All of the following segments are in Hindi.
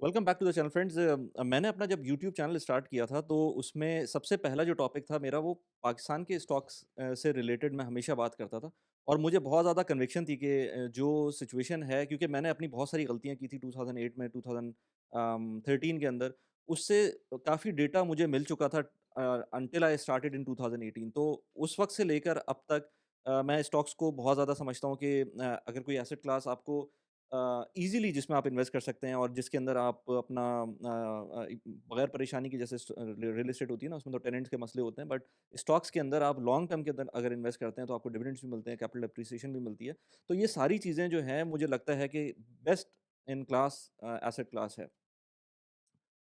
Welcome back to the channel friends. मैंने अपना जब यूट्यूब चैनल स्टार्ट किया था तो उसमें सबसे पहला जो टॉपिक था मेरा वो पाकिस्तान के स्टॉक्स से रिलेटेड मैं हमेशा बात करता था। और मुझे बहुत ज़्यादा कन्विक्शन थी कि जो सिचुएशन है, क्योंकि मैंने अपनी बहुत सारी गलतियाँ की थी 2008 में, 2013 के अंदर। उससे काफ़ी डेटा मुझे मिल चुका था अंटिल आई स्टार्टेड इन 2018। तो उस वक्त से लेकर अब तक मैं स्टॉक्स को बहुत ज़्यादा समझता हूँ कि अगर कोई एसेट क्लास आपको ईज़िली जिसमें आप इन्वेस्ट कर सकते हैं और जिसके अंदर आप अपना बगैर परेशानी के, जैसे रियल एस्टेट होती है ना, उसमें तो टेनेंट्स के मसले होते हैं, बट स्टॉक्स के अंदर आप लॉन्ग टर्म के अंदर अगर इन्वेस्ट करते हैं तो आपको डिविडेंड्स भी मिलते हैं, कैपिटल एप्रिसिएशन भी मिलती है। तो ये सारी चीज़ें जो हैं मुझे लगता है कि best in class asset class है।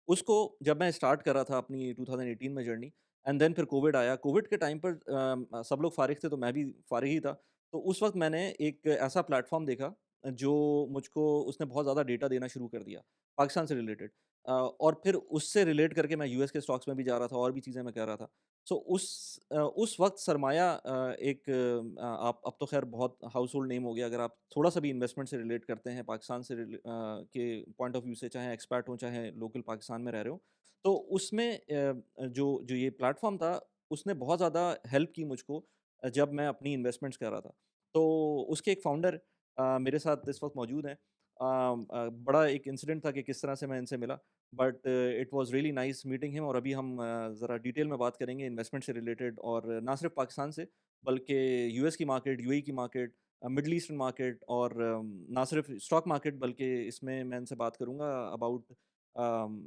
उसको जब मैं स्टार्ट कर रहा था अपनी 2018 में जर्नी, एंड देन फिर कोविड आया। कोविड के टाइम पर सब लोग फ़ारिग थे तो मैं भी फ़ारिग ही था। तो उस वक़्त मैंने एक ऐसा प्लेटफ़ॉर्म देखा जो मुझको उसने बहुत ज़्यादा डेटा देना शुरू कर दिया, पाकिस्तान से रिलेटेड। और फिर उससे रिलेट करके मैं यूएस के स्टॉक्स में भी जा रहा था और भी चीज़ें मैं कर रहा था। सो उस वक़्त सरमाया आप अब तो ख़ैर बहुत हाउसहोल्ड नेम हो गया, अगर आप थोड़ा-सा भी इन्वेस्टमेंट से रिलेट करते हैं पाकिस्तान से के पॉइंट ऑफ व्यू से, चाहे एक्सपैट हो, चाहे लोकल पाकिस्तान में रह रहे हो। तो उसमें जो जो ये प्लेटफ़ॉर्म था, उसने बहुत ज़्यादा हेल्प की मुझको जब मैं अपनी इन्वेस्टमेंट्स कर रहा था। तो उसके एक फाउंडर मेरे साथ इस वक़्त मौजूद हैं। बड़ा एक इंसिडेंट था कि किस तरह से मैं इनसे मिला, but it was really nice meeting him. और अभी हम ज़रा डिटेल में बात करेंगे इन्वेस्टमेंट से रिलेटेड, और ना सिर्फ पाकिस्तान से, बल्कि यूएस की मार्केट, यूएई की मार्केट, मिडल ईस्टर्न मार्केट, और ना सिर्फ स्टॉक मार्केट, बल्कि इसमें मैं इनसे बात करूँगा अबाउट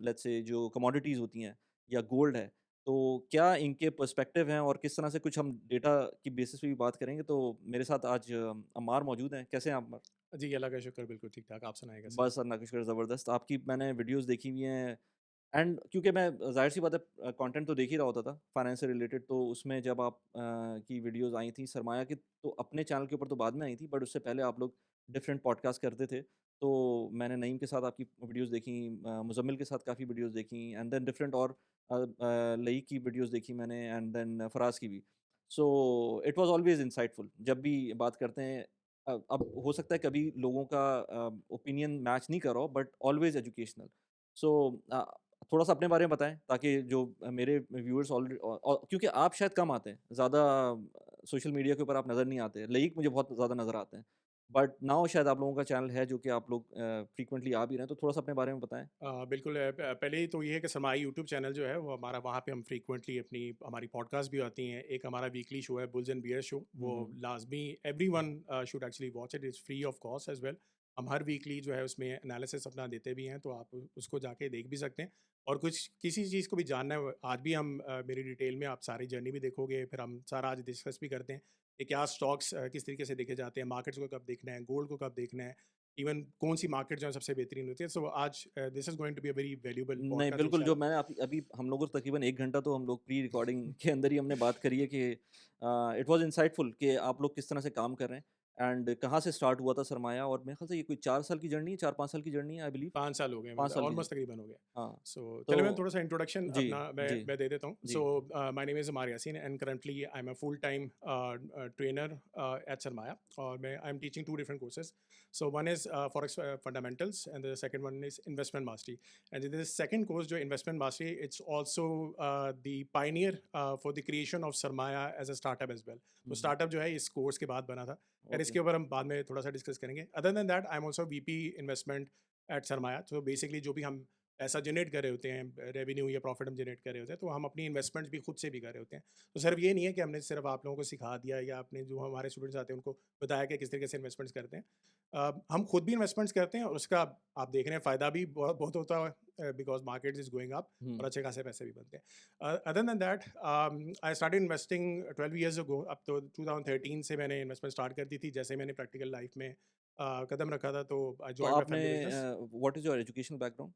लेट्स से जो कमोडिटीज़ होती हैं या गोल्ड है। तो क्या इनके पर्सपेक्टिव हैं और किस तरह से कुछ हम डेटा की बेसिस पे भी बात करेंगे। तो मेरे साथ आज अम्मार मौजूद हैं। कैसे हैं आप अम्मार? जी, अल्लाह का शुक्र बिल्कुल ठीक-ठाक। आप सुनाइए कैसे हैं? बस अल्लाह का शुक्र, ज़बरदस्त। आपकी मैंने वीडियोज़ देखी हुई हैं, एंड क्योंकि मैं ज़ाहिर-सी बात है कंटेंट तो देख ही रहा होता था फाइनेंस से रिलेटेड। तो उसमें जब आप की वीडियोज़ आई थी सरमाया की, तो अपने चैनल के ऊपर तो बाद में आई थी, बट उससे पहले आप लोग डिफरेंट पॉडकास्ट करते थे। तो मैंने नईम के साथ आपकी वीडियोज़ देखी, मुज़म्मिल के साथ काफ़ी वीडियोज़ देखी, एंड देन डिफरेंट और लई की वीडियोज़ देखी मैंने, एंड देन फराज़ की भी। सो इट वाज़ ऑलवेज़ इंसाइटफुल जब भी बात करते हैं। अब हो सकता है कभी लोगों का ओपिनियन मैच नहीं कर रहा हो, बट ऑलवेज़ एजुकेशनल। सो थोड़ा-सा अपने बारे में बताएँ ताकि जो मेरे व्यूअर्स क्योंकि आप शायद कम आते हैं, ज़्यादा सोशल मीडिया के ऊपर आप नज़र नहीं आते। लाइक मुझे बहुत ज़्यादा नज़र आते हैं। बट नाउ शायद आप लोगों का चैनल है जो कि आप लोग फ्रीक्वेंटली आ भी रहे हैं, तो थोड़ा-सा अपने बारे में बताएँ? बिल्कुल पहले तो ये है कि समाई यूट्यूब चैनल जो है वो हमारा वहाँ पे हम फ्रीक्वेंटली हमारी पॉडकास्ट भी आती हैं। एक हमारा वीकली शो है बुल्स एंड बियर्स शो, हुँ, वो हुँ। लाज़मी everyone should actually watch it, it's free of cost as well. हम हर वीकली जो है उसमें एनालिसिस अपना देते भी हैं, तो आप उसको जाके देख भी सकते हैं। और कुछ किसी चीज़ को भी जानना है, आज भी हम मेरी डिटेल में आप सारी जर्नी भी देखोगे, फिर हम सारा आज डिस्कस भी करते हैं कि क्या स्टॉक्स किस तरीके से देखे जाते हैं, मार्केट्स को कब देखना है, गोल्ड को कब देखना है, इवन कौन-सी मार्केट जो है सबसे बेहतरीन होती है। सो आज this is going to be a very valuable नहीं, पॉडकास्ट बिल्कुल, जो इंशाल्लाह। मैंने अभी अभी हम लोगों को तकरीबन 1 घंटा तो हम लोग प्री रिकॉर्डिंग के अंदर ही हमने बात करी है कि इट वाज़ इंसाइटफुल कि आप लोग किस तरह से काम कर रहे हैं, एंड कहाँ से स्टार्ट हुआ था सरमाया। और मेरे ख़्याल से ये कोई 4 साल की जर्नी है, 4-5 साल की जर्नी है आई बिलीव। 5 साल हो गए, 5 मतलब साल की ऑलमोस्ट जर्नी। तकरीबन हो गया। हाँ, सो चलिए मैं तो थोड़ा-सा इंट्रोडक्शन जी, अपना जी, मैं दे देता हूँ। जी। So my name is Amar Yasin and currently I am a full time trainer at Sarmaya, और मैं I am teaching 2 different courses. So one is forex fundamentals and the second one is investment mastery. And the second course जो investment mastery, it's also the pioneer for the creation of Sarmaya as a startup as well. तो हुँ, हुँ। स्टार्टअप जो है इस कोर्स के बाद बना था। खैर ओके। इसके ऊपर हम बाद में थोड़ा-सा डिस्कस करेंगे। Other than that I am also VP investment at Sarmaya. तो बेसिकली जो भी हम पैसा जनरेट कर रहे होते हैं, रेवेन्यू या प्रॉफिट हम जनरेट कर रहे होते हैं, तो हम अपनी इन्वेस्टमेंट्स भी खुद से भी कर रहे होते हैं। तो सिर्फ ये नहीं है कि हमने सिर्फ आप लोगों को सिखा दिया या आपने जो हमारे स्टूडेंट्स आते हैं उनको बताया कि किस तरीके से इन्वेस्टमेंट्स करते हैं। हम खुद भी इन्वेस्टमेंट्स करते हैं और उसका आप देख रहे हैं फ़ायदा भी बहुत बहुत होता है, because market is going up और हुँ। अच्छे खासे पैसे भी बनते हैं। Other than that I started investing 12 years ago. अब तो 2013 से मैंने इन्वेस्टमेंट स्टार्ट कर दी थी, जैसे मैंने प्रैक्टिकल लाइफ में कदम रखा था, तो आई तो जॉइंड माई आपने family business. What is your educational background?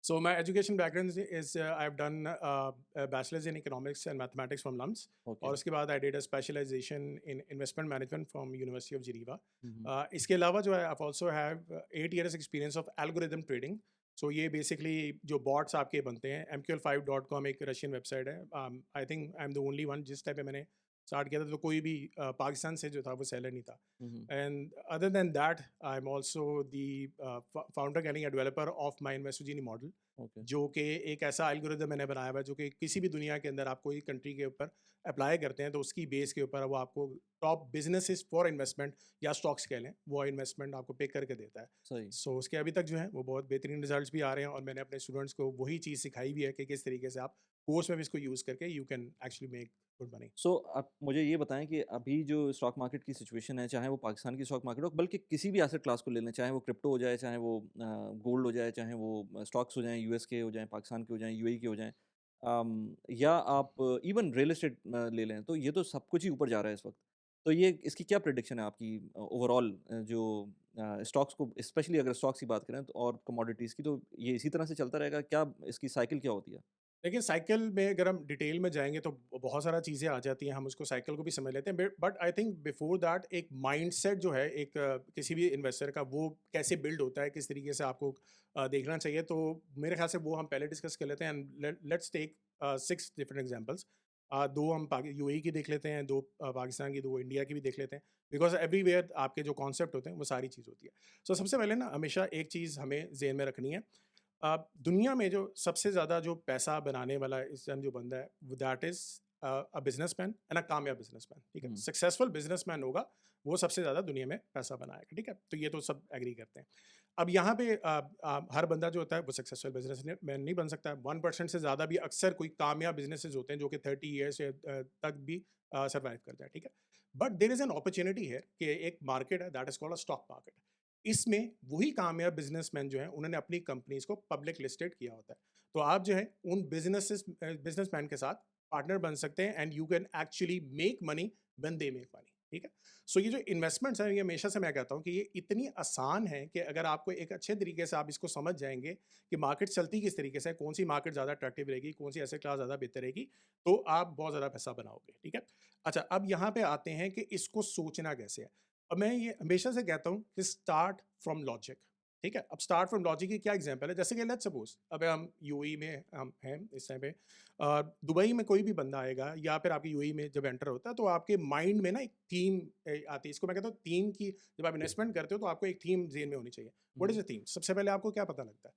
So my education background is I've done a bachelor's in economics and mathematics from LUMS, okay. और उसके बाद I did a specialization in investment management from University of Geneva. हुँ, हुँ। इसके अलावा जो है I've also have 8 years experience of algorithm trading. So ये basically जो bots आपके बनते हैं, MQL5.com एक रशियन वेबसाइट है। I think I am the only one जिस टाइप पे मैंने स्टार्ट किया था, तो कोई भी पाकिस्तान से जो था वो सेलर नहीं था। Hmm, hmm. And other than that I am also the founder यानी developer of my Investogenie model, okay, जो कि एक ऐसा एल्गोरिदम मैंने बनाया हुआ है जो कि किसी भी दुनिया के अंदर आप कोई कंट्री के ऊपर अप्लाई करते हैं तो उसकी बेस के ऊपर वो आपको टॉप बिजनेसेस फॉर इन्वेस्टमेंट या स्टॉक्स कह लें, वो इन्वेस्टमेंट आपको पिक करके देता है। सही। सो उसके अभी तक जो है वो बहुत बेहतरीन रिजल्ट्स भी आ रहे हैं, और मैंने अपने स्टूडेंट्स को वही चीज़ सिखाई भी है कि किस तरीके से आप कोर्स में भी इसको यूज़ करके you can actually make good money. सो आप मुझे ये बताएँ कि अभी जो स्टॉक मार्केट की सिचुएशन है, चाहे वो पाकिस्तान की स्टॉक मार्केट हो, बल्कि किसी भी एसेट क्लास को ले लें, चाहे वो क्रिप्टो हो जाए, चाहे वो गोल्ड हो जाए, चाहे वो स्टॉक्स हो जाएँ, यूएस के हो जाएँ, पाकिस्तान के हो जाएँ, यूएई के हो जाएँ, या आप इवन रियल एस्टेट ले लें, तो ये तो सब कुछ ही ऊपर जा रहा है इस वक़्त। तो ये इसकी क्या प्रेडिक्शन है आपकी ओवरऑल, जो स्टॉक्स को स्पेशली अगर स्टॉक्स की बात करें तो, और कमोडिटीज़ की, तो ये इसी तरह से चलता रहेगा? क्या इसकी साइकिल क्या होती है? देखिए, साइकिल में अगर हम डिटेल में जाएँगे तो बहुत सारा चीज़ें आ जाती हैं, हम उसको साइकिल को भी समझ लेते हैं, but I think before that एक माइंडसेट जो है एक किसी भी इन्वेस्टर का, वो कैसे बिल्ड होता है, किस तरीके से आपको देखना चाहिए, तो मेरे ख़्याल से वो हम पहले डिस्कस कर लेते हैं। And let's take 6 different examples. 2 हम यूएई की देख लेते हैं, 2 पाकिस्तान की, 2 इंडिया की भी देख लेते हैं, बिकॉज़ एवरीवेयर आपके जो कॉन्सेप्ट होते हैं वो सारी चीज़ होती है। सो सबसे पहले ना हमेशा एक चीज़ हमें ज़हन में रखनी है। दुनिया में जो सबसे ज़्यादा जो पैसा बनाने वाला इस टाइम जो बंदा है, वो that is a businessman and अ कामयाब बिज़नेसमैन, ठीक है? हुँ, सक्सेसफुल बिज़नेसमैन होगा, वो सबसे ज़्यादा दुनिया में पैसा बनाएगा, ठीक है? तो ये तो सब एग्री करते हैं। अब यहाँ पे हर बंदा जो होता है वो सक्सेसफुल बिज़नेसमैन नहीं बन सकता है। 1% से ज़्यादा भी अक्सर कोई कामयाब बिज़नेसेस होते हैं जो कि 30 ईयर्स तक भी सर्वाइव करते हैं, ठीक है? But there is an opportunity here कि एक मार्केट है that is called a stock market. इसमें वही कामयाब बिजनेसमैन जो हैं उन्होंने अपनी कंपनीज को पब्लिक लिस्टेड किया होता है। तो आप जो है उन बिजनेसमैन के साथ पार्टनर बन सकते हैं, and you can actually make money when they make money, ठीक है? सो ये जो इन्वेस्टमेंट्स हैं, ये हमेशा से मैं कहता हूँ कि ये इतनी आसान है कि अगर आपको एक अच्छे तरीके से आप इसको समझ जाएंगे कि मार्केट चलती किस तरीके से है, कौन सी मार्केट ज़्यादा अट्रैक्टिव रहेगी, कौन सी एसेट क्लास ज़्यादा बेहतर रहेगी, तो आप बहुत ज़्यादा पैसा बनाओगे, ठीक है? अच्छा, अब यहाँ पे आते हैं कि इसको सोचना कैसे है। अब मैं ये हमेशा से कहता हूँ कि स्टार्ट फ्रॉम लॉजिक, ठीक है? अब स्टार्ट फ्रॉम लॉजिक की क्या एग्जांपल है, जैसे कि लेट्स सपोज अब हम यूएई में हम हैं इस टाइम पे, दुबई में कोई भी बंदा आएगा या फिर आपके यूएई में जब एंटर होता है तो आपके माइंड में ना एक थीम आती है। इसको मैं कहता हूँ थीम की, जब आप इन्वेस्टमेंट करते हो तो आपको एक थीम जेन में होनी चाहिए। What hmm. Is a theme? सबसे पहले आपको क्या पता लगता है?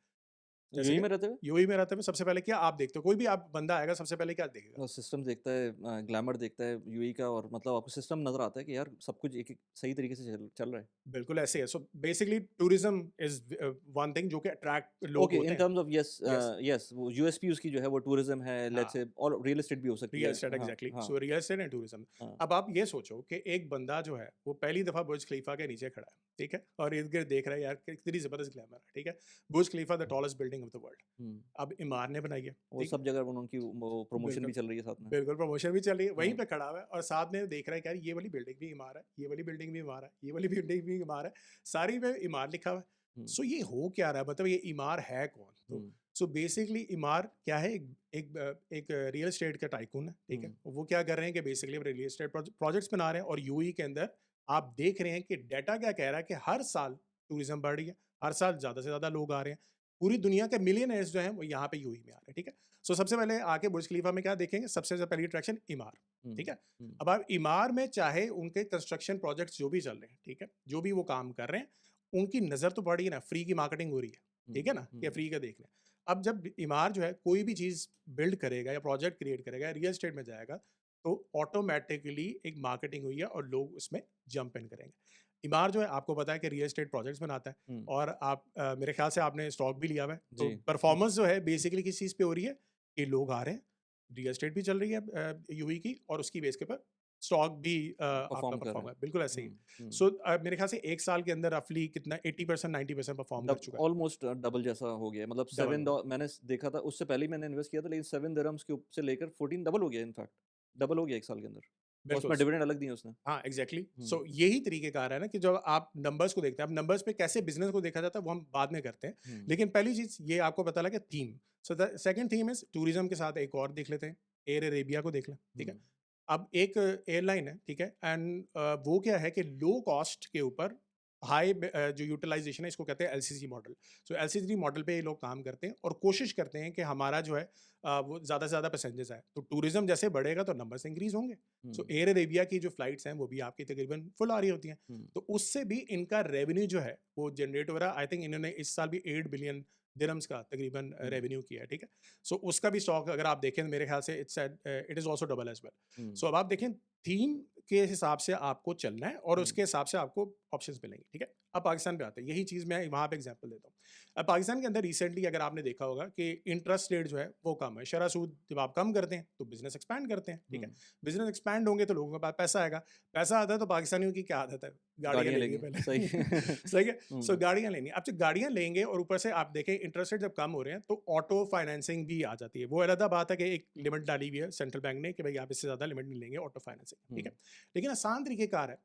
जैसे यूएई कि में रहते हुए? यूएई में रहते हुए सबसे पहले क्या आप देखते हो? कोई भी आप बंदा आएगा सबसे पहले क्या देखेगा? सिस्टम देखता है, ग्लैमर देखता है यूएई का, और मतलब आपको सिस्टम नज़र आता है कि यार सब कुछ एक-एक सही तरीके से चल चल रहा है। बिल्कुल ऐसे है। So basically tourism is one thing जो कि अट्रैक्ट लोग ओके, होते इन हैं। Terms of yes, yes. Yes, वो यूएसपी उसकी जो है वो टूरिज़्म है, लेट्स हाँ। से, और रियल एस्टेट भी हो सकती रियल है। एस्टेट हाँ, एग्जैक्टली। हाँ, so real estate and tourism. हाँ। अब आप ये सोचो कि एक बंदा जो है वो पहली दफा बुर्ज खलीफा के नीचे खड़ा है, ठीक है, और इर्द गिर्द देख रहा है यार कितनी जबरदस्त ग्लैमर है, ठीक है। Burj Khalifa the tallest building of the world. Hmm, अब इमार ने बनाई है, वो ठीक है। सब जगह उनकी वो प्रमोशन बिल्कुल। भी चल रही है साथ में। बिल्कुल प्रमोशन भी चल रही है, वहीं हाँ, पे खड़ा हुआ है और साथ में देख रहा है कि यार ये वाली बिल्डिंग भी इमार है, ये वाली बिल्डिंग भी इमार है, ये वाली बिल्डिंग भी इमार है, सारी पे इमार लिखा हुआ है। हुँ, सो ये हो क्या रहा है, मतलब ये इमार है कौन? तो हुँ, सो बेसिकली इमार क्या है, एक रियल एस्टेट का टाइकून है, ठीक है। हुँ, वो क्या कर रहे हैं कि बेसिकली रियल एस्टेट प्रोजेक्ट्स बना रहे हैं, और यूएई के अंदर आप देख रहे हैं कि डाटा क्या कह रहा है कि हर साल टूरिज्म बढ़ रही है, हर साल ज़्यादा से ज़्यादा लोग आ रहे हैं। पूरी दुनिया के मिलियनर्स जो हैं वो यहाँ पे यूएई में आ रहे हैं, ठीक है। सो सबसे पहले आके बुर्ज खलीफा में क्या देखेंगे, सबसे पहली अट्रैक्शन इमार, हुँ, ठीक है। हुँ, अब आप इमार में चाहे उनके कंस्ट्रक्शन प्रोजेक्ट्स जो भी चल रहे हैं, ठीक है, जो भी वो काम कर रहे हैं, उनकी नज़र तो पड़ रही है ना, फ्री की मार्केटिंग हो रही है, ठीक हुँ, है ना, कि हुँ, फ्री का देख रहे हैं। अब जब इमार जो है कोई भी चीज़ बिल्ड करेगा या प्रोजेक्ट क्रिएट करेगा, रियल एस्टेट में जाएगा, तो ऑटोमेटिकली एक मार्केटिंग हुई है और लोग उसमें जंप इन करेंगे। इमार जो है आपको पता है कि रियल एस्टेट प्रोजेक्ट्स बनाता है, हुँ, और आप मेरे ख्याल से आपने स्टॉक भी लिया हुआ है, तो जी, परफॉर्मेंस जो है बेसिकली किस चीज़ पे हो रही है कि लोग आ रहे हैं, रियल एस्टेट भी चल रही है यूएई की, और उसकी बेस के ऊपर स्टॉक भी आपका परफ़ॉर्म कर रहे परफॉर्म हैं। है, बिल्कुल ऐसे ही है। हुँ, हुँ। सो मेरे ख्याल से 1 साल के अंदर रफली कितना 80% 90% परफॉर्म कर डब चुका है, ऑलमोस्ट डबल जैसा हो गया है। मतलब डबल 7 हो डॉ गया। मैंने देखा था, उससे पहले ही मैंने इन्वेस्ट किया था, लेकिन 7 दिरहम्स के से लेकर 14 डबल हो गया इनफैक्ट। डबल हो गया 1 साल के अंदर। और बिल्कुल। उसमें डिविडेंड अलग दिए उसने। हाँ, एग्ज़ैक्टली। हुँ, सो यही तरीक़ेकार है ना कि जब आप नंबर्स को देखते हैं, अब नंबर्स पे कैसे बिज़नेस को देखा जाता है, वो हम बाद में करते हैं। हुँ, लेकिन पहली चीज़ ये आपको पता लगा theme. So the second theme is tourism के साथ एक और देख लेते हैं, एयर अरेबिया को देख लें, ठीक है? हुँ, अब एक एयरलाइन है, ठीक है? एंड वो क्या है कि लो कॉस्ट के ऊपर हाई जो यूटिलाइजेशन है इसको कहते हैं एलसीसी मॉडल। सो एलसीसी मॉडल पे ये लोग काम करते हैं और कोशिश करते हैं कि हमारा जो है वो ज़्यादा से ज़्यादा पैसेंजर्स आए। तो टूरिज्म जैसे बढ़ेगा तो नंबर्स इंक्रीज़ होंगे। सो हुँ, एयर अरेबिया की जो फ्लाइट्स हैं वो भी आपकी तकरीबन फुल आ रही होती हैं। हुँ, तो उससे भी इनका रेवेन्यू जो है वो जनरेट हो रहा है। आई थिंक इन्होंने इस साल भी 8 बिलियन दिरहम्स का तकरीबन हुँ, रेवेन्यू किया है, ठीक है? सो उसका भी स्टॉक अगर आप देखें मेरे ख्याल से it is also double as well. Hmm, so अब आप देखें थीम के हिसाब से आपको चलना है और हुँ, उसके हिसाब से आपको ऑप्शंस मिलेंगे, ठीक है? अब पाकिस्तान पे आते हैं, यही चीज़ मैं वहाँ पे एग्ज़ाम्पल देता हूँ। अब पाकिस्तान के अंदर रिसेंटली अगर आपने देखा होगा कि इंटरेस्ट रेट जो है वो कम है, शरह सूद जब आप कम करते हैं तो बिज़नेस एक्सपैंड करते हैं, ठीक है? हुँ। बिज़नेस एक्सपैंड होंगे तो लोगों के पास पैसा आएगा, पैसा आता है तो पाकिस्तानियों की क्या आदत है? गाड़ियाँ गाड़ियाँ लेनी है लेंगे, पहले, सही। सही है? सो हुँ, गाड़ियाँ लेनी है। अब जब गाड़ियाँ लेंगे और ऊपर से आप देखें इंटरेस्ट रेट जब कम हो रहे हैं तो ऑटो फाइनेंसिंग भी आ जाती है। वो अलग बात है कि एक लिमिट डाली हुई है सेंट्रल बैंक ने कि भाई आप इससे ज़्यादा लिमिट नहीं लेंगे ऑटो फाइनेंसिंग, ठीक हुँ, है? लेकिन आसान तरीक़ेकार है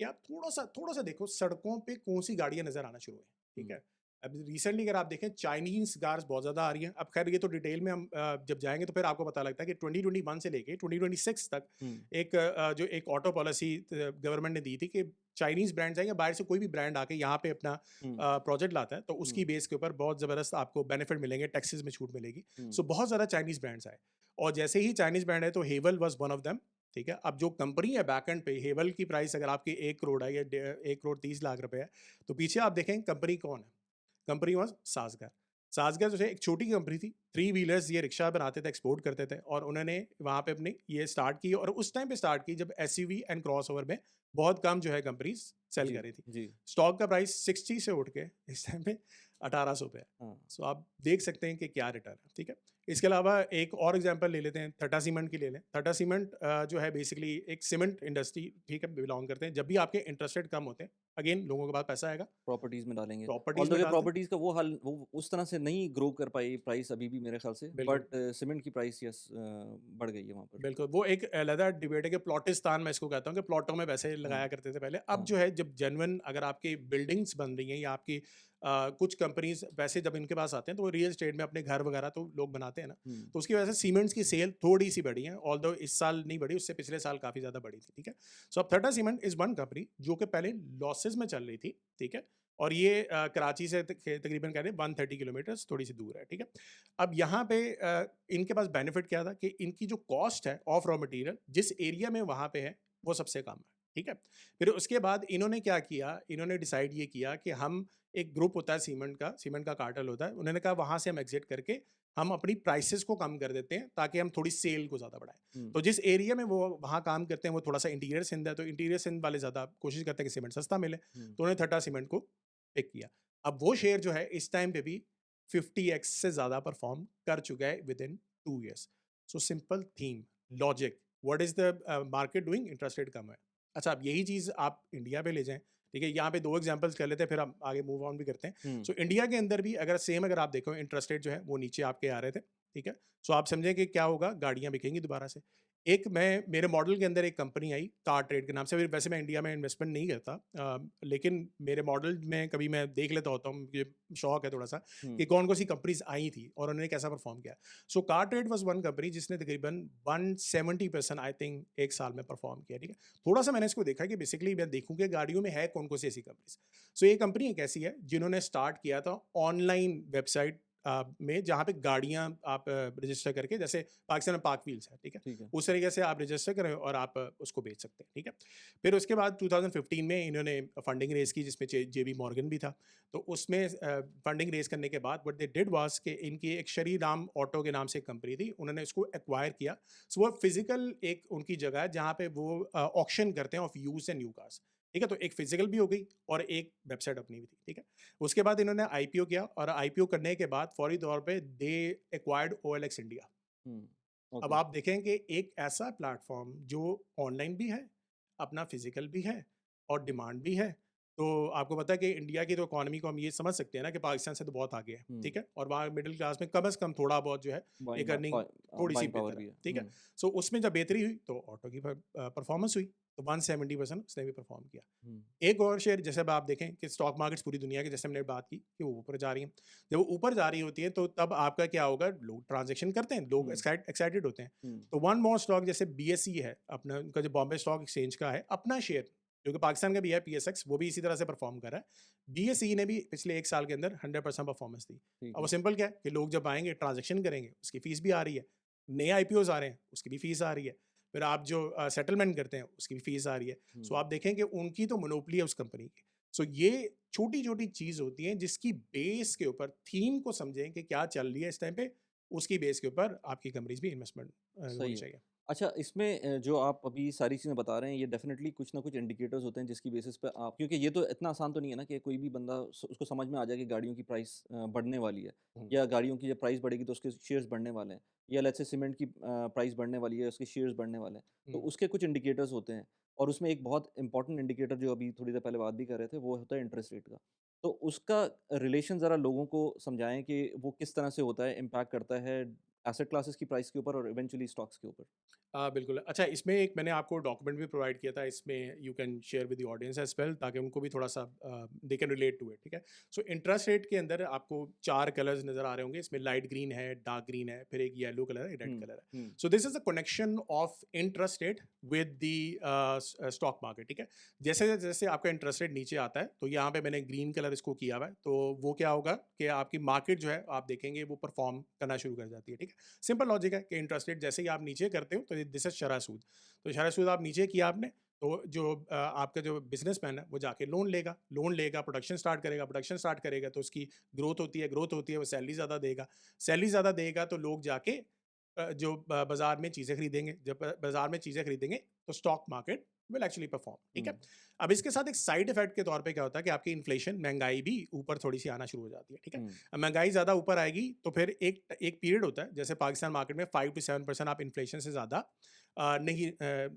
कि आप थोड़ा-सा देखो सड़कों पे कौन-सी गाड़ियाँ नज़र आना शुरू हुई हैं, ठीक हुँ, है? अब रिसेंटली अगर आप देखें चाइनीज़ कार्स बहुत ज़्यादा आ रही हैं। अब ख़ैर ये तो डिटेल में हम जब जाएँगे तो फिर आपको पता लगता है कि 2021 से लेके 2026 तक हुँ, जो एक ऑटो पॉलिसी गवर्नमेंट ने दी थी कि चाइनीज़ ब्रांड्स आएँ या बाहर से कोई भी ब्रांड आके यहाँ पे अपना हुँ, प्रोजेक्ट लाता है, तो हुँ, उसकी बेस के ऊपर बहुत ज़बरदस्त आपको बेनिफिट मिलेंगे, टैक्सेस में छूट मिलेगी। हुँ, सो बहुत ज़्यादा चाइनीज़ ब्रांड्स आए और जैसे ही चाइनीज़ ब्रांड आए तो हेवल वाज़ वन ऑफ देम, ठीक है? अब जो कंपनी है बैक एंड पे हेवल की प्राइस अगर आपकी 1 करोड़ है या 1 करोड़ 30 लाख रुपए है, तो पीछे आप देखें कंपनी कौन है? Company was साज़गर। साज़गर जो है एक छोटी कंपनी थी, थ्री व्हीलर्स ये रिक्शा बनाते थे, एक्सपोर्ट करते थे और उन्होंने वहाँ पे अपनी ये स्टार्ट की और उस टाइम पे स्टार्ट की जब एसयूवी एंड क्रॉसओवर में बहुत कम जो है कंपनीज़ सेल जी, कर रही थी। जी, स्टॉक का प्राइस 60 से उठ के इस टाइम पे 1800 पे है। हाँ, सो आप देख सकते हैं कि क्या रिटर्न है, ठीक है? इसके अलावा एक और एग्ज़ाम्पल ले लेते हैं, टाटा सीमेंट की ले लें। टाटा सीमेंट जो है बेसिकली एक सीमेंट इंडस्ट्री, ठीक है, बिलॉन्ग करते हैं। जब भी आपके इंटरेस्ट रेट कम होते हैं, अगेन लोगों के पास पैसा आएगा, प्रॉपर्टीज़ में डालेंगे। प्रॉपर्टीज़ ऑल्दो में ये डालते हैं। प्रॉपर्टीज़ का वो हाल वो उस तरह से नहीं ग्रो कर पाई प्राइस अभी भी मेरे ख़्याल से, बिल्कुल। बट सीमेंट की प्राइस यस बढ़ गई है वहाँ पर। बिल्कुल, वो एक अलग डिबेट है कि प्लॉटिस्तान मैं इसको कहता हूँ कि प्लॉटों में पैसे हाँ, लगाया करते थे पहले। अब हाँ, जो है जब जेन्युइन अगर आपकी बिल्डिंग्स बन रही हैं या आपकी कुछ कंपनीज़ पैसे जब इनके पास आते हैं तो वो रियल एस्टेट में अपने घर वगैरह तो लोग बनाते हैं ना, हुँ, तो उसकी वजह से सीमेंट्स की सेल थोड़ी-सी बढ़ी है। ऑल्दो इस साल नहीं बढ़ी, उससे पिछले साल काफ़ी ज़्यादा बढ़ी थी, ठीक है? सो अब Tata cement is one company जो कि पहले लॉसेस में चल रही थी, ठीक है? और ये कराची से तकरीबन कह रहे हैं 130 किलोमीटर्स थोड़ी-सी दूर है, ठीक है? अब यहाँ पे इनके पास बेनिफिट क्या था कि इनकी जो कॉस्ट है ऑफ रॉ मटेरियल जिस एरिया में वहाँ पे है, वो सबसे कम है, ठीक है? फिर उसके बाद इन्होंने क्या किया, इन्होंने डिसाइड ये किया कि हम एक ग्रुप होता है सीमेंट का कार्टेल होता है, उन्होंने कहा वहाँ से हम एग्ज़िट करके हम अपनी प्राइसेज़ को कम कर देते हैं ताकि हम थोड़ी सेल को ज़्यादा बढ़ाएँ। हुँ, तो जिस एरिया में वो वहाँ काम करते हैं वो थोड़ा-सा इंटीरियर सिंध है, तो इंटीरियर सिंध वाले ज़्यादा कोशिश करते हैं कि सीमेंट सस्ता मिले, हुँ, तो उन्होंने टाटा सीमेंट को पिक किया। अब वो शेयर जो है इस टाइम पे भी 50x से ज़्यादा परफ़ॉर्म कर चुका है within 2 years. So simple theme, logic, what is the market doing? Interest rate कम है। अच्छा, अब यही चीज़ आप इंडिया पे ले जाएँ, ठीक है? यहाँ पे 2 एग्ज़ाम्पल्स कर लेते हैं, फिर हम आगे मूव ऑन भी करते हैं। हुँ, सो इंडिया के अंदर भी अगर आप देखो इंटरेस्ट रेट जो है वो नीचे आपके आ रहे थे, ठीक है? सो आप समझें कि क्या होगा, गाड़ियाँ बिकेंगी दोबारा से। एक मैं मेरे मॉडल के अंदर एक कंपनी आई कार ट्रेड के नाम से, वैसे मैं इंडिया में इन्वेस्टमेंट नहीं करता लेकिन मेरे मॉडल में कभी मैं देख लेता होता हूँ, मुझे शौक है थोड़ा-सा हुँ, कि कौन-कौन सी कंपनीज़ आई थी और उन्होंने कैसा परफ़ॉर्म किया। So car trade was one company जिसने तकरीबन 170% आई थिंक 1 साल में परफ़ॉर्म किया, ठीक है। थोड़ा-सा मैंने इसको देखा कि बेसिकली मैं देखूँ कि गाड़ियों में है कौन-कौन सी ऐसी कंपनीज़। सो ये कंपनी एक ऐसी है जिन्होंने स्टार्ट किया था ऑनलाइन वेबसाइट में जहाँ पे गाड़ियाँ आप रजिस्टर करके, जैसे पाकिस्तान में पार्क व्हील्स है, ठीक है? ठीक है। उस तरीके से आप रजिस्टर करें और आप उसको बेच सकते हैं, ठीक है? फिर उसके बाद 2015 में इन्होंने फंडिंग रेज़ की जिसमें जेबी मॉर्गन भी था। तो उसमें फंडिंग रेज़ करने के बाद व्हाट दे डिड वाज़ कि इनकी एक श्रीराम ऑटो के नाम से एक कंपनी थी, उन्होंने इसको एक्वायर किया। सो वो फिज़िकल एक उनकी जगह है जहाँ पे वो ऑक्शन करते हैं of used and new cars, ठीक है? तो एक फिज़िकल भी हो गई और एक वेबसाइट अपनी भी थी, ठीक है? उसके बाद इन्होंने आईपीओ किया और आईपीओ करने के बाद फौरी तौर पे दे एक्वायर्ड ओएलएक्स इंडिया। हुँ, अब ओके। आप देखें कि एक ऐसा प्लेटफ़ॉर्म जो ऑनलाइन भी है, अपना फ़िज़िकल भी है और डिमांड भी है। तो आपको पता है कि इंडिया की तो इकॉनमी को हम ये समझ सकते हैं ना कि पाकिस्तान से तो बहुत आगे है, हुँ, ठीक है? और वहाँ मिडल क्लास में कम से कम थोड़ा बहुत जो है एक अर्निंग थोड़ी-सी बाइंग पावर बेहतर है, भी है। ठीक है? हुँ, सो उसमें जब बेहतरी हुई तो ऑटो की परफ़ॉर्मेंस हुई, तो 170% उसने भी परफ़ॉर्म किया। हुँ, एक और शेयर जैसे अब आप देखें कि स्टॉक मार्केट्स पूरी दुनिया की जैसे हमने बात की कि वो ऊपर जा रही हैं। जब वो ऊपर जा रही होती है तो तब आपका क्या होगा, लोग ट्रांज़ैक्शन करते हैं, लोग हुँ, एक्साइटेड होते हैं। हुँ, तो वन मोर स्टॉक जैसे बीएसई है, अपना उनका जो बॉम्बे स्टॉक एक्सचेंज का है, अपना शेयर क्योंकि पाकिस्तान का भी है पीएसएक्स, वो भी इसी तरह से परफॉर्म कर रहा है। बीएसई ने भी पिछले 1 साल के अंदर 100% परफॉर्मेंस दी। ठीक अब वो है। सिंपल क्या है कि लोग जब आएँगे ट्रांज़ैक्शन करेंगे, उसकी फ़ीस भी आ रही है। नए आईपीओज़ आ रहे हैं, उसकी भी फ़ीस आ रही है। फिर आप जो सेटलमेंट करते हैं, उसकी भी फ़ीस आ रही है। सो हुँ, आप देखें कि उनकी तो मोनोपोली है उस कंपनी की। सो ये छोटी-छोटी चीज़ होती हैं जिसकी बेस के ऊपर थीम को समझें कि क्या चल रही है इस टाइम पे, उसकी बेस के ऊपर आपकी कंपनीज़ भी इन्वेस्टमेंट सही होनी है। चाहिए। अच्छा इसमें जो आप अभी सारी चीज़ें बता रहे हैं ये डेफ़िनेटली कुछ ना कुछ इंडिकेटर्स होते हैं जिसकी बेसिस पे आप क्योंकि ये तो इतना आसान तो नहीं है ना कि कोई भी बंदा उसको समझ में आ जाए कि गाड़ियों की प्राइस बढ़ने वाली है हुँ, या गाड़ियों की जब प्राइस बढ़ेगी तो उसके शेयर्स बढ़ने वाले हैं या लेट्स से सीमेंट की प्राइस बढ़ने वाली है उसके शेयर्स बढ़ने वाले हैं। तो हुँ। उसके कुछ इंडिकेटर्स होते हैं और उसमें एक बहुत इंपॉर्टेंट इंडिकेटर जो अभी थोड़ी देर पहले बात भी कर रहे थे वो होता है इंटरेस्ट रेट का। तो उसका रिलेशन ज़रा लोगों को समझाएँ कि वो किस तरह से होता है, इम्पैक्ट करता है एसेट क्लासेस की प्राइस के ऊपर और इवेंचुअली स्टॉक्स के ऊपर? बिल्कुल। अच्छा, इसमें एक मैंने आपको डॉक्यूमेंट भी प्रोवाइड किया था, इसमें you can share with the audience as well, ताकि उनको भी थोड़ा-सा they can relate to it, ठीक है? सो इंटरेस्ट रेट के अंदर आपको 4 कलर्स नज़र आ रहे होंगे, इसमें लाइट ग्रीन है, डार्क ग्रीन है, फिर एक येलो कलर है, एक रेड हुँ, कलर है। Hmm, so this is the connection of interest rate with the stock market, ठीक है? जैसे-जैसे आपका इंटरेस्ट रेट नीचे आता है, तो यहाँ पे मैंने ग्रीन कलर इसको किया हुआ है, तो वो क्या होगा कि आपकी मार्केट जो है, आप देखेंगे वो परफ़ॉर्म करना शुरू कर जाती है, ठीक है? सिंपल लॉजिक है कि इंटरेस्ट रेट जैसे ही आप नीचे करते हो तो दिस इज शरह सूद। तो शरह सूद आप नीचे किया आपने, तो जो आपका जो बिजनेसमैन है वो जाके लोन लेगा, प्रोडक्शन स्टार्ट करेगा तो उसकी ग्रोथ होती है, वो सैलरी ज़्यादा देगा तो लोग जाके जो बाजार में चीज़ें खरीदेंगे, जब बाजार में चीज़ें खरीदेंगे तो stock market will actually perform, ठीक है? हुँ, अब इसके साथ एक साइड इफेक्ट के तौर पे क्या होता है कि आपकी इन्फ्लेशन, महंगाई भी ऊपर थोड़ी सी आना शुरू हो जाती है, ठीक है? हुँ, अब महंगाई ज़्यादा ऊपर आएगी तो फिर एक एक पीरियड होता है, जैसे पाकिस्तान मार्केट में 5 टू 7% आप इन्फ्लेशन से ज़्यादा नहीं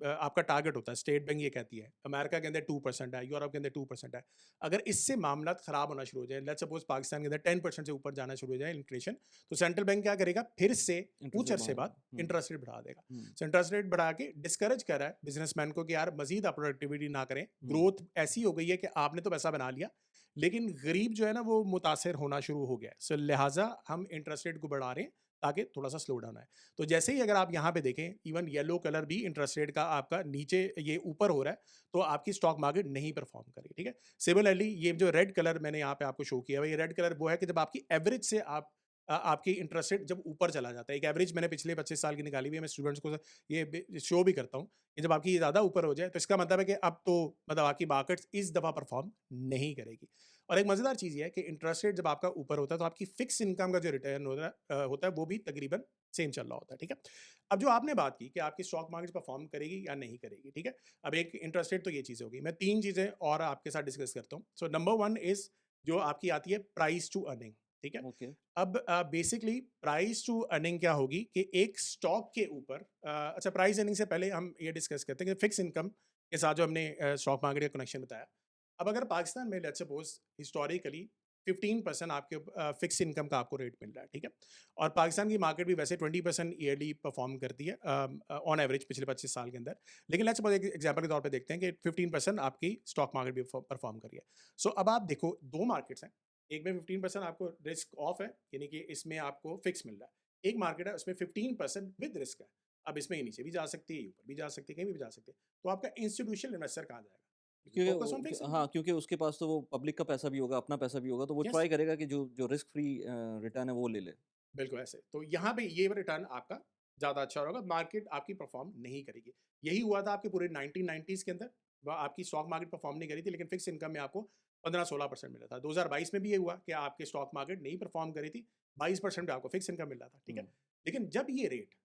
आपका टारगेट होता है, स्टेट बैंक ये कहती है। अमेरिका के अंदर 2% है, यूरोप के अंदर 2% है। अगर इससे मामला खराब होना शुरू हो जाए, लेट्स सपोज पाकिस्तान के अंदर 10% से ऊपर जाना शुरू हो जाए इन्फ्लेशन, तो सेंट्रल बैंक क्या करेगा, फिर से इंटरेस्ट कुछ रेट अरसे बाद बढ़ाएगा। हुँ, इंटरेस्ट रेट बढ़ा देगा। हुँ, सो इंटरेस्ट रेट बढ़ा के डिस्करेज कर रहा है बिजनेसमैन को कि यार मजीद आप प्रोडक्टिविटी ना करें, हुँ, ग्रोथ ऐसी हो गई है कि आपने तो पैसा बना लिया, लेकिन गरीब जो है ना वो मुतासिर होना शुरू हो गया है। सो लिहाजा हम इंटरेस्ट रेट को बढ़ा रहे हैं ताकि थोड़ा सा स्लो डाउन आए। तो जैसे ही अगर आप यहाँ पे देखें, इवन येलो कलर भी इंटरेस्ट रेट का आपका नीचे ये ऊपर हो रहा है, तो आपकी स्टॉक मार्केट नहीं परफॉर्म करेगी, ठीक है? सिमिलरली ये जो रेड कलर मैंने यहाँ पे आपको शो किया है, ये रेड कलर वो है कि जब आपकी एवरेज से आपकी इंटरेस्ट रेट जब ऊपर चला जाता है। एक एवरेज मैंने पिछले 25 साल की निकाली हुई है, मैं स्टूडेंट्स को ये शो भी करता हूँ कि जब आपकी ये ज़्यादा ऊपर हो जाए, तो इसका मतलब है कि अब तो मतलब आपकी मार्केट इस दफ़ा परफॉर्म नहीं करेगी। और एक मज़ेदार चीज़ ये है कि इंटरेस्ट रेट जब आपका ऊपर होता है, तो आपकी फिक्स इनकम का जो रिटर्न होता है वो भी तकरीबन सेम चल रहा होता है, ठीक है? अब जो आपने बात की कि आपकी स्टॉक मार्केट परफॉर्म करेगी या नहीं करेगी, ठीक है? अब एक इंटरेस्ट रेट तो ये चीज़ होगी। मैं 3 चीज़ें और आपके साथ डिस्कस करता हूँ। सो नंबर 1 इज़ जो आपकी आती है प्राइस टू अर्निंग, ठीक है? ओके, अब बेसिकली प्राइस टू अर्निंग क्या होगी कि एक स्टॉक के ऊपर अच्छा, प्राइस अर्निंग से पहले हम ये डिस्कस करते हैं कि फिक्स इनकम के साथ जो हमने स्टॉक मार्केट का कनेक्शन बताया। अब अगर पाकिस्तान में लेट्स सपोज हिस्टोरिकली 15% आपके फिक्स इनकम का आपको रेट मिल रहा है, ठीक है? और पाकिस्तान की मार्केट भी वैसे 20% ईयरली परफॉर्म करती है ऑन एवरेज पिछले 25 साल के अंदर। लेकिन लेट्स सपोज एक एग्जांपल के तौर पे देखते हैं कि 15% आपकी स्टॉक मार्केट भी परफॉर्म कर रही है। सो अब आप देखो 2 मार्केट्स हैं। एक में 15% आपको रिस्क ऑफ है, यानी कि इसमें आपको फिक्स मिल रहा है। एक मार्केट है उसमें 15% विद रिस्क है। अब इसमें ये नीचे भी जा सकती है, ऊपर भी जा सकती है, कहीं भी जा सकती है। तो आपका इंस्टीट्यूशनल इन्वेस्टर कहाँ जाएगा? क्योंकि फोकस ऑन फिक्स इनकम। हाँ, क्योंकि उसके पास तो वो पब्लिक का पैसा भी होगा, अपना पैसा भी होगा, तो वो यस, ट्राई करेगा कि जो जो रिस्क फ्री रिटर्न है वो ले ले। बिल्कुल ऐसे। तो यहाँ पे ये रिटर्न आपका ज़्यादा अच्छा होगा, मार्केट आपकी परफ़ॉर्म नहीं करेगी। यही हुआ था आपके पूरे 1990s के अंदर, आपकी स्टॉक मार्केट परफ़ॉर्म नहीं करी थी, लेकिन फिक्स इनकम में आपको 15-16% मिला था। 2022 में भी ये हुआ कि आपकी स्टॉक मार्केट नहीं परफ़ॉर्म करी थी, 22% पे आपको फिक्स इनकम मिल रहा था, ठीक है? हुँ, लेकिन जब ये रेट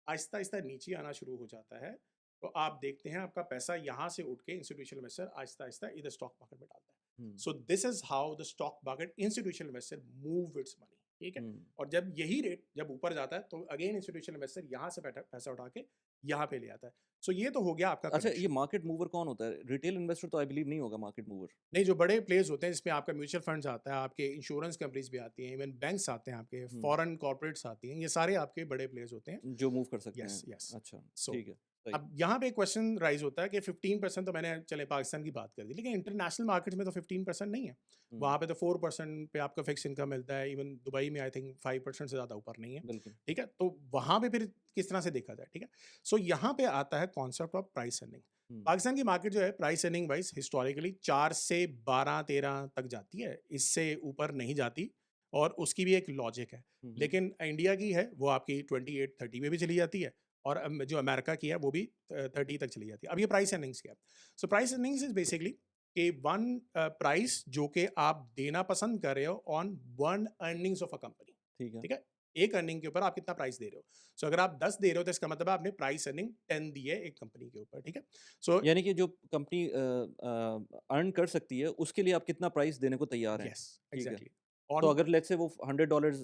आहिस्ता-आहिस्ता नीचे आना शुरू हो जाता है, तो आप देखते हैं आपका पैसा यहाँ से उठ के इंस्टीट्यूशनल इन्वेस्टर आहिस्ता-आहिस्ता इधर स्टॉक मार्केट में डालता है। Hmm, so this is how the stock market institutional investor move its money, ठीक है? हुँ। और जब यही रेट जब ऊपर जाता है तो अगेन इंस्टीट्यूशनल इन्वेस्टर यहाँ से पैसा उठा के यहाँ पे ले आता है। सो ये तो हो गया आपका अच्छा ये कनेक्शन। मार्केट मूवर कौन होता है? रिटेल इन्वेस्टर तो आई बिलीव नहीं होगा मार्केट मूवर। नहीं, जो बड़े प्लेयर्स होते हैं जिसमें आपका म्यूचुअल फंड्स आता है, आपके इंश्योरेंस कंपनीज भी आती हैं, इवन बैंक्स आते हैं, आपके हुँ, फॉरेन कॉर्पोरेट्स आती हैं, ये सारे आपके बड़े प्लेयर्स होते हैं। जो मूव कर सकते यस, हैं। यस। अच्छा, सो ठीक है, सही। अब यहाँ पे एक क्वेश्चन राइज होता है कि 15% तो मैंने चले पाकिस्तान की बात कर दी, लेकिन इंटरनेशनल मार्केट्स में तो 15% नहीं है। हुँ, वहाँ पे तो 4% पे आपका फिक्स इनकम मिलता है, इवन दुबई में आई थिंक 5% से ज़्यादा ऊपर नहीं है। बिल्कुल। ठीक है, तो वहाँ पे फिर किस तरह से देखा जाए? ठीक है, सो यहाँ पे आता है कॉन्सेप्ट ऑफ प्राइस अर्निंग। हुँ, पाकिस्तान की मार्केट जो है प्राइस अर्निंग वाइज हिस्टोरिकली 4 से 12-13 तक जाती है, इससे ऊपर नहीं जाती, और उसकी भी एक लॉजिक है। हुँ, हुँ, लेकिन इंडिया की है वो आपकी 28-30 में भी चली जाती है, और जो अमेरिका की है वो भी 30 तक चली जाती है। अब ये प्राइस अर्निंग्स क्या है? So price earnings is basically कि वन प्राइस जो कि आप देना पसंद कर रहे हो on one earnings of a company. ठीक है। ठीक है, एक अर्निंग के ऊपर आप कितना प्राइस दे रहे हो। सो अगर आप 10 दे रहे हो तो इसका मतलब है आपने प्राइस अर्निंग 10 दी है एक कंपनी के ऊपर। ठीक है, सो यानी कि जो कंपनी अर्न कर सकती है, उसके लिए आप कितना प्राइस देने को तैयार हैं। यस ठीक है। एग्जैक्टली तो ऑन। अगर लेट्स से वो $100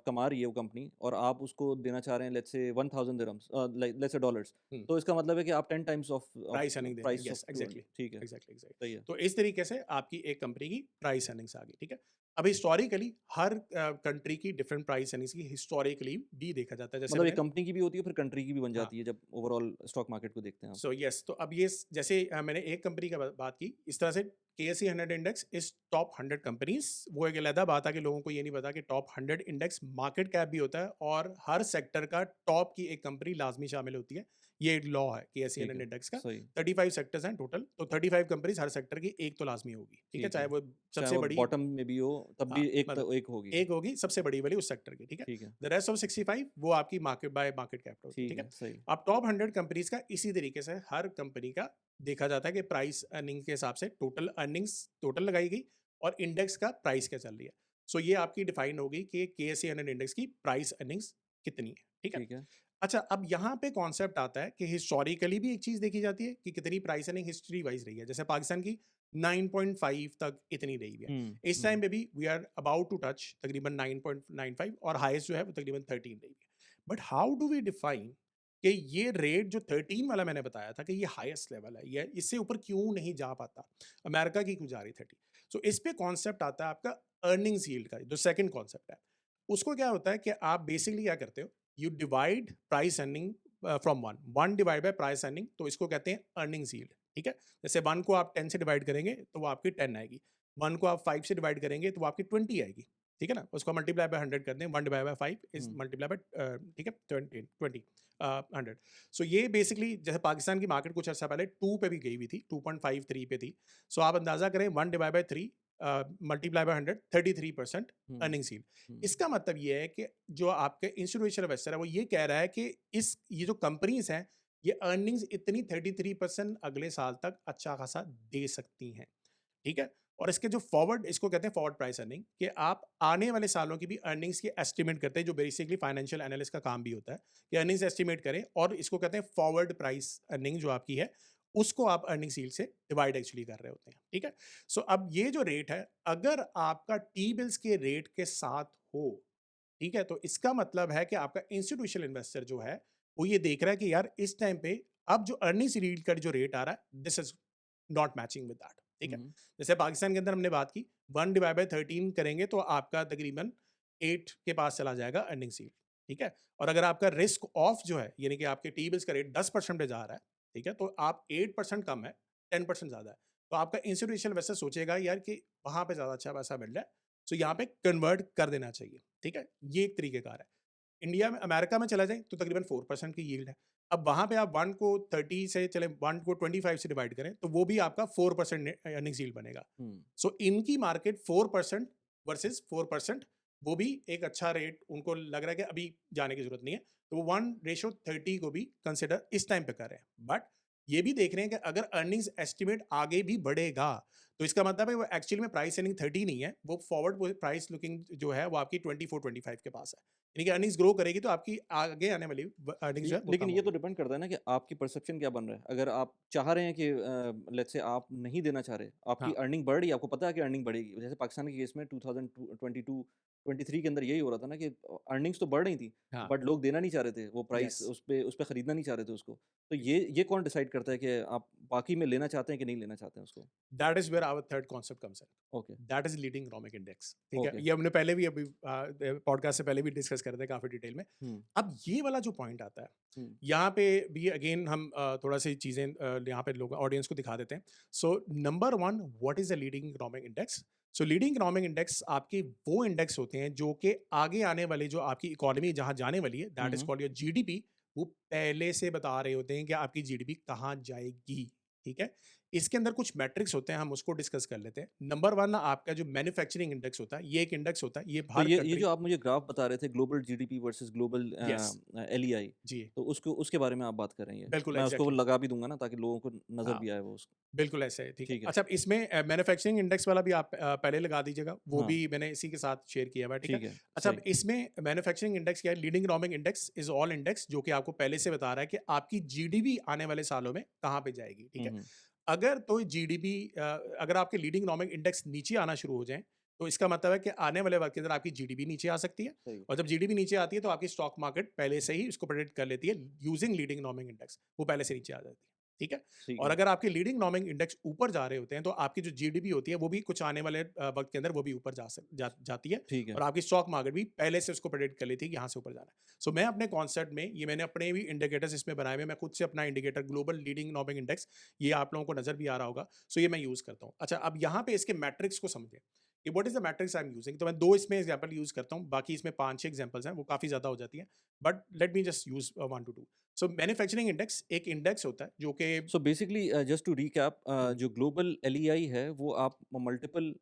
कमा रही है वो कंपनी और आप उसको देना चाह रहे हैं let's say 1000 dirhams like let's say dollars, hmm, तो इसका मतलब है कि आप 10 टाइम्स ऑफ प्राइस अर्निंग दे रहे हैं, प्राइस ऑफ यस एग्जैक्टली ठीक है, एग्जैक्टली एग्जैक्टली। सही है। तो इस तरीके से आपकी एक कंपनी की प्राइस अर्निंग्स आ गई। ठीक है, अब हिस्टोरिकली हर कंट्री की डिफरेंट प्राइस अर्निंग्स की हिस्टोरिकली भी देखा जाता है, जैसे मतलब एक मैंने। कंपनी की भी होती है, फिर कंट्री की भी बन हाँ, जाती है जब ओवरऑल स्टॉक मार्केट को देखते हैं आप। सो यस, तो अब ये जैसे मैंने एक कंपनी का बात की, इस तरह से KSE 100 इंडेक्स इस टॉप 100 कंपनीज। वो एक अलहदा बात है कि लोगों को ये नहीं पता कि टॉप 100 इंडेक्स मार्केट कैप भी होता है, और हर सेक्टर का टॉप की एक कंपनी लाजमी शामिल होती है। ये एक लॉ है KSE ठीक 100 है, इंडेक्स का। सही, 35 सेक्टर्स हैं टोटल, तो 35 कंपनीज हर सेक्टर की एक तो लाजमी होगी। ठीक है, ठीक है। चाहे वो चाहे सबसे वो बड़ी। बॉटम में भी हो, तब हाँ, भी एक मतलब तो एक होगी। एक होगी सबसे बड़ी वाली उस सेक्टर की। ठीक है, ठीक है, द रेस्ट ऑफ 65 वो आपकी मार्केट बाय मार्केट कैप होती है। ठीक ठीक है, है, सही। अब टॉप 100 कंपनीज का इसी तरीके से हर कंपनी का देखा जाता है कि प्राइस अर्निंग के हिसाब से टोटल अर्निंग्स टोटल लगाई गई, और इंडेक्स का प्राइस क्या चल रही है। सो ये आपकी डिफाइन होगी कि KSE 100 इंडेक्स की प्राइस अर्निंग्स कितनी है। ठीक है, ठीक है। अच्छा, अब यहाँ पे कॉन्सेप्ट आता है कि हिस्टोरिकली भी एक चीज देखी जाती है कि कितनी प्राइस अर्निंग हिस्ट्री वाइज रही है। जैसे पाकिस्तान की 9.5 तक इतनी रही हुई है। हुँ, इस टाइम हुँ। पे भी we are about to touch तकरीबन 9.95, और हाईएस्ट जो है वो तकरीबन 13 रही है। But how do we define कि ये रेट जो 13 वाला मैंने बताया था कि ये हाईएस्ट लेवल है, ये इससे ऊपर क्यों नहीं जा पाता, अमेरिका की क्यों जा रही 30। सो इस पे कॉन्सेप्ट आता है आपका अर्निंग्स यील्ड का, जो सेकंड कॉन्सेप्ट है। उसको क्या होता है कि आप बेसिकली क्या करते हो, you divide price earning from one, one divide bye price earning, तो इसको कहते हैं अर्निंग्स यील्ड। ठीक है, जैसे वन को आप 10 से डिवाइड करेंगे तो वो आपकी 10 आएगी, वन को आप 5 से डिवाइड करेंगे तो वो आपकी 20 आएगी। ठीक है ना, उसको मल्टीप्लाई बाय 100 कर दें, one divide bye 5 is hmm, multiply by, ठीक है, 20 100। सो ये बेसिकली जैसे पाकिस्तान की मार्केट कुछ अर्सा पहले 2 पे भी गई हुई थी, 2.53 पे थी। सो आप अंदाजा करें, one divide by 3 multiply by 100, 33% hmm, earning yield. Hmm, इसका मतलब ये है कि जो आपके इंस्टीट्यूशनल इन्वेस्टर है वो ये कह रहा है कि इस ये जो कंपनीज हैं, ये अर्निंग्स इतनी 33% अगले साल तक अच्छा खासा दे सकती हैं। ठीक है, और इसके जो फॉरवर्ड, इसको कहते हैं फॉरवर्ड प्राइस अर्निंग, कि आप आने वाले सालों की भी अर्निंग्स की एस्टिमेट करते हैं, जो बेसिकली फाइनेंशियल एनालिस्ट का काम भी होता है कि अर्निंग्स एस्टिमेट करें, और इसको कहते हैं फॉरवर्ड प्राइस अर्निंग जो आपकी है, उसको आप अर्निंग्स यील्ड से डिवाइड एक्चुअली कर रहे होते हैं। ठीक है, सो अब ये जो रेट है, अगर आपका टी बिल्स के रेट के साथ हो, ठीक है, तो इसका मतलब है कि आपका इंस्टीट्यूशनल इन्वेस्टर जो है वो ये देख रहा है कि यार इस टाइम पे अब जो अर्निंग्स यील्ड का जो रेट आ रहा है, this is not matching with that. ठीक है, हुँ, जैसे पाकिस्तान के अंदर हमने बात की, 1 डिवाइड बाय 13 करेंगे तो आपका तकरीबन 8 के पास चला जाएगा अर्निंग्स यील्ड। ठीक है, और अगर आपका रिस्क ऑफ जो है, यानी कि आपके टी बिल्स का रेट 10% पे जा रहा है, ठीक है, तो आप 8% कम है, 10% ज़्यादा है, तो आपका इंस्टीट्यूशनल इन्वेस्टर सोचेगा यार कि वहाँ पे ज़्यादा अच्छा पैसा मिल रहा है, सो यहाँ पे कन्वर्ट कर देना चाहिए। ठीक है, ये एक तरीक़ेकार है। इंडिया में, अमेरिका में चला जाए तो तकरीबन 4% की यील्ड है। अब वहाँ पे आप 1 को 30 से चले, 1 को 25 से डिवाइड करें तो वो भी आपका 4% अर्निंग्स यील्ड बनेगा। हुँ, सो इनकी मार्केट 4% वर्सेस 4%, वो भी एक अच्छा रेट उनको लग रहा है कि अभी जाने की ज़रूरत नहीं है। तो वो 1:30 को भी कंसिडर इस टाइम पे कर रहे हैं। बट ये भी देख रहे हैं कि अगर अर्निंग्स एस्टिमेट आगे भी बढ़ेगा, तो इसका मतलब है वो एक्चुअली में प्राइस अर्निंग 30 नहीं है, वो फॉरवर्ड प्राइस लुकिंग जो है वो आपकी 24-25 के पास है। यानी कि अर्निंग्स ग्रो करेगी तो आपकी आगे आने वाली अर्निंग्स जो है वो लेकिन कम ये तो होगी। डिपेंड करता है ना कि आपकी परसेप्शन क्या बन रहा है। अगर आप चाह रहे हैं कि लेट्स से आप नहीं देना चाह रहे, आपकी हाँ, अर्निंग बढ़ रही है, आपको पता है कि अर्निंग बढ़ेगी। जैसे पाकिस्तान के केस में 2022 23 के अंदर यही हो रहा था ना कि अर्निंग्स तो बढ़ रही थी, हाँ, बट लोग देना नहीं चाह रहे थे। वो प्राइस यस। उस पे खरीदना नहीं चाह रहे थे उसको। तो ये कौन डिसाइड करता है कि आप बाकी में लेना चाहते हैं कि नहीं लेना चाहते हैं उसको? That is where our third concept comes in, okay, that is leading economic index. ठीक है, ओके। ये हमने पहले भी अभी पॉडकास्ट से पहले भी डिस्कस कर रहे थे काफी डिटेल में। हुँ, अब ये वाला जो पॉइंट आता है, हुँ, यहाँ पे भी अगेन हम थोड़ा सी चीजें यहाँ पे लोग ऑडियंस को दिखा देते हैं। So number one, what is the leading economic index? So leading economic index आपके वो इंडेक्स होते हैं जो कि आगे आने वाली जो आपकी इकोनॉमी जहां जाने वाली है, hmm, that is hmm. Called your GDP, वो पहले से बता रहे होते हैं कि आपकी जीडीपी कहाँ जाएगी। ठीक है, इसके अंदर कुछ मैट्रिक्स होते हैं, हम उसको डिस्कस कर लेते हैं। नंबर वन, आपका जो मैन्युफैक्चरिंग इंडेक्स होता है, ये एक इंडेक्स होता है, ये तो हर ये कंट्री। जो आप मुझे ग्राफ बता रहे थे global GDP versus global yes, LEI, जी, तो उसको उसके बारे में आप बात कर रही हैं। बिल्कुल मैं उसको एग्जैक्टली। लगा भी दूँगा ना ताकि लोगों को नज़र हाँ, भी आए वो उसको। बिल्कुल ऐसे है, ठीक है। ठीक है। अच्छा, अब इसमें मैन्युफैक्चरिंग इंडेक्स वाला भी आप पहले लगा दीजिएगा, वो हाँ, भी मैंने इसी के साथ शेयर किया हुआ है, ठीक है। ठीक है, अच्छा, अब सही। इसमें मैन्युफैक्चरिंग इंडेक्स क्या है? Leading economic index is all index जो कि आपको पहले से बता रहा है कि आपकी जीडीपी आने वाले सालों में कहाँ पे जाएगी, ठीक हुँ, है। हुँ, अगर तो जीडीपी, अगर आपके लीडिंग इकोनॉमिक इंडेक्स नीचे आना शुरू हो जाएँ, तो इसका मतलब है कि आने वाले वक़्त के अंदर आपकी जीडीपी नीचे आ सकती है, सही। और जब जीडीपी नीचे आती है तो आपकी स्टॉक मार्केट पहले से ही उसको प्रेडिक्ट कर लेती है यूजिंग लीडिंग इकोनॉमिक इंडेक्स, वो पहले से नीचे आ जाती है, ठीक है। ठीक और है, अगर आपके लीडिंग इकोनॉमिक इंडेक्स ऊपर जा रहे होते हैं, तो आपकी जो जीडीपी होती है, वो भी कुछ आने वाले वक़्त के अंदर वो भी ऊपर जाती है, ठीक है। और आपकी स्टॉक मार्केट भी पहले से उसको प्रेडिक्ट कर लेती है कि यहाँ से ऊपर जाना है। सो मैं अपने कॉन्सेप्ट में, ये मैंने अपने भी इंडिकेटर्स इसमें बनाए हुए हैं, मैं खुद से अपना indicator global leading economic index, ये आप लोगों को नज़र भी आ रहा होगा। सो ये मैं यूज़ करता हूँ। अच्छा, अब यहाँ पे इसके मैट्रिक्स को समझें कि what is the matrix I am using. तो मैं 2 इसमें एग्जांपल यूज़ करता हूँ, बाकी इसमें 5-6 एग्जांपल्स हैं, वो काफ़ी ज़्यादा हो जाती हैं, but let me just use 1 to 2। So manufacturing index एक इंडेक्स होता है जो कि so basically just to recap, hmm, जो ग्लोबल एलईआई है वो आप मल्टीपल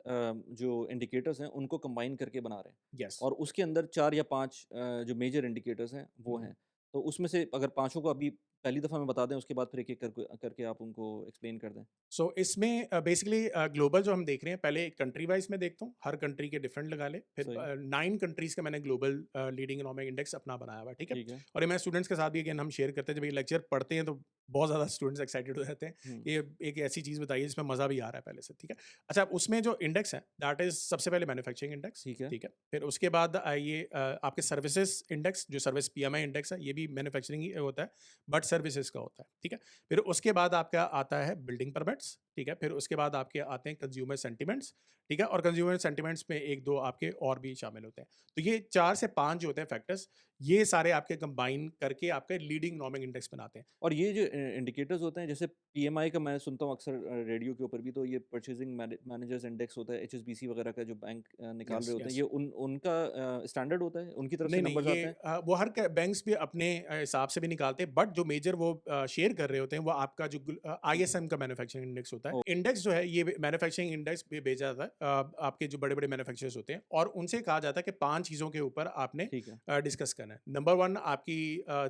जो इंडिकेटर्स हैं उनको कंबाइन करके बना रहे हैं यस। और उसके अंदर 4 या 5 जो मेजर इंडिकेटर्स हैं वो हुँ। हैं। तो उसमें से अगर पाँचों को अभी पहली दफ़ा में बता दें उसके बाद फिर एक-एक करके आप उनको एक्सप्लेन कर दें। सो इसमें बेसिकली ग्लोबल जो हम देख रहे हैं, पहले कंट्री वाइज में देखता हूँ, हर कंट्री के डिफरेंट लगा ले, फिर सही, 9 कंट्रीज का मैंने ग्लोबल लीडिंग इकोनॉमिक इंडेक्स अपना बनाया हुआ है, ठीक है। ठीक है। और ये मैं स्टूडेंट्स के साथ भी अगेन हम शेयर करते हैं, जब ये लेक्चर पढ़ते हैं तो बहुत ज़्यादा स्टूडेंट्स एक्साइटेड हो जाते हैं। हुँ, ये एक ऐसी चीज़ बताइए जिसमें मज़ा भी आ रहा है पहले से, ठीक है। अच्छा, उसमें जो इंडेक्स है, दैट इज सबसे पहले मैन्युफैक्चरिंग इंडेक्स, ठीक है। ठीक है। फिर उसके बाद ये आपके सर्विसेज इंडेक्स, जो सर्विस पीएमआई इंडेक्स है, ये भी मैन्युफैक्चरिंग ही होता है, बट सर्विसेज का होता है, ठीक है। फिर उसके बाद आपका आता है बिल्डिंग परमिट्स, ठीक है। फिर उसके बाद आपके आते हैं कंज्यूमर सेंटिमेंट्स, ठीक है। और कंज्यूमर सेंटिमेंट्स में 1-2 आपके और भी शामिल होते हैं। तो ये 4 से 5 जो होते हैं फैक्टर्स, ये सारे आपके कंबाइन करके आपका लीडिंग इकोनॉमिक इंडेक्स बनाते हैं। और ये जो इंडिकेटर्स होते हैं जैसे पीएमआई का मैं सुनता हूँ अक्सर रेडियो के ऊपर भी, तो ये परचेजिंग मैनेजर्स इंडेक्स होता है, एचएसबीसी वगैरह का जो बैंक निकाल यस, रहे होते हैं, यस। ये उनका स्टैंडर्ड होता है, उनकी तरफ से नहीं, नहीं, नंबर्स ये आते हैं? वो हर क बैंक्स भी अपने हिसाब से भी निकालते हैं, बट जो मेजर वो शेयर कर रहे होते हैं, वो आपका जो ठीक है। आईएसएम का मैन्युफैक्चरिंग इंडेक्स होता है। ओ इंडेक्स जो है, ये मैन्युफैक्चरिंग इंडेक्स भी भेजा जाता है आपके जो बड़े-बड़े मैन्युफैक्चरर्स होते हैं, और उनसे कहा जाता है कि 5 चीज़ों के ऊपर आपने ठीक है, डिस्कस करना है। नंबर 1, आपकी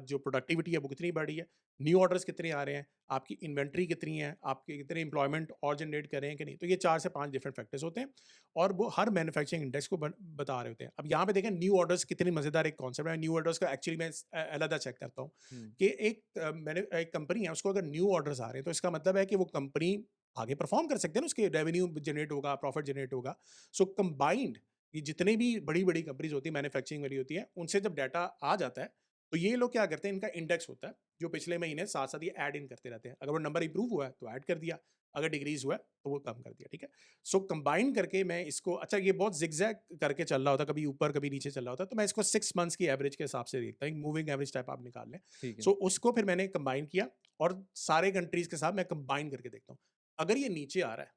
जो प्रोडक्टिविटी है, वो कितनी बढ़ रही है, न्यू ऑर्डर्स कितने आ रहे हैं, आपकी इन्वेंटरी कितनी है, आपके कितने एम्प्लॉयमेंट और जनरेट कर रहे हैं कि नहीं। तो ये 4 से 5 डिफरेंट फैक्टर्स होते हैं, और वो हर मैन्युफैक्चरिंग इंडेक्स को बता रहे होते हैं। अब यहाँ पे देखें, न्यू ऑर्डर्स कितनी मज़ेदार एक कॉन्सेप्ट है। न्यू ऑर्डर्स का एक्चुअली मैं अलग चेक करता हूँ हुँ, कि मैंने एक कंपनी है, उसको अगर न्यू ऑर्डर्स आ रहे हैं, तो इसका मतलब है कि वो कंपनी आगे परफॉर्म कर सकते हैं ना, उसके रेवेन्यू जनरेट होगा, प्रॉफिट जनरेट होगा। सो कंबाइंड, ये जितने भी बड़ी बड़ी कंपनीज होती है, मैन्युफैक्चरिंग वाली होती है, उनसे जब डाटा आ जाता है, तो ये लोग क्या करते हैं, इनका इंडेक्स होता है जो पिछले महीने साथ साथ ये ऐड इन करते रहते हैं। अगर वो नंबर इंप्रूव हुआ है तो ऐड कर दिया, अगर डिक्रीज हुआ है तो वो कम कर दिया, ठीक है। सो कंबाइन करके मैं इसको, अच्छा ये बहुत जिगजैग करके चल रहा होता है, कभी ऊपर कभी नीचे चल रहा होता है, तो मैं इसको 6 मंथ्स की एवरेज के हिसाब से देखता हूँ, मूविंग एवरेज टाइप आप निकाल लें। ठीक है। सो उसको फिर मैंने कंबाइन किया, और सारे कंट्रीज के साथ मैं कंबाइन करके देखता हूँ। अगर ये नीचे आ रहा है,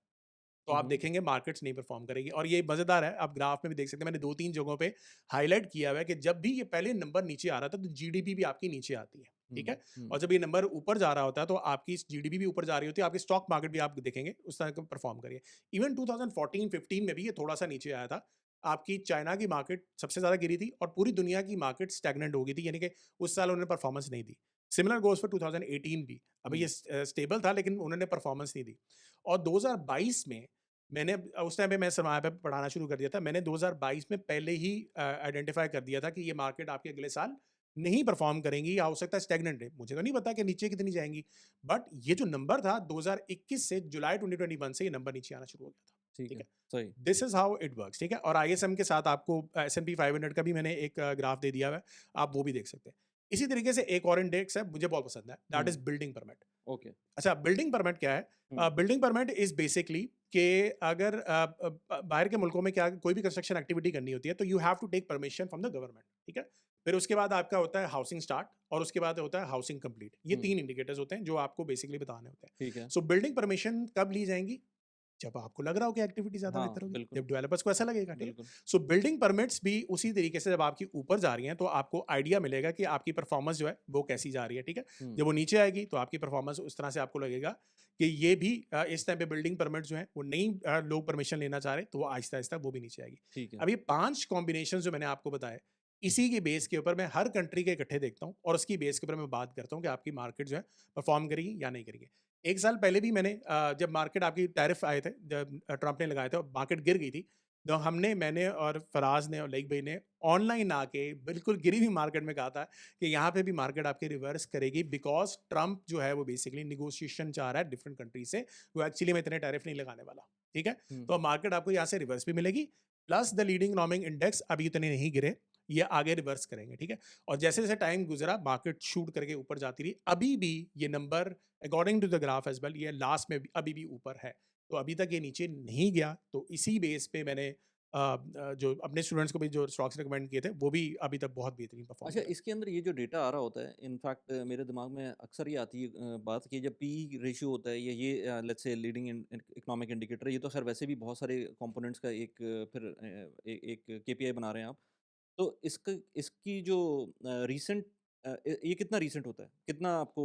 तो हुँ, आप हुँ, देखेंगे मार्केट्स नहीं परफॉर्म करेगी, और ये मज़ेदार है, आप ग्राफ में भी देख सकते हैं, मैंने 2-3 जगहों पे हाइलाइट किया हुआ है कि जब भी ये पहले नंबर नीचे आ रहा था, तो जीडीपी भी आपकी नीचे आती है, ठीक हुँ, है? हुँ, और जब ये नंबर ऊपर जा रहा होता है, तो आपकी जीडीपी भी ऊपर जा रही होती है, आपकी स्टॉक मार्केट भी आप देखेंगे उस तरह का परफॉर्म करिए। इवन 2014-15 में भी ये थोड़ा-सा नीचे आया था। आपकी चाइना की मार्केट सबसे ज़्यादा गिरी थी, और पूरी दुनिया की मार्केट स्टैग्नेंट हो गई थी, यानी कि उस साल उन्होंने परफॉर्मेंस नहीं दी। सिमिलर गोज़ फॉर 2018 भी। अभी ये हुँ, स्टेबल था, लेकिन उन्होंने परफॉर्मेंस नहीं दी। और 2022 में मैंने उस टाइम पे मैं सरमाया पे पढ़ाना शुरू कर दिया था। मैंने 2022 में पहले ही आइडेंटिफ़ाई कर दिया था कि ये मार्केट आपके अगले साल नहीं परफ़ॉर्म करेंगी, या हो सकता है स्टैग्नेंट रहे। मुझे तो नहीं पता कि नीचे कितनी जाएँगी, बट ये जो नंबर था 2021 से जुलाई 2021 से ये नंबर नीचे आना शुरू हो गया था। ठीक ठीक है, है? सही। This is how it works, ठीक है? और आईएसएम के साथ आपको एस&पी 500 का भी मैंने एक ग्राफ दे दिया हुआ है, आप वो भी देख सकते हैं। इसी तरीके से एक और इंडेक्स है, मुझे बहुत पसंद है, that is hmm, building permit. Okay. अच्छा, बिल्डिंग परमिट क्या है? हुँ, बिल्डिंग परमिट इज़ बेसिकली कि अगर बाहर के मुल्कों में क्या कोई भी कंस्ट्रक्शन एक्टिविटी करनी होती है, तो you have to take permission from the government, ठीक है? फिर उसके बाद आपका होता है हाउसिंग स्टार्ट और उसके बाद होता है हाउसिंग कंप्लीट। ये हुँ, 3 इंडिकेटर्स होते हैं जो आपको बेसिकली बताने होते हैं। ठीक है। सो बिल्डिंग परमिशन कब ली जाएँगी? जब आपको लग रहा हो कि एक्टिविटी ज़्यादा हाँ, बेहतर होगी, बिल्कुल, जब डेवलपर्स को ऐसा लगेगा, ठीक है? बिल्कुल। सो बिल्डिंग परमिट्स भी उसी तरीके से जब आपकी ऊपर जा रही हैं, तो आपको आइडिया मिलेगा कि आपकी परफॉर्मेंस जो है, वो कैसी जा रही है, ठीक है? हुँ, जब वो नीचे आएगी, तो आपकी परफॉर्मेंस उस तरह से आपको लगेगा कि ये भी इस टाइम पे बिल्डिंग परमिट जो है, वो नहीं लोग परमिशन लेना चाह रहे, तो वो आहिस्ता-आहिस्ता वो भी नीचे आएगी। ठीक है। अब ये 5 कॉम्बिनेशंस जो मैंने आपको बताए, इसी के बेस के ऊपर मैं हर कंट्री के इकट्ठे देखता हूँ और उसकी बेस के ऊपर मैं बात करता हूँ कि आपकी मार्केट जो है, परफॉर्म करेगी या नहीं करेगी। 1 साल पहले भी मैंने जब मार्केट आपकी टैरिफ आए थे, जब ट्रंप ने लगाए थे और मार्केट गिर गई थी, तो मैंने और फराज ने और लईक भाई ने ऑनलाइन आके बिल्कुल गिरी हुई मार्केट में कहा था कि यहाँ पे भी मार्केट आपकी रिवर्स करेगी बिकॉज़ ट्रंप जो है वो बेसिकली नेगोशिएशन चाह रहा है डिफरेंट कंट्री से, वो एक्चुअली में इतने टैरिफ नहीं लगाने वाला, ठीक है? हुँ, तो मार्केट आपको यहाँ से रिवर्स भी मिलेगी, plus the leading economic index अभी इतने नहीं गिरे, ये आगे रिवर्स करेंगे, ठीक है? और जैसे-जैसे टाइम गुज़रा मार्केट शूट करके ऊपर जाती रही, अभी भी ये number according to the graph as well ये लास्ट में भी अभी भी ऊपर है। तो अभी तक ये नीचे नहीं गया, तो इसी बेस पे मैंने जो अपने स्टूडेंट्स को भी जो स्टॉक्स रिकमेंड किए थे, वो भी अभी तक बहुत बेहतरीन परफ़ॉर्म अच्छा कर रहे हैं। इसके अंदर ये जो डेटा आ रहा होता है इनफैक्ट मेरे दिमाग में अक्सर ये आती है बात कि जब पी रेशियो होता है या ये let's say leading economic indicator ये तो खैर वैसे भी बहुत सारे कंपोनेंट्स का एक फिर एक केपीआई बना रहे हैं आप। तो इसकी जो रीसेंट ये कितना रीसेंट होता है? कितना आपको